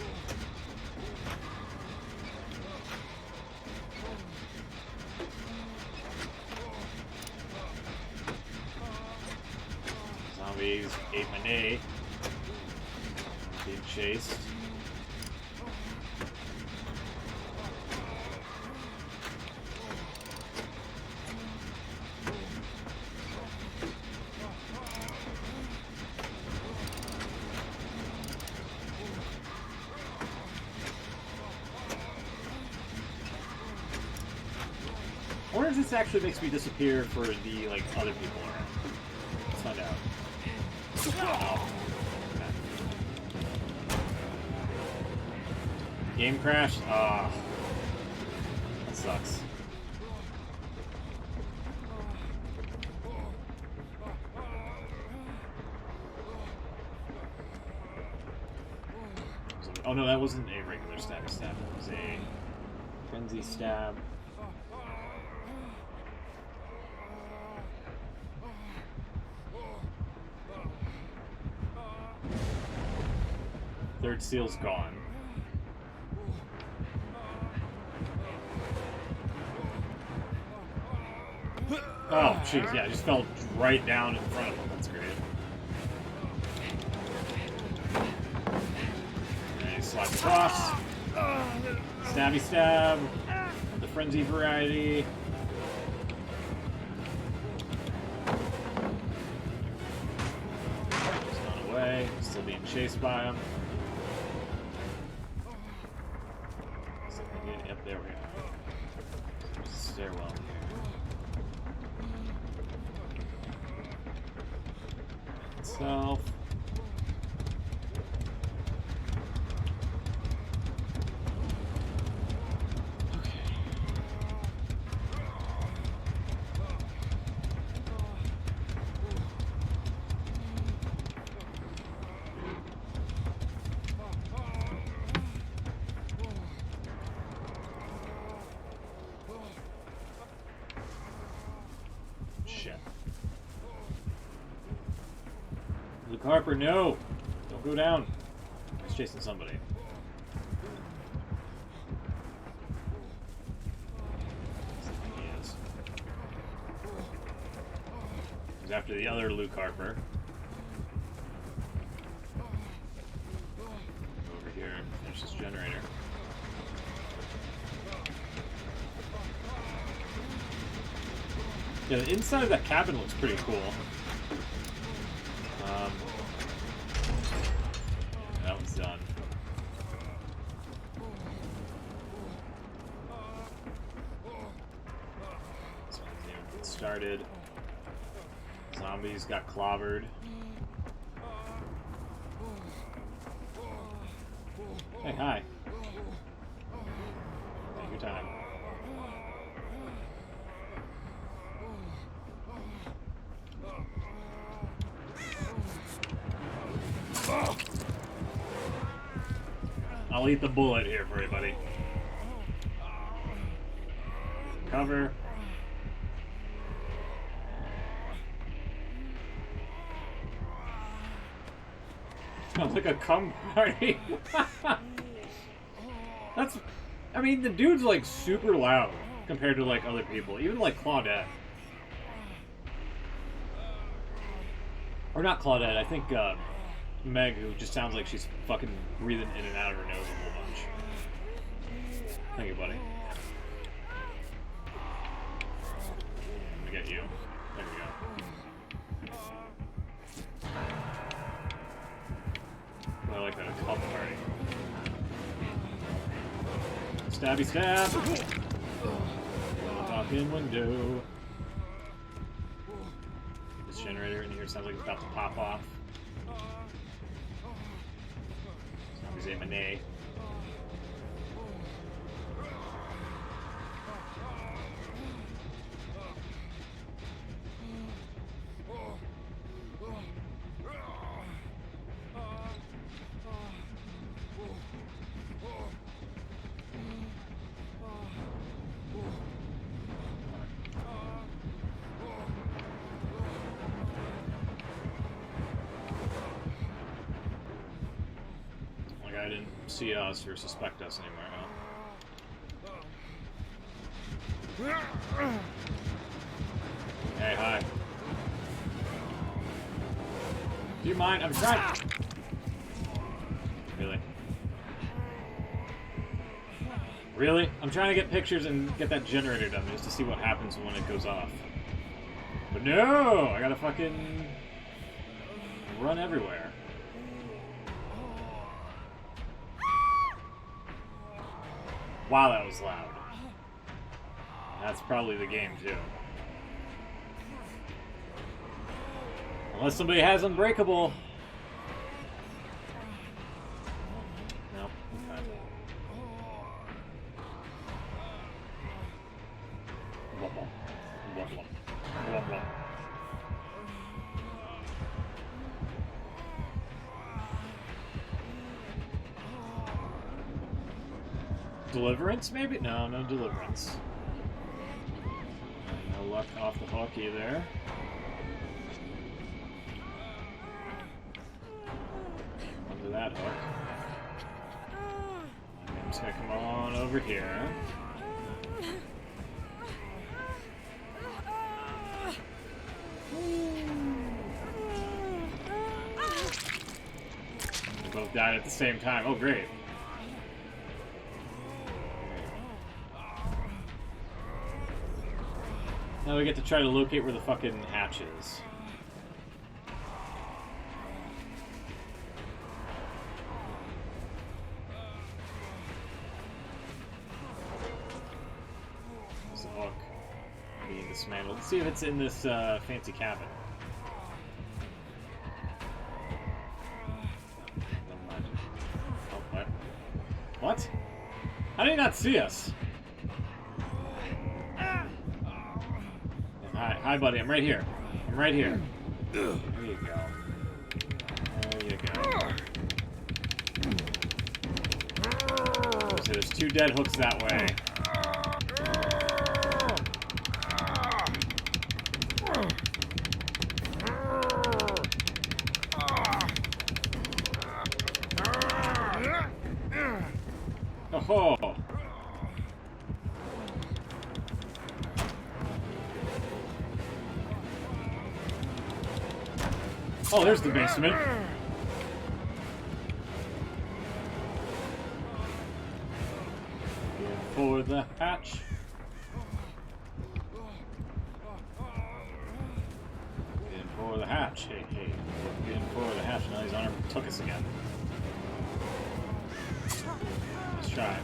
Zombies, 8 Manet. Being chased. I wonder if this actually makes me disappear for the like other people around. Let's find out. Oh. Game crashed? Ah. That sucks. Oh no, that wasn't a regular stabby stab. It was a frenzy stab. Third seal's gone. Oh, jeez, yeah, I just fell right down in front of him. That's great. Okay, slide across. Stabby stab. The frenzy variety. Just gone away. Still being chased by him. Yep, there we go. There's a stairwell. Itself. Okay. Shit. Luke Harper, no! Don't go down. He's chasing somebody. He is. He's after the other Luke Harper. Over here, finish this generator. Yeah, the inside of that cabin looks pretty cool. That one's done. It started. Zombies got clobbered. Hey, hi. Take your time. I'll eat the bullet here for you, buddy. Cover. Sounds like a cum party. That's... I mean, the dude's, like, super loud compared to, like, other people. Even, like, Claudette. Or not Claudette, I think, Meg, who just sounds like she's fucking breathing in and out of her nose a whole bunch. Thank you, buddy. Let me get you. There we go. I like that. A club party. Stabby stab! Fucking window. This generator in here sounds like it's about to pop off. Zombies aim a nay. I didn't see us or suspect us anymore, huh? Hey, hi. Do you mind? I'm trying. Really? Really? I'm trying to get pictures and get that generator done just to see what happens when it goes off. But no! I gotta fucking run everywhere. Wow, that was loud. That's probably the game, too. Unless somebody has Unbreakable. Nope. Okay. Blah, blah. Blah, blah. Blah, blah. Deliverance, maybe? No, no deliverance. No luck off the hook either. Under that hook. I'm just gonna come on over here. We both died at the same time. Oh, great. Now we get to try to locate where the fucking hatch is. There's the hook being dismantled. Let's see if it's in this fancy cabin. Never mind. Oh, what? What? How did he not see us? Hi, buddy. I'm right here. I'm right here. There you go. There you go. So there's two dead hooks that way. Oh-ho! Oh, there's the basement. In for the hatch. In for the hatch. Hey, hey. In for the hatch. Now his arm took us again. Let's try.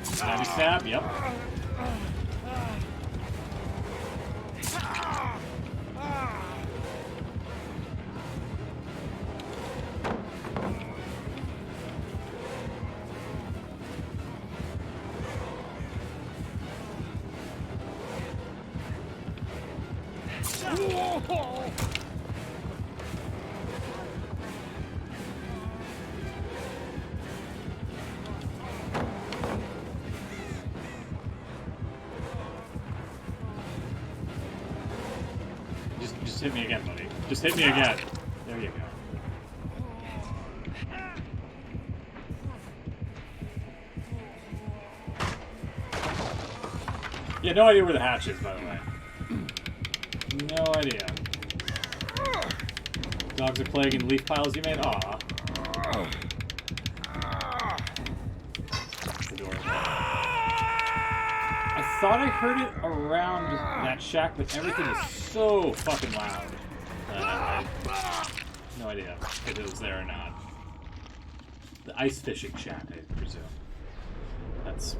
Stabby stab, yep. Just hit me again, buddy. Just hit me again. There you go. Yeah, no idea where the hatch is, by the way. No idea. Dogs are playing in leaf piles you made? Aw. That's the door. I thought I heard it around that shack, but everything is so fucking loud. I have no idea if it was there or not. The ice fishing shack, I presume. That's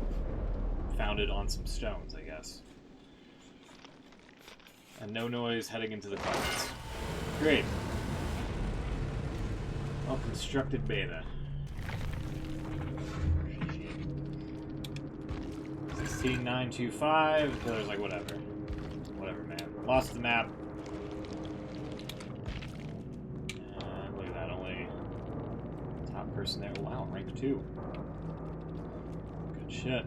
founded on some stones, I guess. And no noise heading into the clouds. Great. Well constructed beta. 16925. Killer's like, whatever. Whatever, man. Lost the map. And look at that, only top person there. Wow, rank 2. Good shit.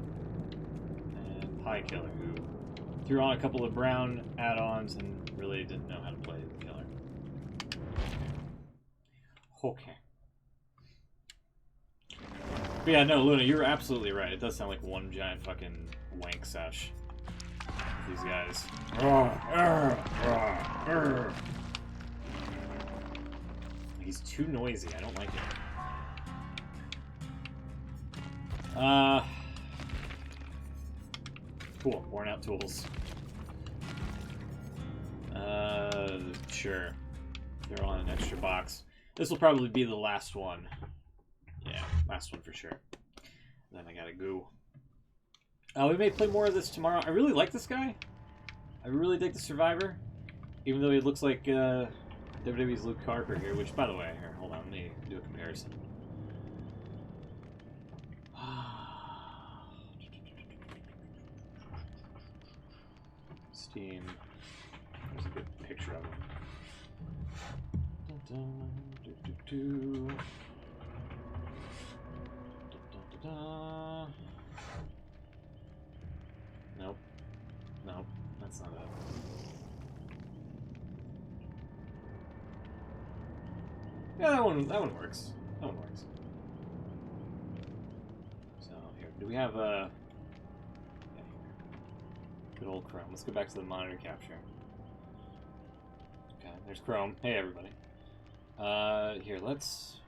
And Pie Killer, who threw on a couple of brown add-ons and really didn't know how to play the killer. Okay. But yeah, no, Luna, you're absolutely right. It does sound like one giant fucking wank sesh. These guys. He's too noisy. I don't like it. Cool. Worn out tools. Sure. They're on an extra box. This will probably be the last one. Yeah, last one for sure. Then I gotta go. We may play more of this tomorrow. I really like this guy. I really dig the Survivor. Even though he looks like WWE's Luke Harper here, which, by the way, here, hold on, let me do a comparison. Steam. There's a good picture of him. Nope. Nope. That's not it. Yeah, that one works. That one works. So here, do we have a? Yeah, good old Chrome. Let's go back to the monitor capture. Okay, there's Chrome. Hey everybody. Here, let's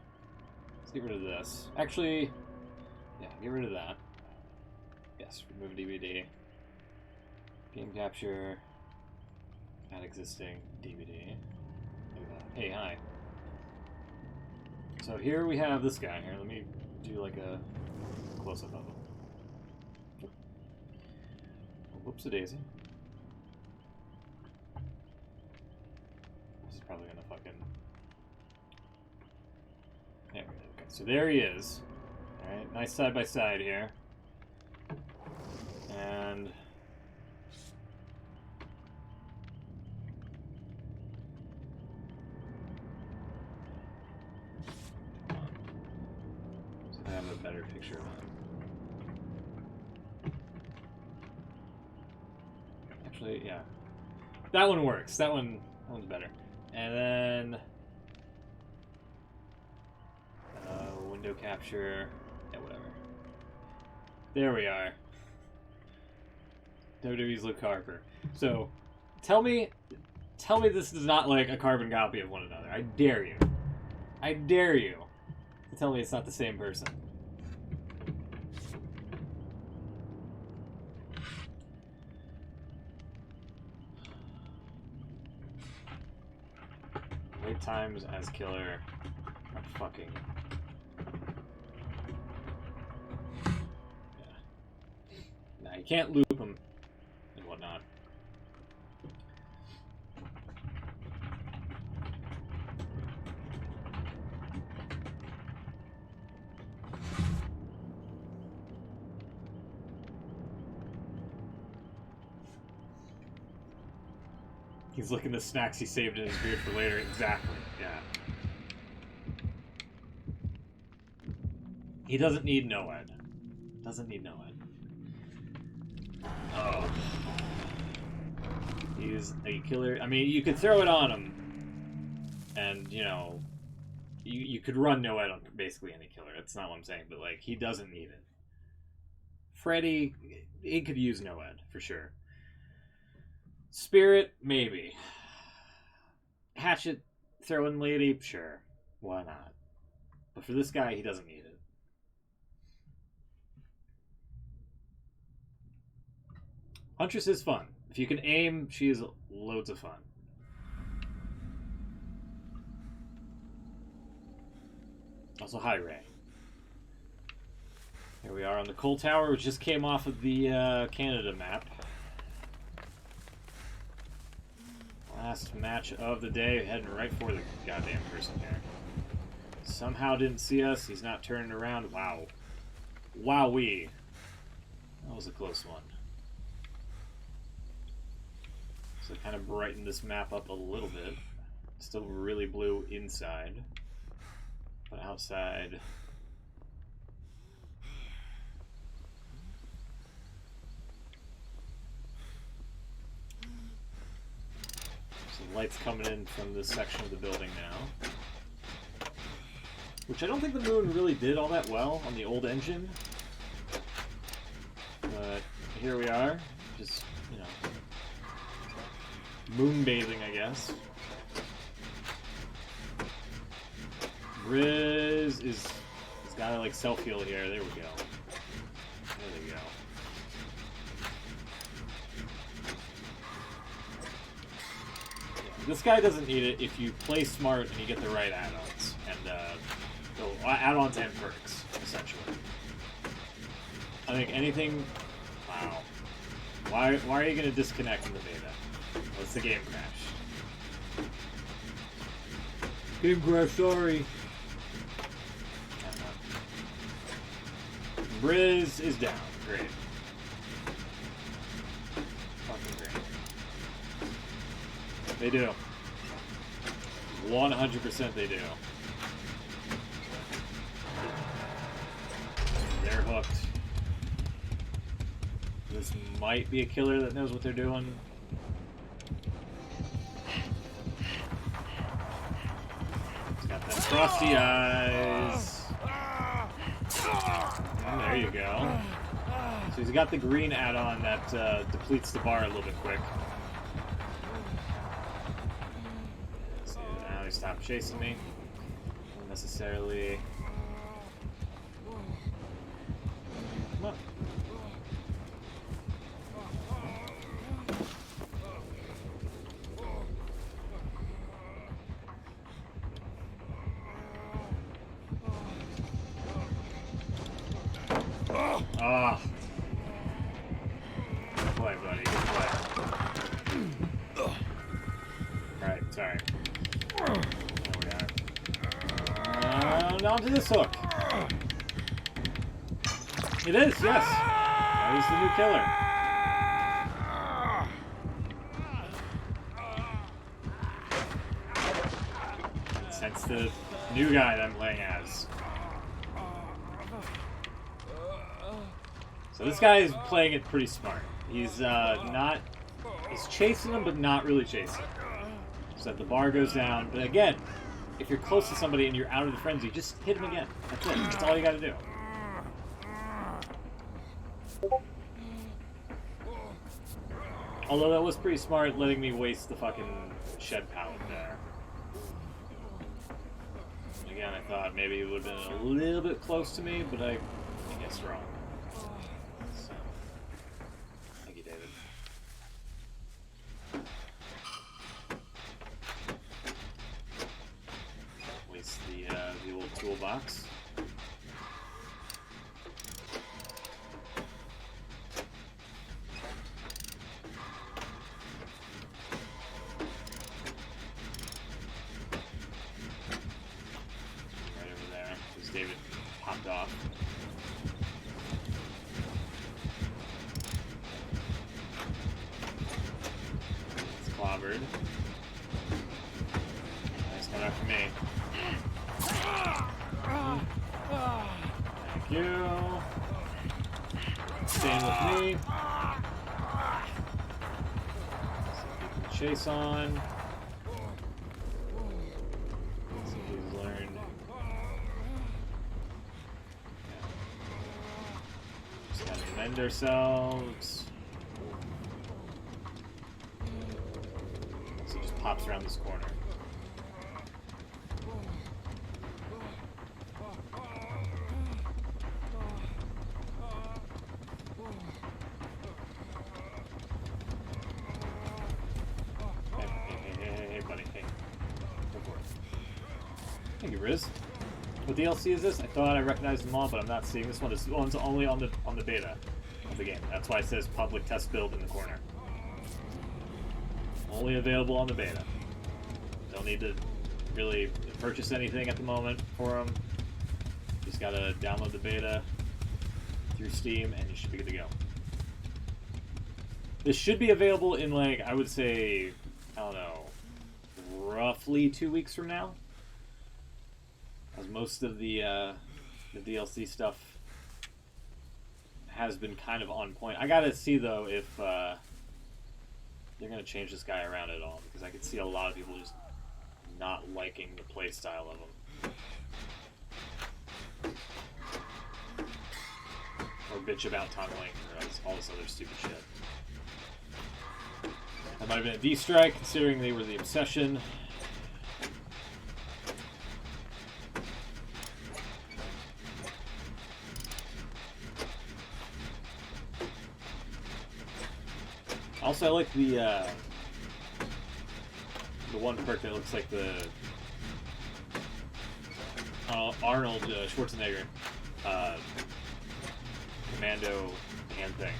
get rid of this. Actually, yeah, get rid of that. Yes, remove DBD. Game capture. Add existing DBD. Look at that. Hey, hi. So here we have this guy here. Let me do like a close-up of him. Oh, whoops-a-daisy. This is probably gonna fucking... There we go. Okay, so there he is. Alright, nice side-by-side here. And... so I have a better picture of him. Actually, yeah. That one works. That one's better. And then... window capture. Yeah, whatever. There we are. WWE's Luke Harper. So, tell me this is not like a carbon copy of one another. I dare you. I dare you to tell me it's not the same person. Wait times as killer are fucking... Yeah. Nah, you can't loop them and whatnot. He's looking at the snacks he saved in his beard for later. Exactly, yeah. He doesn't need NOED. Doesn't need NOED. Oh. He's a killer. I mean, you could throw it on him, and, you know, you could run no ed on basically any killer. That's not what I'm saying, but, like, he doesn't need it. Freddy, he could use no ed, for sure. Spirit, maybe. Hatchet, throwing lady, sure. Why not? But for this guy, he doesn't need it. Huntress is fun. If you can aim, she is loads of fun. Also, hi, Ray. Here we are on the Coal Tower, which just came off of the Canada map. Last match of the day, heading right for the goddamn person here. Somehow didn't see us. He's not turning around. Wow. Wowee. That was a close one. So kind of brighten this map up a little bit. Still really blue inside. But outside... lights coming in from this section of the building now. Which I don't think the moon really did all that well on the old engine. But here we are. Just, you know, moon bathing, I guess. Riz is... he's gotta, like, self-heal here. There we go. There we go. This guy doesn't need it if you play smart and you get the right add-ons. And, add-ons and perks, essentially. I think anything... Wow. Why are you going to disconnect in the beta? Well, it's the game crash. Game crash, sorry. Briz is down. Great. Fucking great. They do. 100% they do. They're hooked. This might be a killer that knows what they're doing. He's got them frosty eyes. And there you go. So he's got the green add-on that depletes the bar a little bit quick. Stop chasing me unnecessarily. Come on. Ah. Good play, buddy. Good play. Alright, sorry. There we are. And onto this hook. It is, yes. That is the new killer. That's the new guy that I'm playing as. So this guy is playing it pretty smart. He's he's chasing him, but not really chasing him. So that the bar goes down. But again, if you're close to somebody and you're out of the frenzy, just hit him again. That's it. That's all you gotta do. Although that was pretty smart, letting me waste the fucking shed pallet there. Again, I thought maybe it would have been a little bit close to me, but I guess wrong. So, thank you, David. Waste the old toolbox. David popped off. It's clobbered. Nice one after me. Thank you. Staying with me. chase on. Let's see if he's learned. Yeah. Just gotta mend ourselves. So he just pops around this corner. Thank you, Riz. What DLC is this? I thought I recognized them all, but I'm not seeing this one. This one's only on the beta of the game. That's why it says public test build in the corner. Only available on the beta. Don't need to really purchase anything at the moment for them. Just gotta download the beta through Steam, and you should be good to go. This should be available in, like, I would say, I don't know, roughly 2 weeks from now. As most of the DLC stuff has been kind of on point. I gotta see, though, if they're gonna change this guy around at all, because I could see a lot of people just not liking the play style of him. Or bitch about tunneling, or all this other stupid shit. That might have been a D-strike, considering they were the obsession. Also, I like the one perk that looks like the Arnold Schwarzenegger commando hand thing.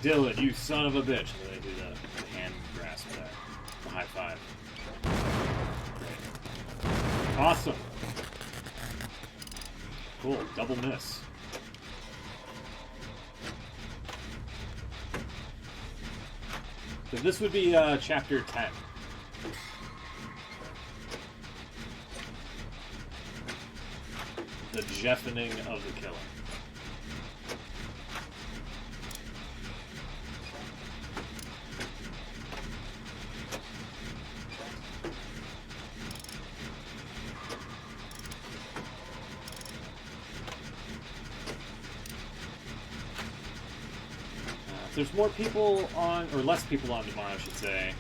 Dylan, you son of a bitch! And then they do the hand grasp there, the high five. Great. Awesome. Cool. Double miss. So this would be chapter 10. The Jeffening of the Killer. There's more people on, or less people on tomorrow, I should say,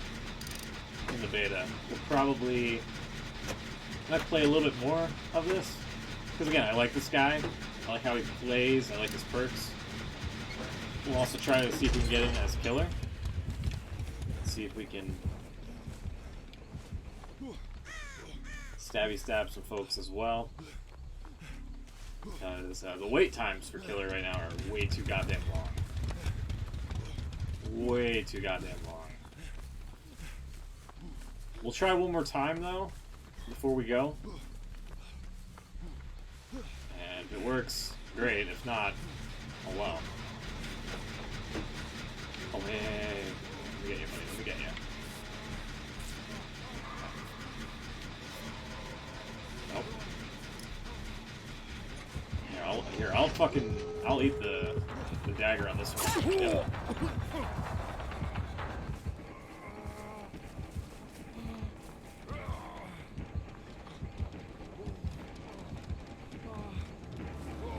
in the beta. We'll probably might play a little bit more of this. Because again, I like this guy. I like how he plays. I like his perks. We'll also try to see if we can get in as killer. See if we can stabby stab some folks as well. Because the wait times for killer right now are way too goddamn long. Way too goddamn long. We'll try one more time, though, before we go. And if it works, great. If not, oh well. Oh, hey. Let me get you, buddy. Let me get you. Nope. I'll eat the dagger on this one. Yeah.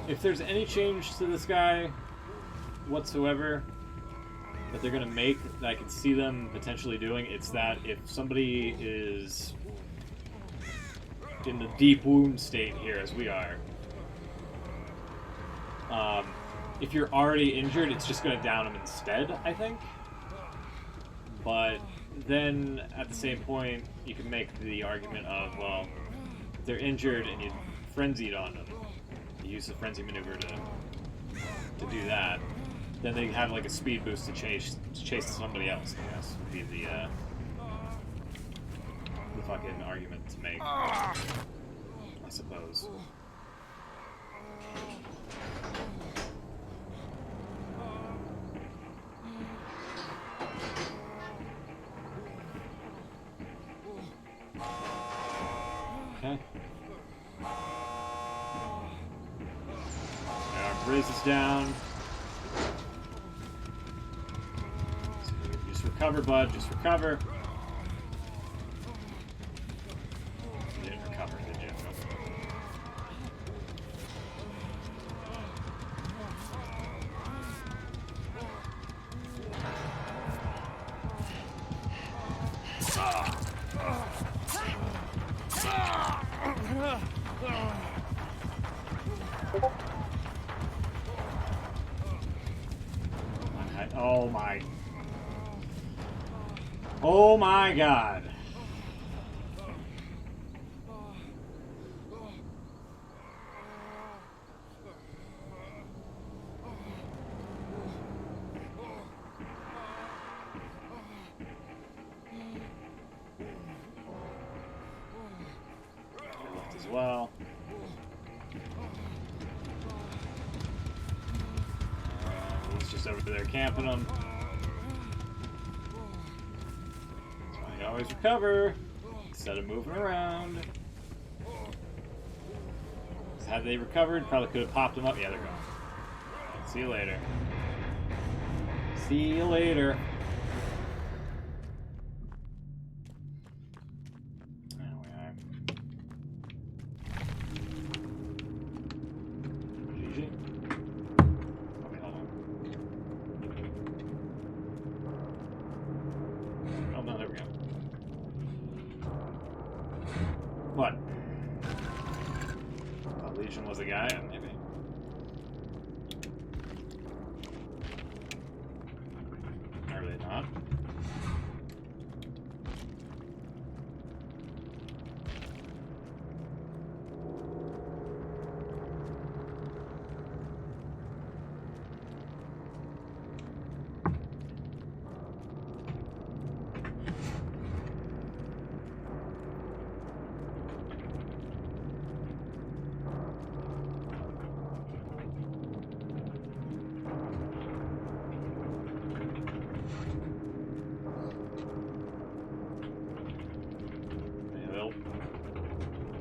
If there's any change to this guy whatsoever that they're going to make that I can see them potentially doing, it's that if somebody is in the deep wound state here, as we are, if you're already injured, it's just going to down them instead, I think. But then, at the same point, you can make the argument of, well, if they're injured and you frenzied on them, you use the frenzy maneuver to do that, then they have like a speed boost to chase somebody else, I guess, would be the fucking argument to make, I suppose. Okay. Raise this down. So just recover, bud. Just recover. You didn't recover, did you? Oh my. Oh my god. Left as well. He's just over there camping them. That's why you always recover instead of moving around. Had they recovered, probably could have popped them up. Yeah, they're gone. See you later. See you later. There we are. GG. Okay, hold on. Oh no, there we go. What? Legion was a guy? Maybe. Are they not?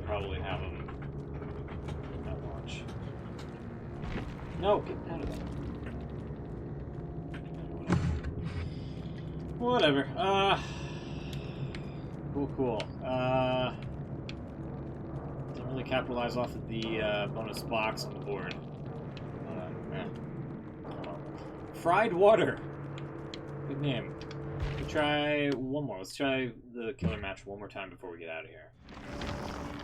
Probably have them at launch. No, get out of there. Whatever. Cool. Didn't really capitalize off of the bonus box on the board. Fried water. Good name. Let's try one more. Let's try the killer match one more time before we get out of here.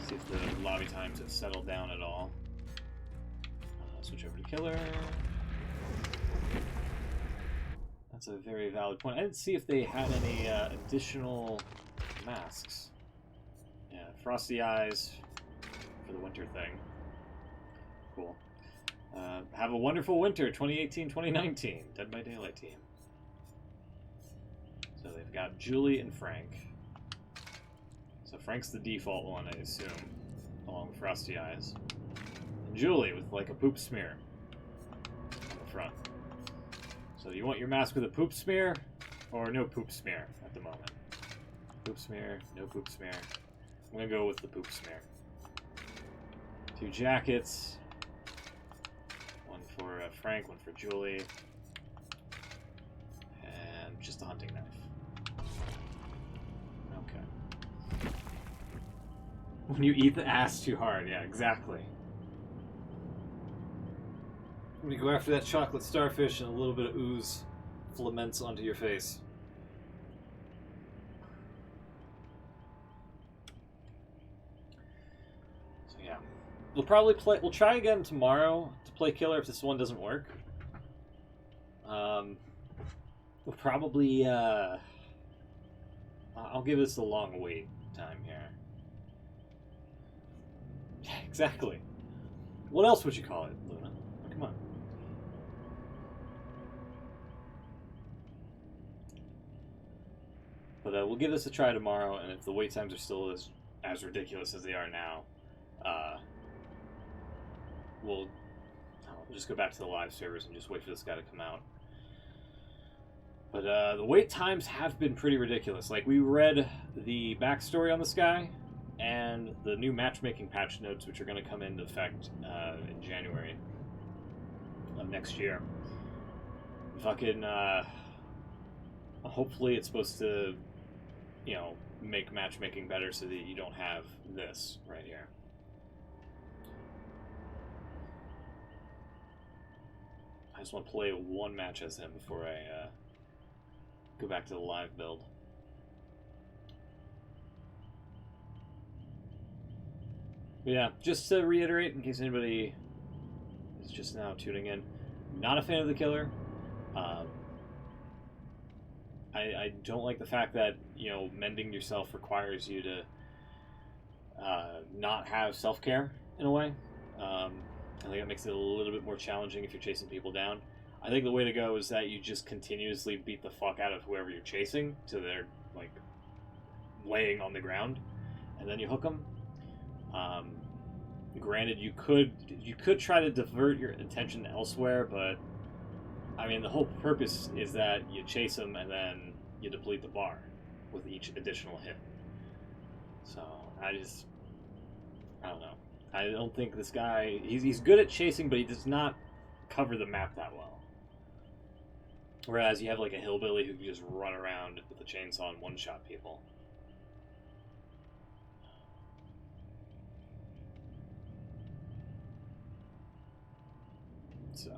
See if the lobby times have settled down at all. Switch over to killer. That's a very valid point. I didn't see if they had any additional masks. Yeah, frosty eyes for the winter thing. Cool. Have a wonderful winter, 2018-2019. Dead by Daylight team. So they've got Julie and Frank. So Frank's the default one, I assume, along with Frosty Eyes. And Julie with like a poop smear on the front. So you want your mask with a poop smear or no poop smear at the moment? Poop smear, no poop smear. I'm gonna go with the poop smear. 2 jackets. One for Frank, one for Julie. And just a hunting knife. When you eat the ass too hard, yeah, exactly. When you go after that chocolate starfish and a little bit of ooze flaments onto your face. So yeah. We'll try again tomorrow to play killer if this one doesn't work. We'll probably, I'll give this a long wait time here. Exactly. What else would you call it, Luna? Come on. But we'll give this a try tomorrow, and if the wait times are still as ridiculous as they are now, we'll just go back to the live servers and just wait for this guy to come out. But the wait times have been pretty ridiculous. Like, we read the backstory on this guy, and the new matchmaking patch notes, which are going to come into effect in January of next year. Fucking, hopefully it's supposed to, you know, make matchmaking better so that you don't have this right here. I just want to play one match as him before I go back to the live build. But yeah, just to reiterate, in case anybody is just now tuning in, not a fan of the killer. I don't like the fact that, you know, mending yourself requires you to not have self-care in a way. I think it makes it a little bit more challenging if you're chasing people down. I think the way to go is that you just continuously beat the fuck out of whoever you're chasing till they're, like, laying on the ground, and then you hook them. Granted, you could try to divert your attention elsewhere, but I mean, the whole purpose is that you chase them and then you deplete the bar with each additional hit. So I don't know. I don't think this guy, he's good at chasing, but he does not cover the map that well. Whereas you have like a hillbilly who can just run around with a chainsaw and one-shot people. So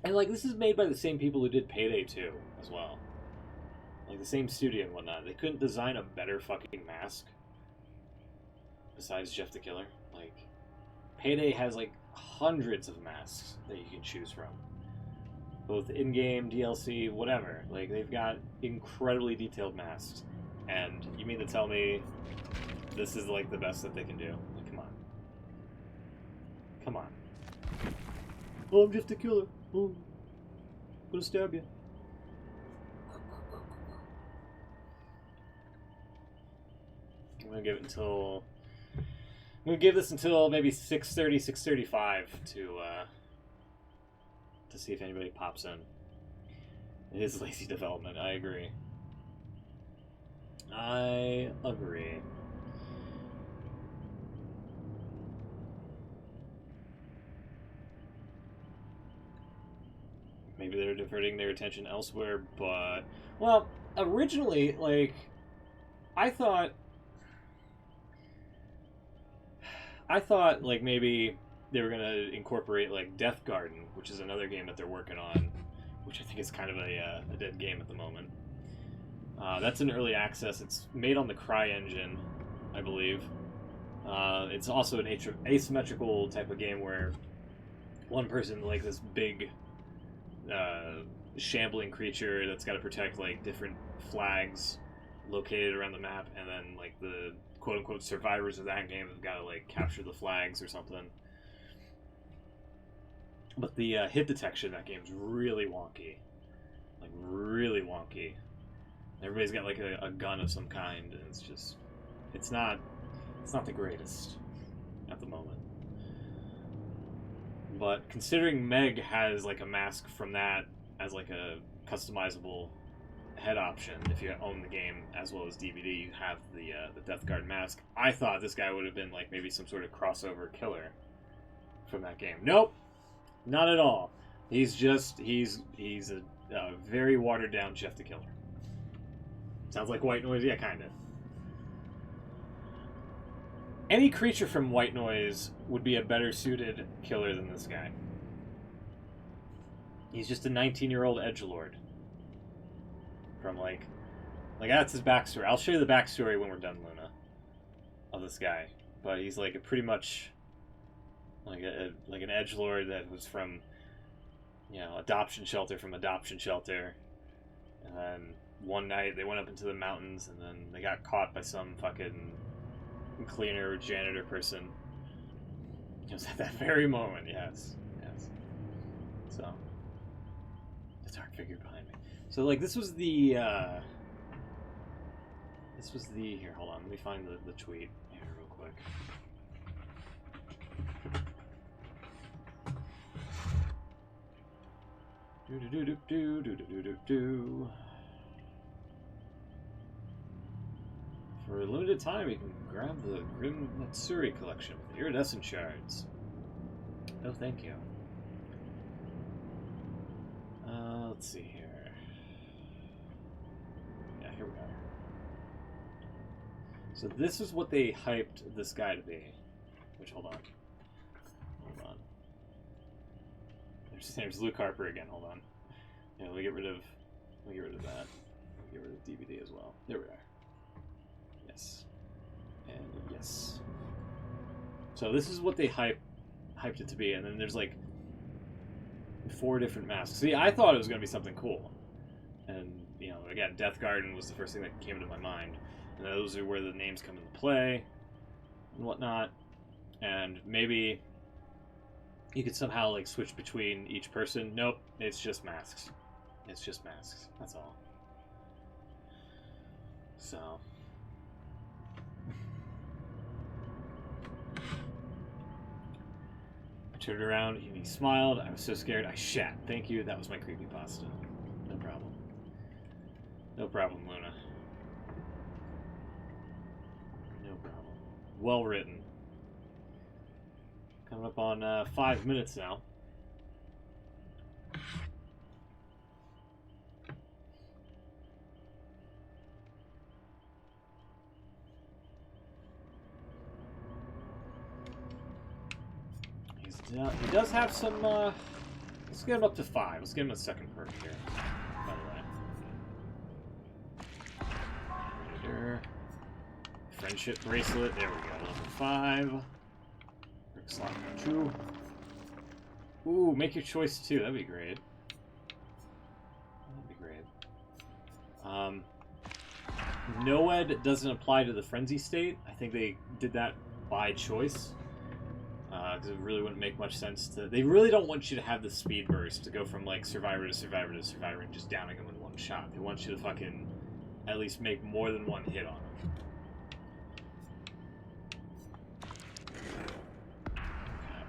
and like this is made by the same people who did Payday 2 as well. Like the same studio and whatnot. They couldn't design a better fucking mask besides Jeff the Killer. Like Payday has like hundreds of masks that you can choose from. Both in-game, DLC, whatever. Like, they've got incredibly detailed masks. And you mean to tell me this is, like, the best that they can do? Like, come on. Come on. Oh, I'm just a killer. Oh, I'm gonna stab you. I'm gonna give it until... I'm gonna give this until maybe 6:30, 6:35 to see if anybody pops in. It is lazy development, I agree. I agree. Maybe they're diverting their attention elsewhere, but... Well, originally, like, I thought, like, maybe they were going to incorporate, like, Death Garden, which is another game that they're working on, which I think is kind of a dead game at the moment. That's in early access. It's made on the CryEngine, I believe. It's also an asymmetrical type of game where one person, like, this big, shambling creature that's got to protect, like, different flags located around the map, and then, like, the quote-unquote survivors of that game have got to, like, capture the flags or something. But the hit detection in that game is really wonky. Like, really wonky. Everybody's got, like, a gun of some kind, and it's just... It's not the greatest at the moment. But considering Meg has, like, a mask from that as, like, a customizable head option, if you own the game as well as DBD, you have the Death Guard mask. I thought this guy would have been, like, maybe some sort of crossover killer from that game. Nope! Not at all. He's just... He's a very watered-down Jeff the Killer. Sounds like White Noise? Yeah, kind of. Any creature from White Noise would be a better suited killer than this guy. He's just a 19-year-old edgelord. From, like, that's his backstory. I'll show you the backstory when we're done, Luna, of this guy. But he's, like, a pretty much, like, an edgelord that was from, you know, adoption shelter from adoption shelter. And then one night they went up into the mountains, and then they got caught by some fucking cleaner or janitor person. It was at that very moment, yes. So, the dark figure behind me. So, like, this was the, here, hold on, let me find the tweet here real quick. For a limited time, you can grab the Grim Matsuri collection with iridescent shards. No, thank you. Let's see here. Yeah, here we are. So this is what they hyped this guy to be. Which, hold on. Hold on. There's Luke Harper again, hold on. Yeah, let me get rid of that. Let me get rid of DBD as well. There we are. Yes. And yes. So this is what they hyped it to be, and then there's like 4 different masks. See, I thought it was going to be something cool. And, you know, again, Death Garden was the first thing that came into my mind. And those are where the names come into play and whatnot. And maybe you could somehow, like, switch between each person. Nope, it's just masks. It's just masks. That's all. So... I turned around, he smiled, I was so scared, I shat. Thank you, that was my creepypasta. No problem. No problem, Luna. No problem. Well written. Coming up on 5 minutes now. He does have some, let's get him up to 5. Let's get him a second perk here, by the way. Friendship bracelet, there we go, level 5. Perk slot 2. Ooh, make your choice too, that'd be great. That'd be great. NOED doesn't apply to the Frenzy state. I think they did that by choice. Because it really wouldn't make much sense to... They really don't want you to have the speed burst to go from, like, Survivor to Survivor to Survivor and just downing them in one shot. They want you to fucking at least make more than one hit on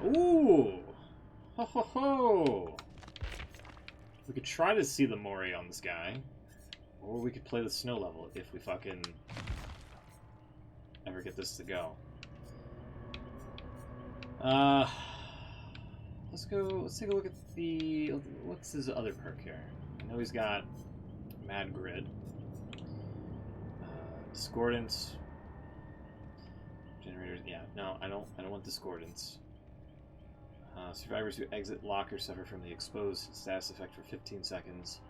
them. Ooh! Ho ho ho! We could try to see the Mori on this guy. Or we could play the snow level if we fucking ever get this to go. Let's take a look at the... What's his other perk here? I know he's got Mad Grid. Discordance. Generators, yeah. No, I don't want Discordance. Survivors who exit locker suffer from the exposed status effect for 15 seconds.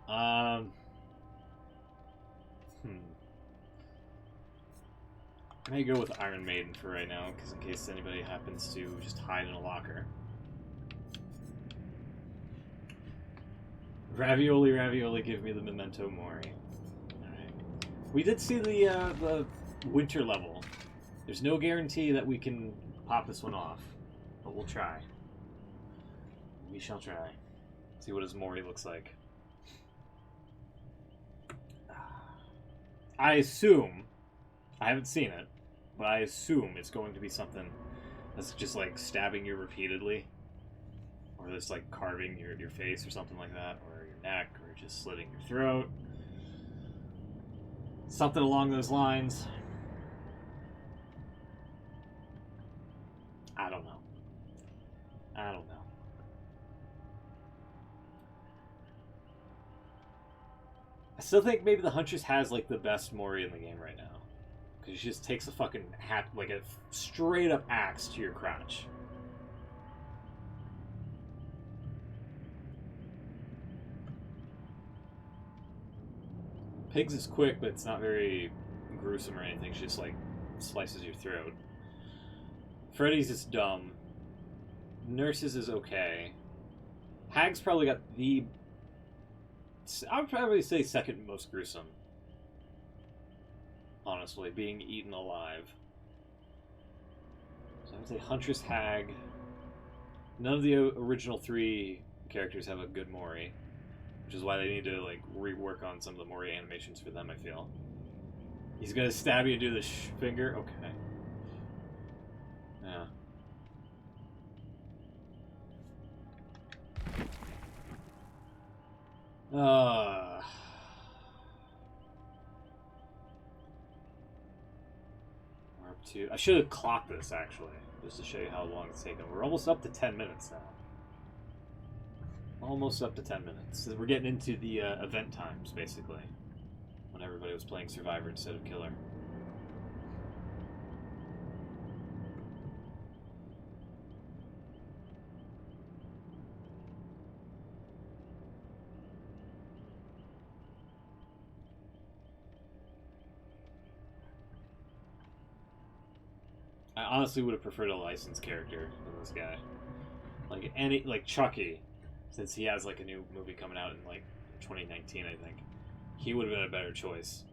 I may go with Iron Maiden for right now, because in case anybody happens to just hide in a locker. Ravioli, ravioli, give me the Memento Mori. Alright. We did see the winter level. There's no guarantee that we can pop this one off, but we'll try. We shall try. See what his Mori looks like. I assume, I haven't seen it, but I assume it's going to be something that's just like stabbing you repeatedly, or just like carving your face or something like that, or your neck, or just slitting your throat. Something along those lines. I don't know. I don't know. I still think maybe the Huntress has like the best Mori in the game right now. Because she just takes a fucking hat, like a straight up axe to your crotch. Pigs is quick, but it's not very gruesome or anything. She just like slices your throat. Freddy's is dumb. Nurses is okay. Hag's probably got the... I would probably say second most gruesome. Honestly, being eaten alive. So I would say Huntress, Hag. None of the original 3 characters have a good Mori, which is why they need to like rework on some of the Mori animations for them, I feel. He's gonna stab you and do the finger? Okay. Yeah. to... I should have clocked this, actually, just to show you how long it's taken. We're almost up to 10 minutes now. Almost up to 10 minutes. So we're getting into the event times, basically, when everybody was playing Survivor instead of Killer. I honestly would have preferred a licensed character than this guy. Like Chucky, since he has like a new movie coming out in like 2019, I think. He would have been a better choice.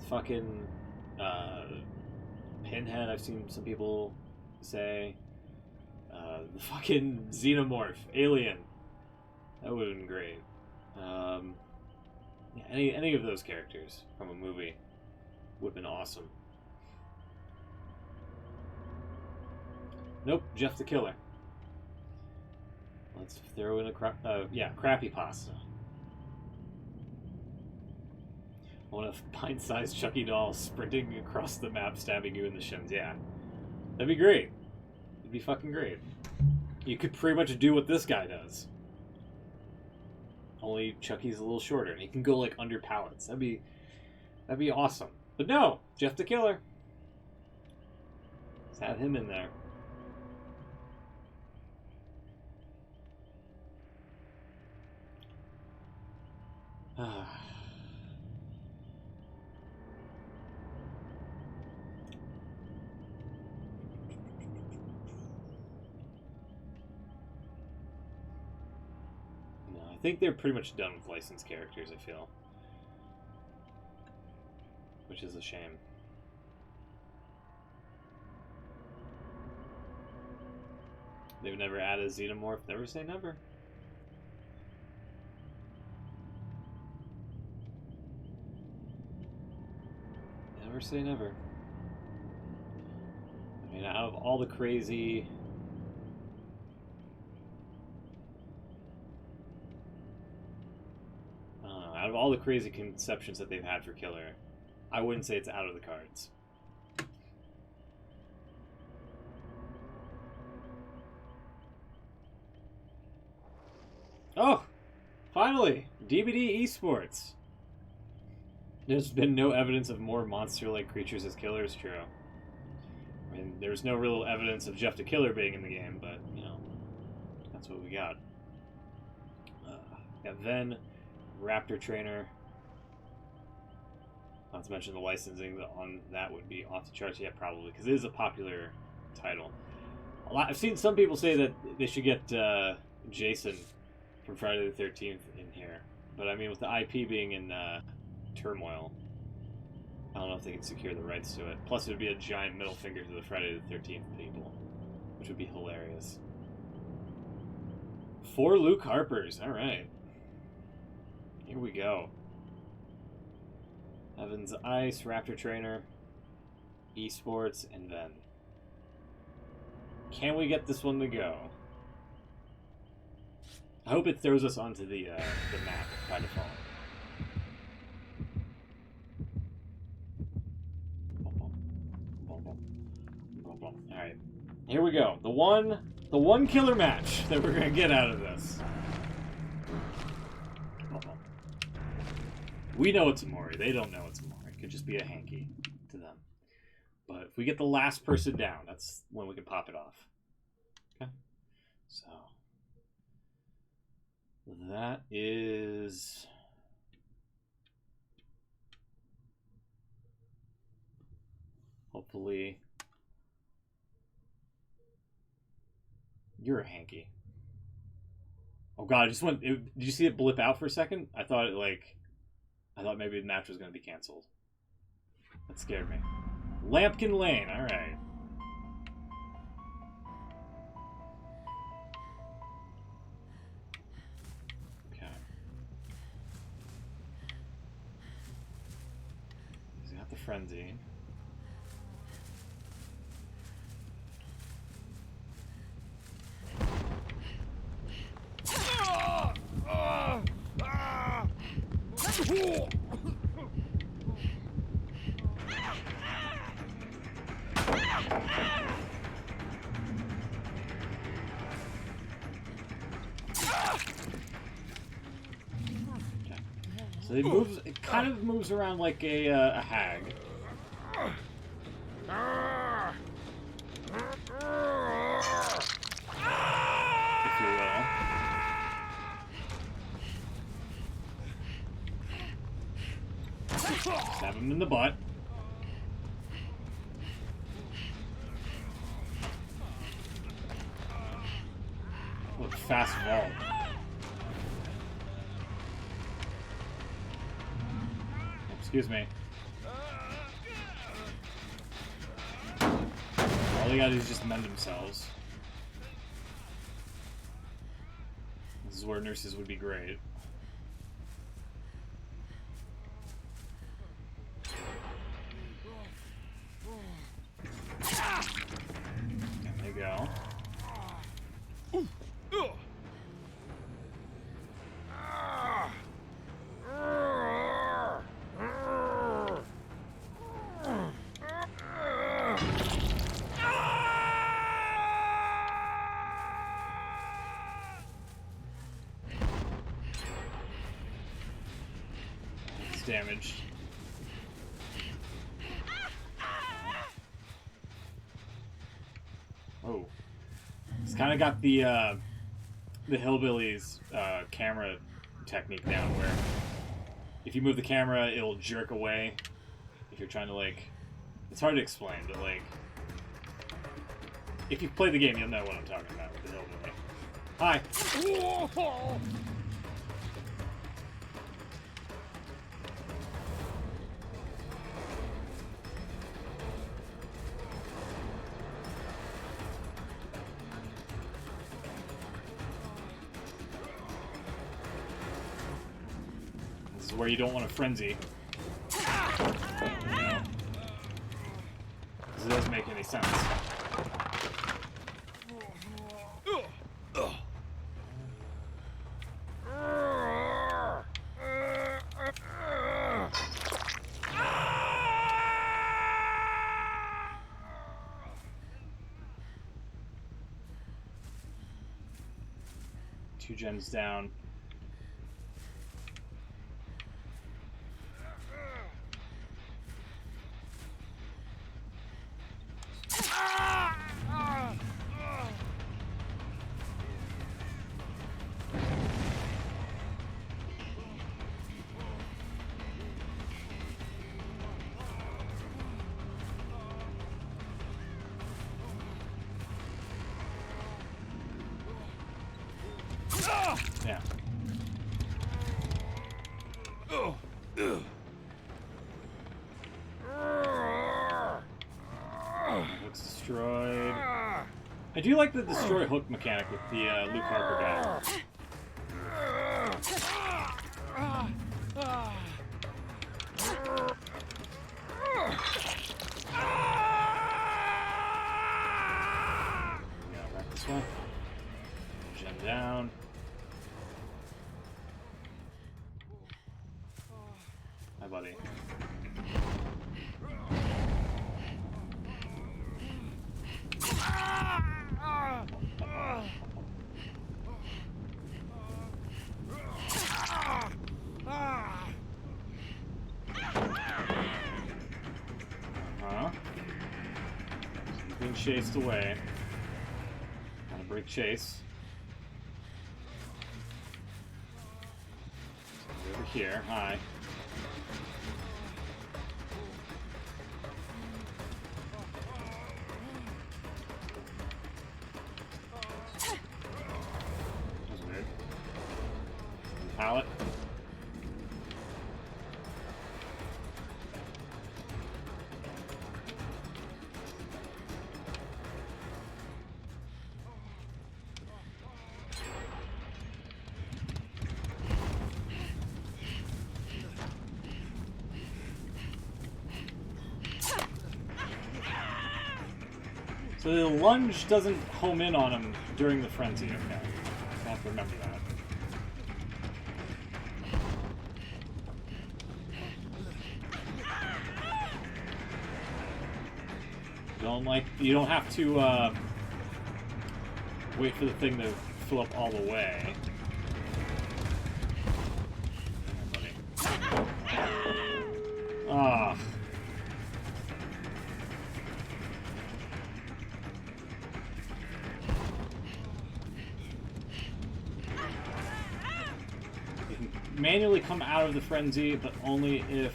Fucking Pinhead, I've seen some people say. The fucking Xenomorph, Alien. That would have been great. Yeah, any of those characters from a movie would have been awesome. Nope, Jeff the Killer. Let's throw in a crappy pasta. I want a pint-sized Chucky doll sprinting across the map, stabbing you in the shins. Yeah, that'd be great. It'd be fucking great. You could pretty much do what this guy does. Only Chucky's a little shorter, and he can go like under pallets. That'd be awesome. But no, Jeff the Killer. Let's have him in there. I think they're pretty much done with licensed characters, I feel. Which is a shame. They've never added a Xenomorph. Never say never. Never say never. I mean, out of all the crazy... out of all the crazy conceptions that they've had for Killer, I wouldn't say it's out of the cards. Oh! Finally! DBD esports! There's been no evidence of more monster-like creatures as killers, true. I mean, there's no real evidence of Jeff the Killer being in the game, but, you know, that's what we got. Got Ven, Raptor Trainer. Not to mention the licensing on that would be off the charts. Yeah, probably, because it is a popular title. I've seen some people say that they should get Jason from Friday the 13th in here. But, I mean, with the IP being in turmoil, I don't know if they can secure the rights to it. Plus, it would be a giant middle finger to the Friday the 13th people, which would be hilarious. 4 Luke Harpers. All right. Here we go. Evans Ice, Raptor Trainer, Esports, and Ven. Can we get this one to go? I hope it throws us onto the map by default. Alright. Here we go. The one killer match that we're gonna get out of this. We know it's Amori. They don't know it's Amori. It could just be a hanky to them. But if we get the last person down, that's when we can pop it off. Okay? So. That is... hopefully... You're a hanky. Oh god, I just went... did you see it blip out for a second? I thought maybe the match was going to be canceled. That scared me. Lampkin Lane, alright. Okay. He's got the frenzy. Okay. So it moves. It kind of moves around like a hag. If you will. Stab him in the butt. What a fast vault. Excuse me. All they gotta do is just mend themselves. This is where nurses would be great. There you go. It's damaged. Oh. It's kind of got the Hillbillies camera technique down where if you move the camera, it'll jerk away. If you're trying to, like... It's hard to explain, but, like... If you've played the game, you'll know what I'm talking about with the Hillbilly. Hi! This is where you don't want to frenzy. You know? 'Cause it doesn't make any sense. Two gens down. Yeah. Hook's destroyed. I do like the destroy hook mechanic with the Luke Harper guy. Yeah, back this way. Gen down. Hi, buddy. Being chased away. Gotta break chase. Over here. Hi. That's weird. Pallet. So the lunge doesn't home in on him during the frenzy, okay. I have to remember that. You don't have to wait for the thing to fill up all the way. manually come out of the frenzy, but only if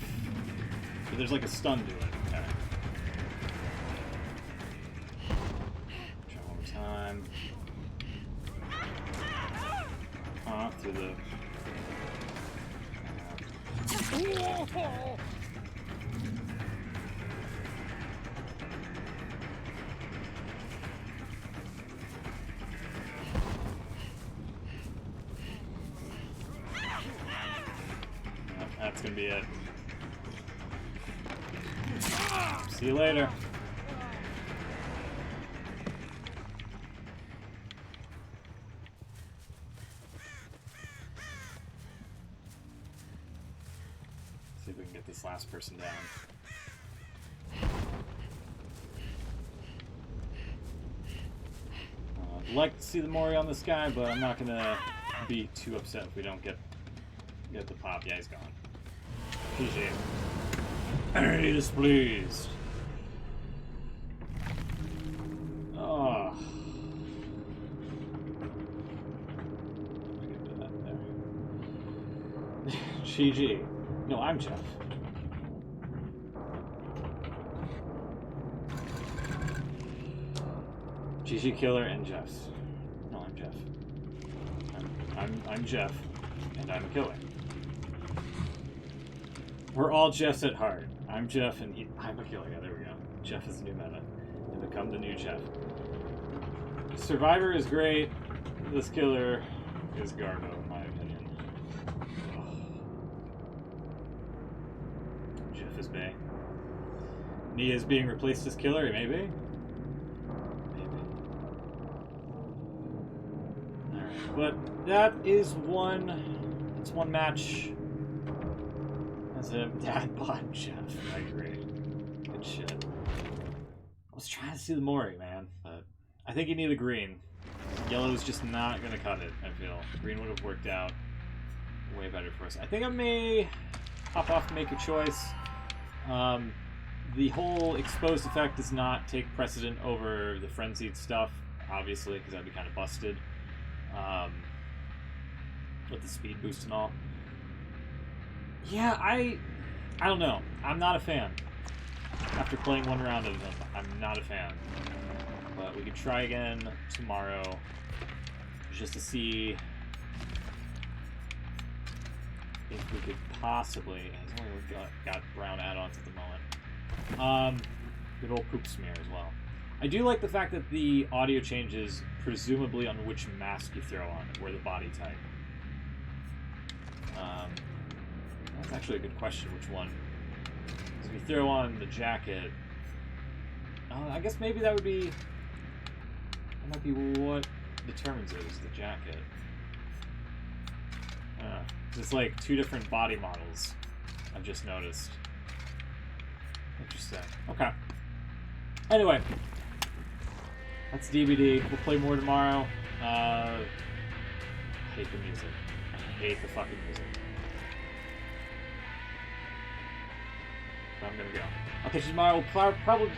there's like a stun to it. Okay. Try one more time. Through the... That's gonna be it. See you later. See if we can get this last person down. I'd like to see the Mori on this guy, but I'm not gonna be too upset if we don't get the pop. Yeah, he's gone. PG. Energy displeased. Oh. Get that there. GG. No, I'm Jeff. GG Killer and Jeff's. No, I'm Jeff. I'm Jeff, and I'm a killer. We're all Jeffs at heart. I'm Jeff, and I'm a killer. Yeah, there we go. Jeff is the new meta. And become the new Jeff. Survivor is great. This killer is Garbo, in my opinion. Oh. Jeff is Bay. Nia is being replaced as killer, maybe? Alright, but that is it's one match. As a dad bod Jeff. I agree. Good shit. I was trying to see the Mori, man, but I think you need a green. Yellow is just not going to cut it, I feel. Green would have worked out way better for us. I think I may hop off and make a choice. The whole exposed effect does not take precedent over the frenzied stuff, obviously, because that'd be kind of busted. With the speed boost and all. Yeah, I don't know. I'm not a fan. After playing one round of them, I'm not a fan. But we could try again tomorrow, just to see if we could possibly. As long as we've got brown add-ons at the moment. Good old poop smear as well. I do like the fact that the audio changes presumably on which mask you throw on, or the body type. That's actually a good question, which one. Because if you throw on the jacket... I guess maybe that would be... That might be what determines it, is the jacket. It's like two different body models, I've just noticed. Interesting. Okay. Anyway. That's DBD. We'll play more tomorrow. I hate the music. I hate the fucking music. I'm gonna go. Okay, tomorrow we'll probably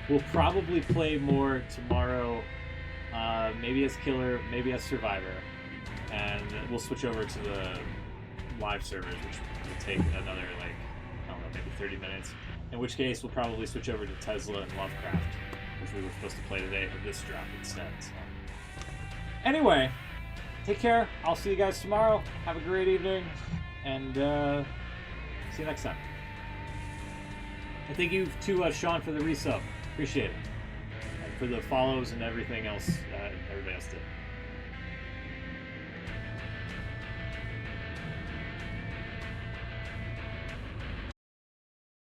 we'll probably play more tomorrow. Maybe as killer, maybe as survivor, and we'll switch over to the live servers, which will take another I don't know, maybe 30 minutes. In which case, we'll probably switch over to Tesla and Lovecraft, which we were supposed to play today for this drop instead. So. Anyway, take care. I'll see you guys tomorrow. Have a great evening, and see you next time. And thank you to Sean for the resub. Appreciate it. And for the follows and everything else everybody else did.